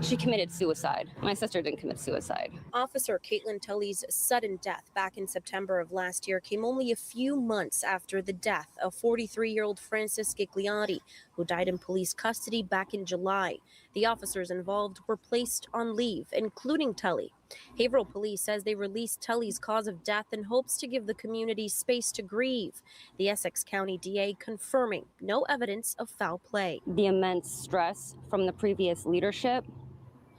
she committed suicide. My sister didn't commit suicide. Officer Caitlin Tully's sudden death back in September of last year came only a few months after the death of 43-year-old Francis Gigliotti, who died in police custody back in July. The officers involved were placed on leave, including Tully. Haverhill police says they released Tully's cause of death in hopes to give the community space to grieve. The Essex County DA confirming no evidence of foul play. The immense stress from the previous leadership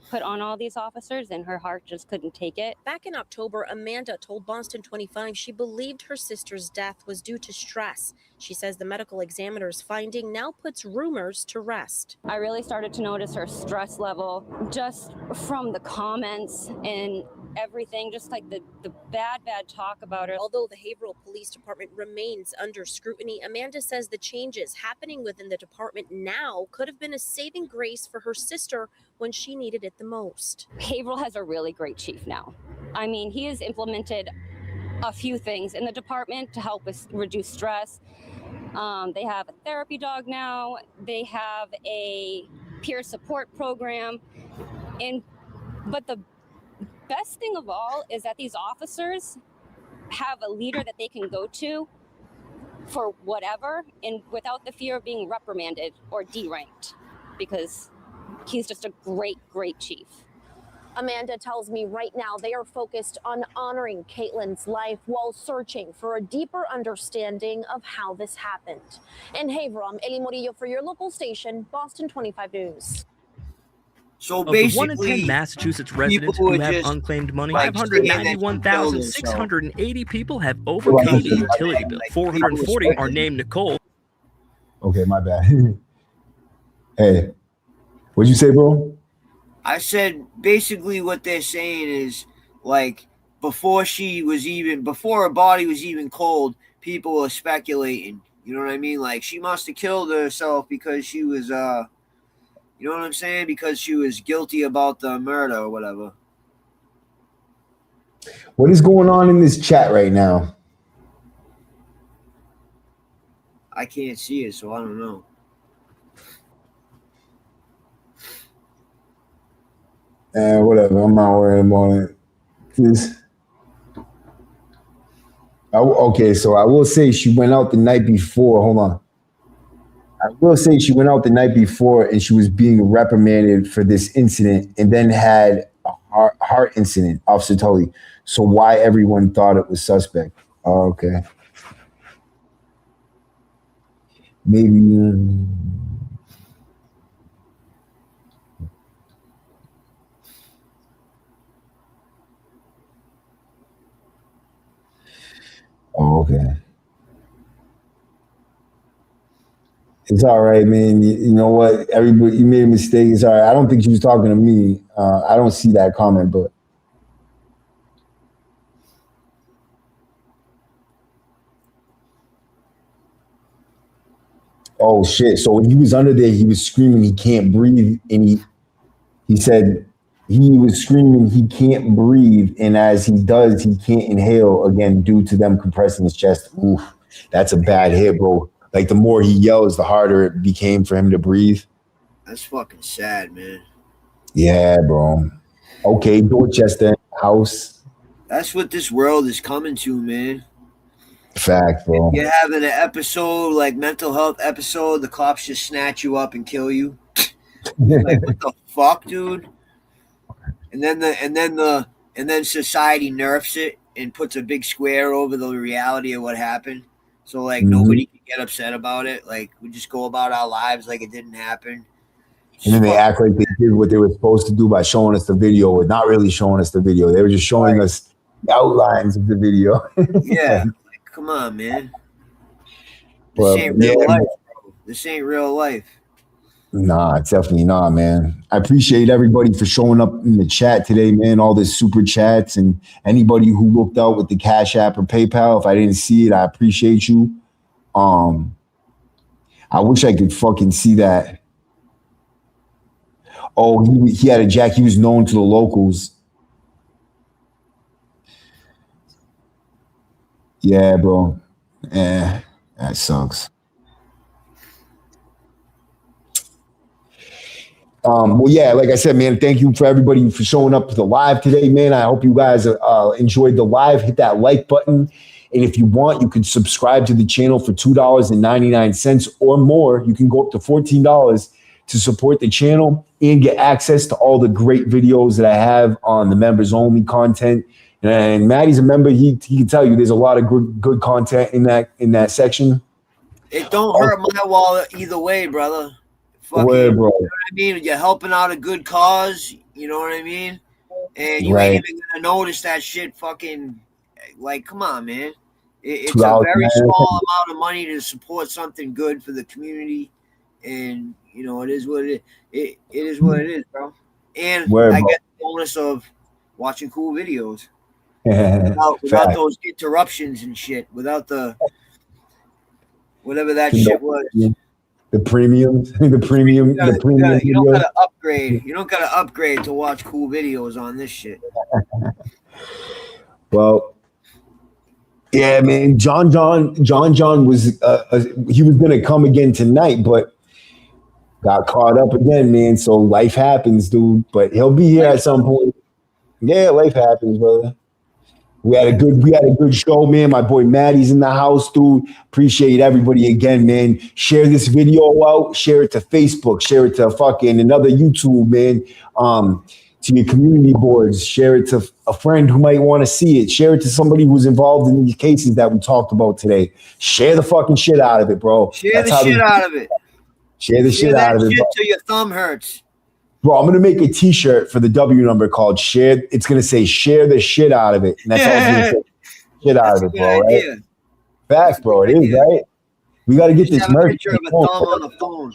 put on all these officers, and her heart just couldn't take it. Back in October, Amanda told Boston 25 she believed her sister's death was due to stress. She says the medical examiner's finding now puts rumors to rest. I really started to notice her stress level just from the comments and everything, just like the bad talk about her. Although the Haverhill Police Department remains under scrutiny, Amanda says the changes happening within the department now could have been a saving grace for her sister when she needed it the most. Haverhill has a really great chief now. I mean, he has implemented a few things in the department to help us reduce stress. They have a therapy dog now. They have a peer support program. But the best thing of all is that these officers have a leader that they can go to for whatever, and without the fear of being reprimanded or deranked, because he's just a great, great chief. Amanda tells me right now they are focused on honoring Caitlin's life while searching for a deeper understanding of how this happened. In Haverhill, I'm Eli Morillo for your local station, Boston 25 News. So Of the basically, 1 in 10 Massachusetts residents people who are have just, unclaimed money, like, saying that she killed 591,680 people have overpaid a utility bill. 440 are named Nicole. Okay, my bad. Hey, what'd you say, bro? I said basically what they're saying is, like, before her body was even cold, people were speculating. You know what I mean? Like, she must have killed herself because she was you know what I'm saying? Because she was guilty about the murder or whatever. What is going on in this chat right now? I can't see it, so I don't know. Whatever. I'm not worried about it. Okay, so I will say she went out the night before. Hold on. I will say she went out the night before and she was being reprimanded for this incident and then had a heart incident, Officer Tully. So why everyone thought it was suspect. Oh, okay. Maybe. Oh, okay. It's all right, man. You know what? Everybody, you made a mistake. It's all right. I don't think she was talking to me. I don't see that comment, but. Oh shit! So when he was under there, he was screaming he can't breathe, and he said he was screaming he can't breathe, and as he does, he can't inhale again due to them compressing his chest. Oof, that's a bad hit, bro. Like the more he yells, the harder it became for him to breathe. That's fucking sad, man. Yeah, bro. Okay, Dorchester house. That's what this world is coming to, man. Fact, bro. You're having an episode, like mental health episode, the cops just snatch you up and kill you. Like, what the fuck, dude? And then society nerfs it and puts a big square over the reality of what happened. So like nobody can get upset about it. Like we just go about our lives like it didn't happen. And then they act like they did what they were supposed to do by showing us the video or not really showing us the video. They were just showing us the outlines of the video. Yeah. Like, come on, man. This Well, ain't real yeah, life, bro. This ain't real life. Nah, definitely not, man. I appreciate everybody for showing up in the chat today, man. All the super chats and anybody who looked out with the Cash App or PayPal. If I didn't see it, I appreciate you. I wish I could fucking see that. Oh, he had a jack. He was known to the locals. Yeah, bro. Yeah, that sucks. Well, yeah, like I said, man, thank you for everybody for showing up to the live today, man. I hope you guys enjoyed the live. Hit that like button. And if you want, you can subscribe to the channel for $2.99 or more. You can go up to $14 to support the channel and get access to all the great videos that I have on the members only content. And Maddie's a member. He can tell you there's a lot of good content in that section. It don't hurt my wallet either way, brother. Fucking, bro. You know what I mean? You're helping out a good cause. You know what I mean? And you ain't even gonna notice that shit. Fucking, like, come on, man. It's a very small amount of money to support something good for the community, and you know it is what it is. It is what it is, bro. And I get the bonus of watching cool videos without those interruptions and shit. Without the whatever that shit was. The premium. You don't gotta upgrade. You don't gotta upgrade to watch cool videos on this shit. Well, yeah, man. John was he was gonna come again tonight, but got caught up again, man. So life happens, dude. But he'll be here at some point. Yeah, life happens, brother. We had a good show, man. My boy Maddie's in the house, dude. Appreciate everybody again, man. Share this video out. Share it to Facebook. Share it to fucking another YouTube, man. To your community boards. Share it to a friend who might want to see it. Share it to somebody who's involved in these cases that we talked about today. Share the fucking shit out of it, bro. Share the shit out of it. Share the shit out of it, bro. Till your thumb hurts. Bro, I'm gonna make a T-shirt for the W number called "Share." It's gonna say "Share the shit out of it," and that's all it's gonna say. Shit out of it, bro. Right? Facts, bro. It is right. We got to get this merch. Picture of a thumb on the phone.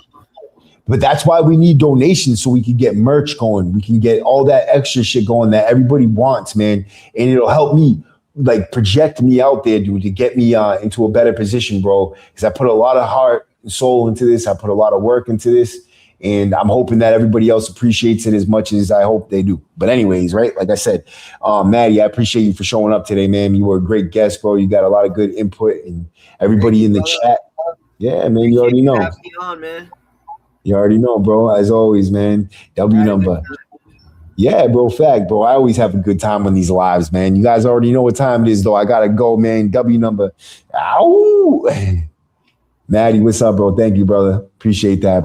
But that's why we need donations so we can get merch going. We can get all that extra shit going that everybody wants, man, and it'll help me like project me out there, dude, to get me into a better position, bro. Because I put a lot of heart and soul into this. I put a lot of work into this. And I'm hoping that everybody else appreciates it as much as I hope they do. But anyways, right? Like I said, Maddie, I appreciate you for showing up today, man. You were a great guest, bro. You got a lot of good input and everybody in the chat. Yeah, man, you already know. Have me on, man. You already know, bro. As always, man. W number. Yeah, bro. Fact, bro. I always have a good time on these lives, man. You guys already know what time it is, though. I got to go, man. W number. Ow. Maddie, what's up, bro? Thank you, brother. Appreciate that, bro.